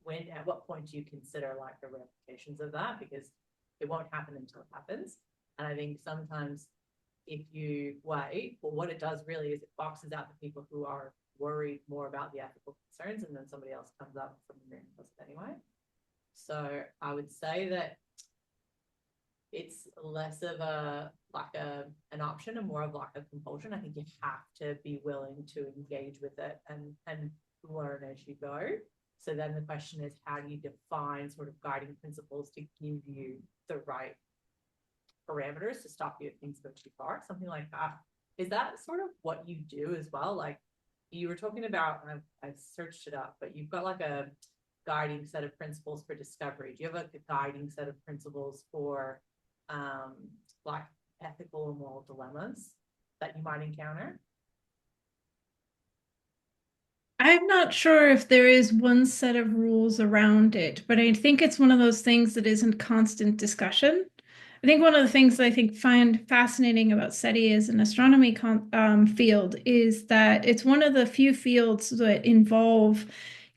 when at what point do you consider like the ramifications of that? Because it won't happen until it happens. And I think sometimes if you wait, well, what it does really is it boxes out the people who are worried more about the ethical concerns, and then somebody else comes up from the moon and does it anyway. So I would say that it's less of a like an option and more of like a compulsion. I think you have to be willing to engage with it and learn as you go. So then the question is, how do you define sort of guiding principles to give you the right parameters to stop you if things go too far? Something like that. Is that sort of what you do as well? Like you were talking about, I searched it up, but you've got like a guiding set of principles for discovery. Do you have a guiding set of principles for like ethical or moral dilemmas that you might encounter? I'm not sure if there is one set of rules around it, but I think it's one of those things that is in constant discussion. I think one of the things that I think find fascinating about SETI as an astronomy field is that it's one of the few fields that involve,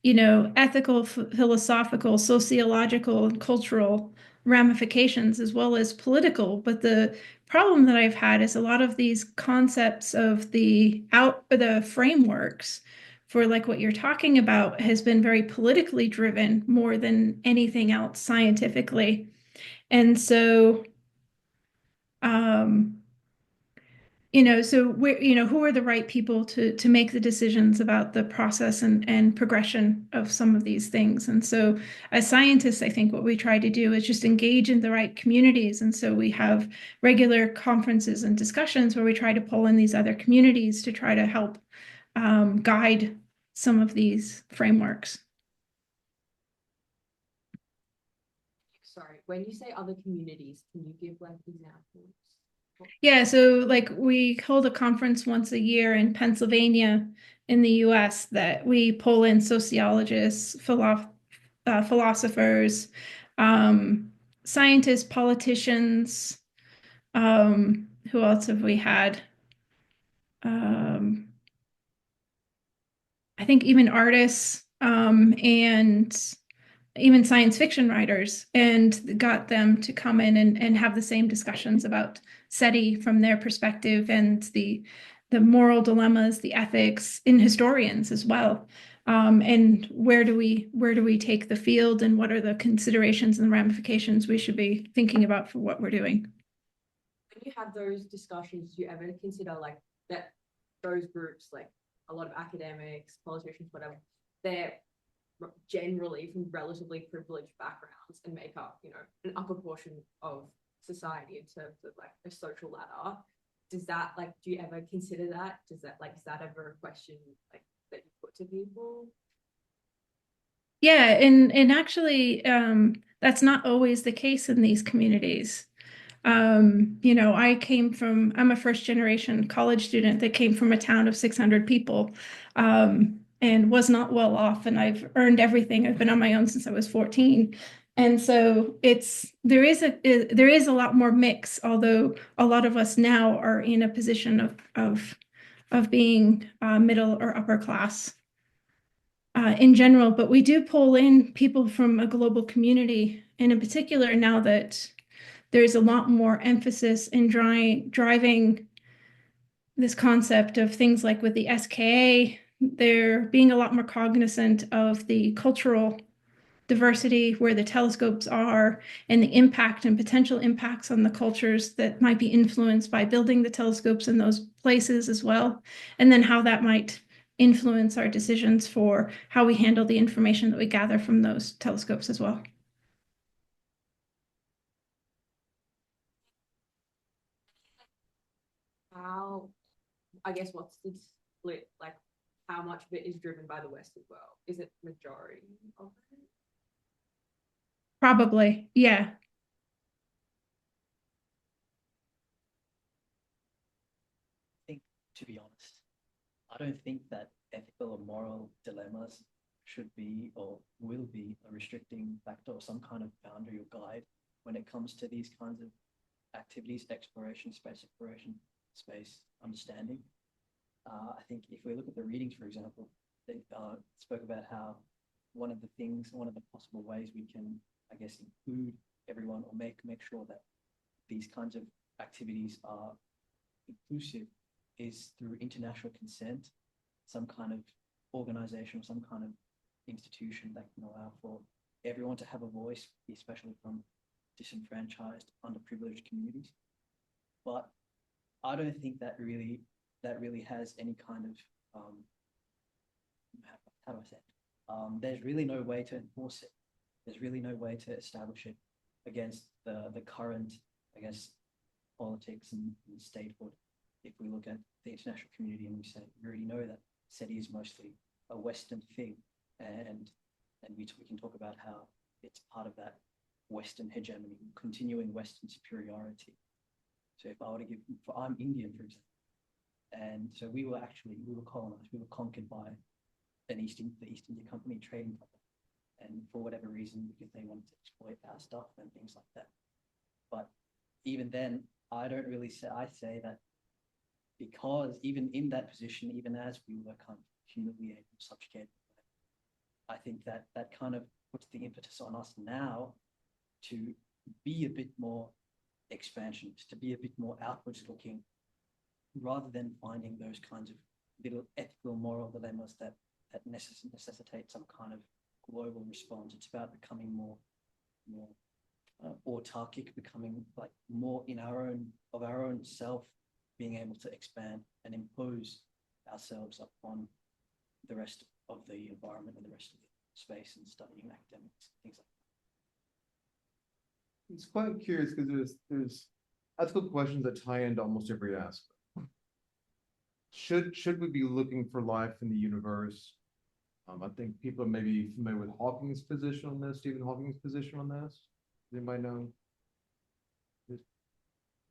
ethical, philosophical, sociological, and cultural ramifications as well as political. But the problem that I've had is a lot of these concepts of the frameworks for like what you're talking about has been very politically driven more than anything else scientifically. And so, um, so who are the right people to make the decisions about the process and progression of some of these things? And so, as scientists, I think what we try to do is just engage in the right communities. And so we have regular conferences and discussions where we try to pull in these other communities to try to help guide some of these frameworks. Sorry, when you say other communities, can you give like examples? Yeah, so like we hold a conference once a year in Pennsylvania in the US that we pull in sociologists, philosophers, scientists, politicians. Who else have we had? I think even artists and even science fiction writers, and got them to come in and have the same discussions about SETI from their perspective and the moral dilemmas, the ethics in historians as well. And where do we take the field, and what are the considerations and the ramifications we should be thinking about for what we're doing? When you have those discussions, do you ever consider like that those groups, like a lot of academics, politicians, whatever, they're generally from relatively privileged backgrounds and make up, an upper portion of society in terms of like a social ladder? Does that like, do you ever consider that? Is that ever a question like that you put to people? Yeah, and actually, that's not always the case in these communities. I'm a first generation college student that came from a town of 600 people, and was not well off, and I've earned everything. I've been on my own since I was 14. And so there is a lot more mix, although a lot of us now are in a position of being middle or upper class in general. But we do pull in people from a global community, and in particular now that there's a lot more emphasis in driving this concept of things like with the SKA, they're being a lot more cognizant of the cultural diversity where the telescopes are, and the impact and potential impacts on the cultures that might be influenced by building the telescopes in those places as well. And then how that might influence our decisions for how we handle the information that we gather from those telescopes as well. How, I guess, what's the split? Like, how much of it is driven by the West as well? Is it majority of it? Probably, yeah. I think, to be honest, I don't think that ethical or moral dilemmas should be or will be a restricting factor or some kind of boundary or guide when it comes to these kinds of activities, exploration, space understanding. I think if we look at the readings, for example, they spoke about how one of the possible ways we can, I guess, include everyone or make sure that these kinds of activities are inclusive is through international consent, some kind of organization or some kind of institution that can allow for everyone to have a voice, especially from disenfranchised, underprivileged communities. But I don't think that really has any kind of how do I say it? There's really no way to enforce it. There's really no way to establish it against the current, I guess, politics and statehood. If we look at the international community and we say we already know that SETI is mostly a Western thing, and we can talk about how it's part of that Western hegemony, continuing Western superiority. So if I were to give, I'm Indian, for example, and so we were colonized, we were conquered by the East India Company, trading company, and for whatever reason, because they wanted to exploit our stuff and things like that. But even then, I say that because even in that position, even as we were kind of humiliated, subjugated, I think that kind of puts the impetus on us now to be a bit more expansionist, to be a bit more outwards looking, rather than finding those kinds of little ethical, moral dilemmas that necessitate some kind of global response. It's about becoming more autarkic, becoming like more in our own self, being able to expand and impose ourselves upon the rest of the environment and the rest of the space and studying academics, things like that. It's quite curious because there's ethical questions that tie into almost every aspect. Should we be looking for life in the universe? I think people are maybe familiar with Hawking's position on this, Stephen Hawking's position on this. Does anybody know?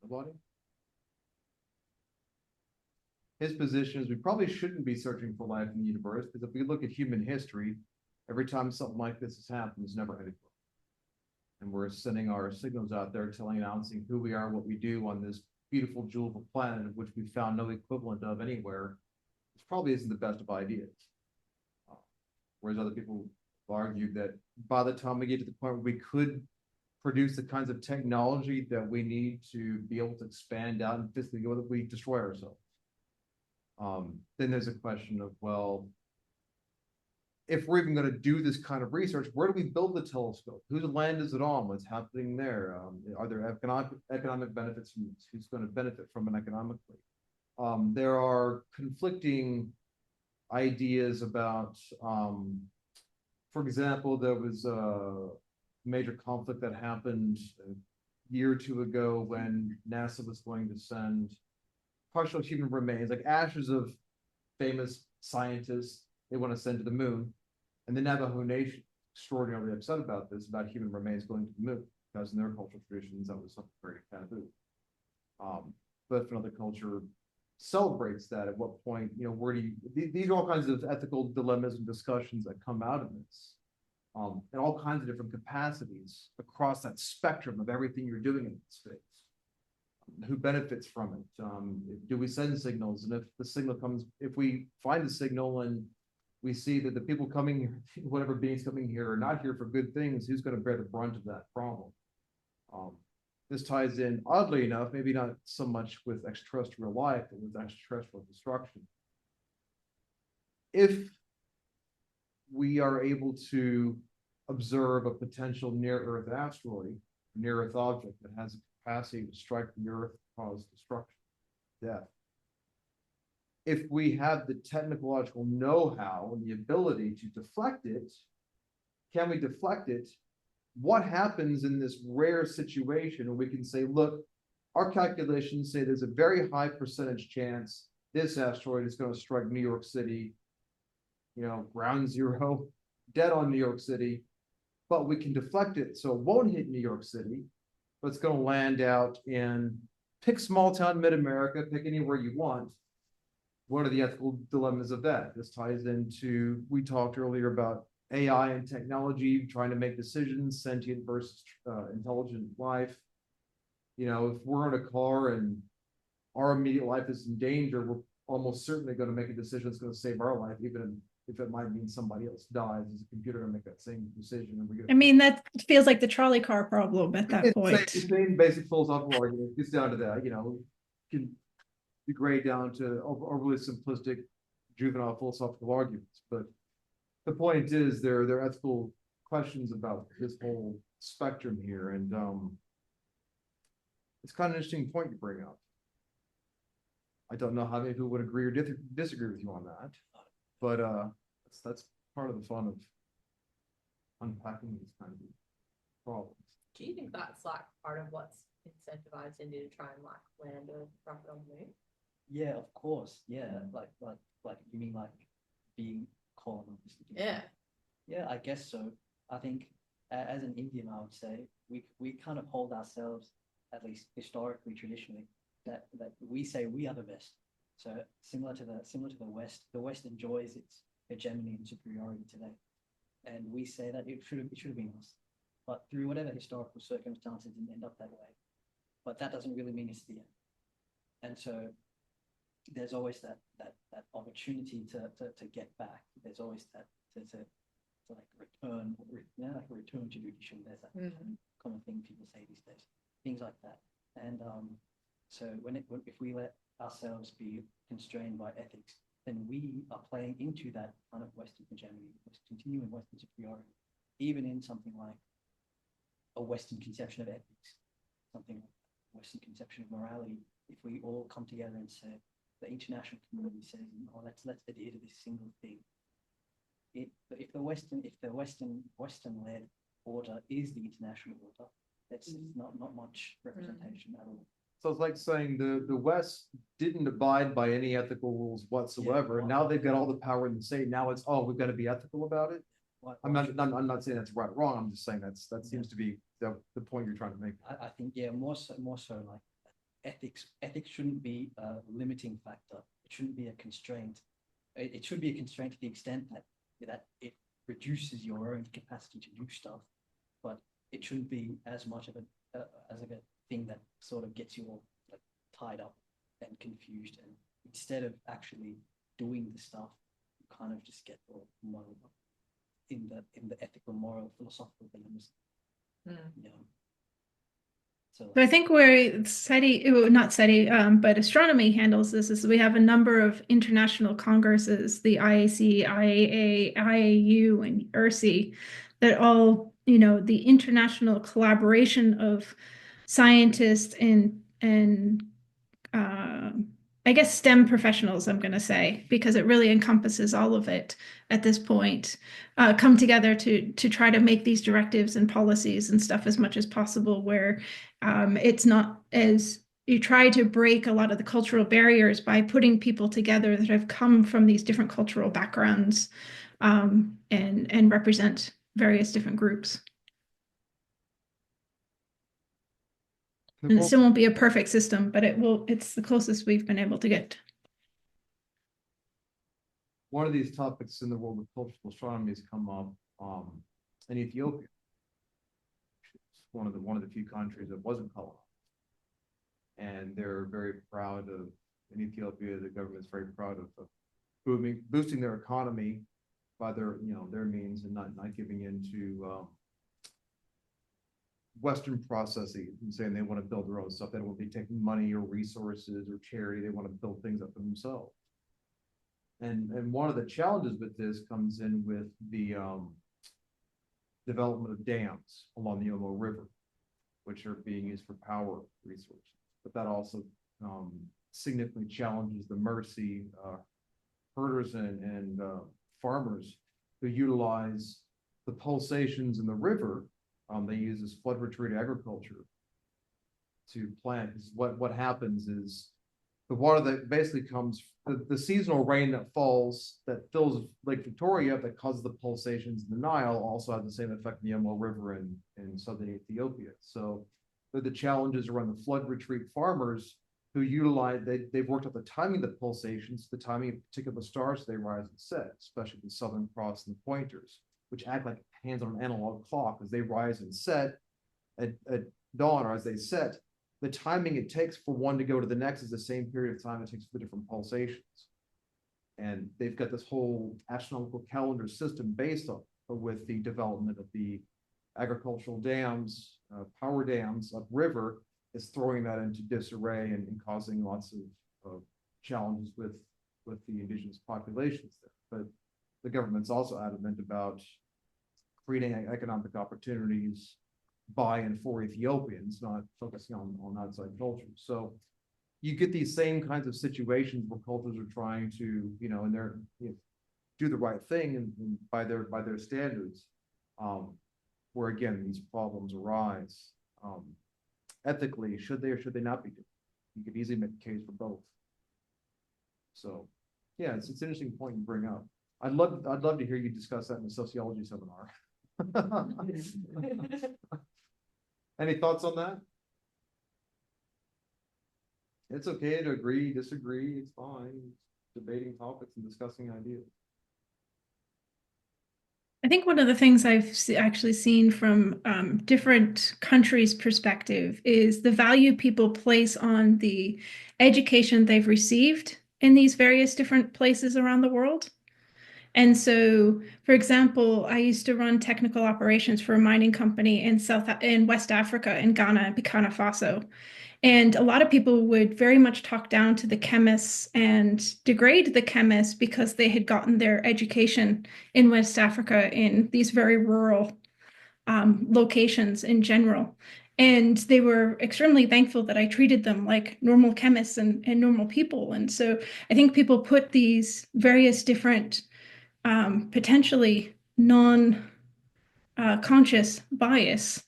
Nobody? His position is we probably shouldn't be searching for life in the universe, because if we look at human history, every time something like this has happened, it's never ended. And we're sending our signals out there announcing who we are, what we do on this beautiful jewel of a planet, of which we found no equivalent of anywhere. This probably isn't the best of ideas. Whereas other people have argued that by the time we get to the point where we could produce the kinds of technology that we need to be able to expand out and physically go, that we destroy ourselves. Then there's a question of, well, if we're even going to do this kind of research, where do we build the telescope? Whose land is it on? What's happening there? Are there economic benefits? Who's going to benefit from it economically? There are conflicting ideas about, for example, there was a major conflict that happened a year or two ago when NASA was going to send partial human remains, like ashes of famous scientists, they want to send to the moon. And the Navajo Nation, extraordinarily upset about this, about human remains going to the moon, because in their cultural traditions, that was something very taboo. But if another culture celebrates that, at what point, where do you, these are all kinds of ethical dilemmas and discussions that come out of this, in all kinds of different capacities across that spectrum of everything you're doing in space. Who benefits from it? Do we send signals? And if the signal comes, if we find a signal and we see that the people coming here, whatever beings coming here, are not here for good things, who's going to bear the brunt of that problem? This ties in, oddly enough, maybe not so much with extraterrestrial life, but with extraterrestrial destruction. If we are able to observe a potential near-Earth asteroid, near-Earth object that has a capacity to strike the Earth, cause destruction, death. If we have the technological know-how and the ability to deflect it, can we deflect it? What happens in this rare situation where we can say, look, our calculations say there's a very high percentage chance this asteroid is going to strike New York City, ground zero, dead on New York City, but we can deflect it so it won't hit New York City, but it's going to land out in, pick small town mid-America, pick anywhere you want. what are the ethical dilemmas of that? This ties into, we talked earlier about AI and technology, trying to make decisions, sentient versus intelligent life. You know, if we're in a car and our immediate life is in danger, we're almost certainly going to make a decision that's going to save our life, even if it might mean somebody else dies. Is a computer going to make that same decision? And we're I mean, that feels like the trolley car problem at that point. Same basic philosophical argument gets down to that. You know, can degrade down to overly simplistic juvenile philosophical arguments. But the point is, there are ethical questions about this whole spectrum here, and it's kind of an interesting point you bring up. I don't know how many people would agree or disagree with you on that, but that's part of the fun of unpacking these kind of problems. Do you think that's like part of what's incentivized India to try and like land a rocket on the moon? Yeah, of course. Yeah, like you mean like being colonized? Yeah. Yeah, I guess so. I think as an Indian, I would say we kind of hold ourselves, at least historically, traditionally, that we say we are the best. So similar to the West enjoys its hegemony and superiority today, and we say that it should have been us, but through whatever historical circumstances, it didn't end up that way. But that doesn't really mean it's the end, and so there's always that opportunity to get back. There's always that to like return to tradition. There's that common thing people say these days, things like that. And so if we let ourselves be constrained by ethics, then we are playing into that kind of Western hegemony, continuing Western superiority, even in something like a Western conception of ethics, something like a Western conception of morality. If we all come together and say, the international community says, "Oh, let's adhere to this single thing." If the Western-led order is the international order, that's not much representation at all. So it's like saying the West didn't abide by any ethical rules whatsoever. Yeah, And now they've got all the power in the state. Now it's, we've got to be ethical about it. I'm not saying that's right or wrong. I'm just saying that seems to be the point you're trying to make. I think, yeah, more so like ethics shouldn't be a limiting factor. It shouldn't be a constraint. It should be a constraint to the extent that it reduces your own capacity to do stuff, but it shouldn't be as much of a thing that sort of gets you all like tied up and confused. And instead of actually doing the stuff, you kind of just get all muddled up in the ethical, moral, philosophical dilemmas. You know. So I think where SETI, not SETI, but astronomy handles this is we have a number of international congresses, the IAC, IAA, IAU, and ERSI, that all, the international collaboration of scientists and I guess STEM professionals, I'm going to say, because it really encompasses all of it at this point, come together to try to make these directives and policies and stuff as much as possible, where it's not as you try to break a lot of the cultural barriers by putting people together that have come from these different cultural backgrounds and represent various different groups. And it still won't be a perfect system, but it's the closest we've been able to get. One of these topics in the world of cultural astronomy has come up in Ethiopia. It's one of the few countries that wasn't colonized. And they're very proud of, in Ethiopia, the government's very proud of boosting their economy by their means, and not giving in to Western processing and saying they want to build their own stuff. They don't want to be taking money or resources or charity. They want to build things up for themselves. And one of the challenges with this comes in with the development of dams along the Omo River, which are being used for power resources. But that also significantly challenges the mercy herders and farmers who utilize the pulsations in the river. They use this flood retreat agriculture to plant. What happens is the water that basically comes, the seasonal rain that falls that fills Lake Victoria that causes the pulsations in the Nile also has the same effect in the Omo River in southern Ethiopia. So the challenges around the flood retreat farmers who utilize, they've worked out the timing of the pulsations, the timing of particular stars they rise and set, especially the Southern Cross and the Pointers, which act like hands on an analog clock as they rise and set at dawn, or as they set. The timing it takes for one to go to the next is the same period of time it takes for the different pulsations. And they've got this whole astronomical calendar system based on with the development of the agricultural dams, power dams upriver, is throwing that into disarray and causing lots of challenges with the indigenous populations there. But the government's also adamant about creating economic opportunities by and for Ethiopians, not focusing on outside cultures. So you get these same kinds of situations where cultures are trying to, and they're do the right thing and by their standards, where again these problems arise. Ethically, should they or should they not be doing? You could easily make a case for both. So, yeah, it's an interesting point to bring up. I'd love to hear you discuss that in a sociology seminar. Any thoughts on that? It's okay to agree, disagree. It's fine. Debating topics and discussing ideas. I think one of the things I've actually seen from different countries' perspective is the value people place on the education they've received in these various different places around the world. And so, for example, I used to run technical operations for a mining company in West Africa, in Ghana and Burkina Faso. And a lot of people would very much talk down to the chemists and degrade the chemists because they had gotten their education in West Africa in these very rural locations in general. And they were extremely thankful that I treated them like normal chemists and normal people. And so I think people put these various different potentially non-conscious bias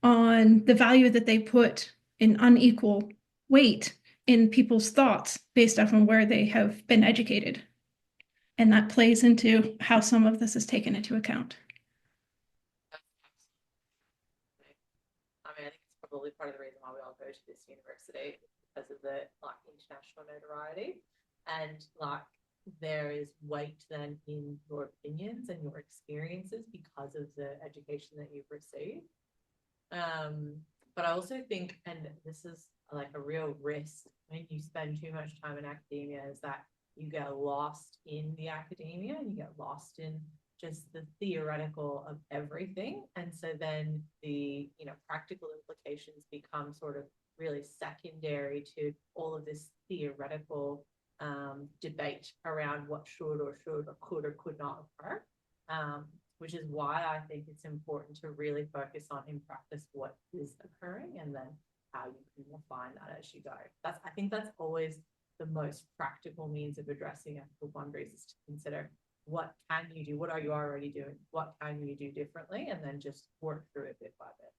on the value that they put in unequal weight in people's thoughts based off on where they have been educated. And that plays into how some of this is taken into account. I mean, I think it's probably part of the reason why we all go to this university, because of the like international notoriety, and like there is weight then in your opinions and your experiences because of the education that you've received. But I also think, and this is like a real risk when you spend too much time in academia, is that you get lost in the academia and you get lost in just the theoretical of everything. And so then the, practical implications become sort of really secondary to all of this theoretical debate around what should or could or could not occur. Which is why I think it's important to really focus on in practice what is occurring and then how you can refine that as you go. I think that's always the most practical means of addressing ethical boundaries, is to consider what can you do, what are you already doing, what can you do differently, and then just work through it bit by bit.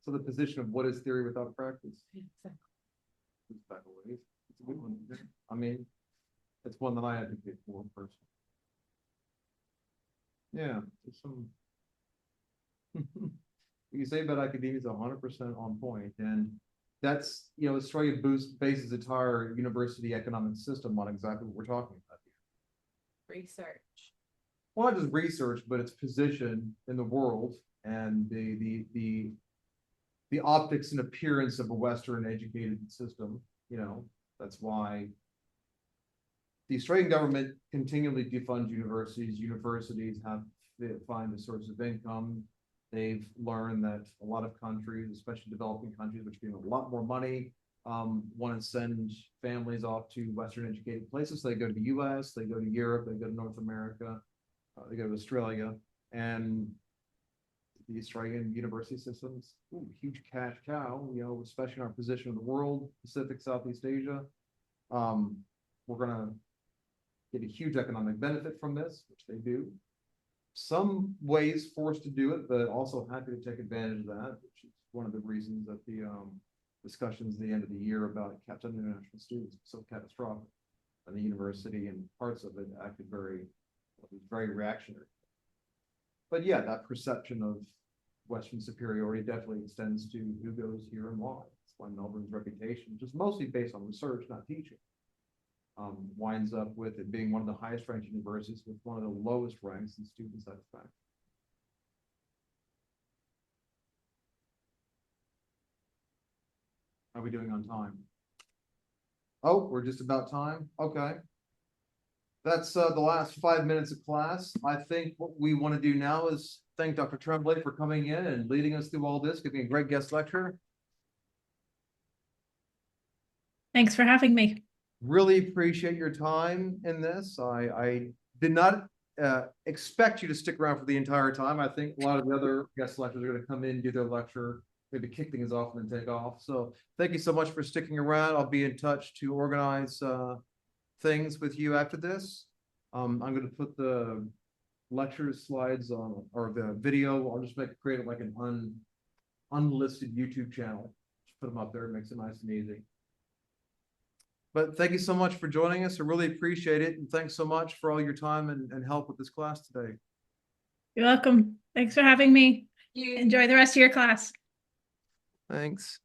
So the position of what is theory without practice? Exactly. It's a good one. I mean, it's one that I advocate for personally. Yeah, there's some you say about academia is 100% on point, and that's Australia bases its entire university economic system on exactly what we're talking about here. Research. Well, not just research, but its position in the world and the optics and appearance of a Western educated system. That's why the Australian government continually defunds universities. Universities have to find a source of income. They've learned that a lot of countries, especially developing countries, which give a lot more money, want to send families off to Western educated places. So they go to the US, they go to Europe, they go to North America, they go to Australia. And the Australian university systems, huge cash cow, especially in our position in the world, Pacific, Southeast Asia. We're going to get a huge economic benefit from this, which they do. Some ways forced to do it, but also happy to take advantage of that, which is one of the reasons that the discussions at the end of the year about caps on international students was so catastrophic. And the university and parts of it acted very reactionary. But yeah, that perception of Western superiority definitely extends to who goes here and why. That's why Melbourne's reputation, just mostly based on research, not teaching, winds up with it being one of the highest ranked universities with one of the lowest ranks in student satisfaction. How are we doing on time? Oh, we're just about time. Okay. That's the last 5 minutes of class. I think what we want to do now is thank Dr. Tremblay for coming in and leading us through all this, giving a great guest lecture. Thanks for having me. Really appreciate your time in this. I did not expect you to stick around for the entire time. I think a lot of the other guest lecturers are going to come in, do their lecture, maybe kick things off and then take off. So thank you so much for sticking around. I'll be in touch to organize things with you after this. I'm going to put the lecture slides on, or the video. I'll just create it like an unlisted YouTube channel. Just put them up there. It makes it nice and easy. But thank you so much for joining us. I really appreciate it. And thanks so much for all your time and help with this class today. You're welcome. Thanks for having me. Enjoy the rest of your class. Thanks.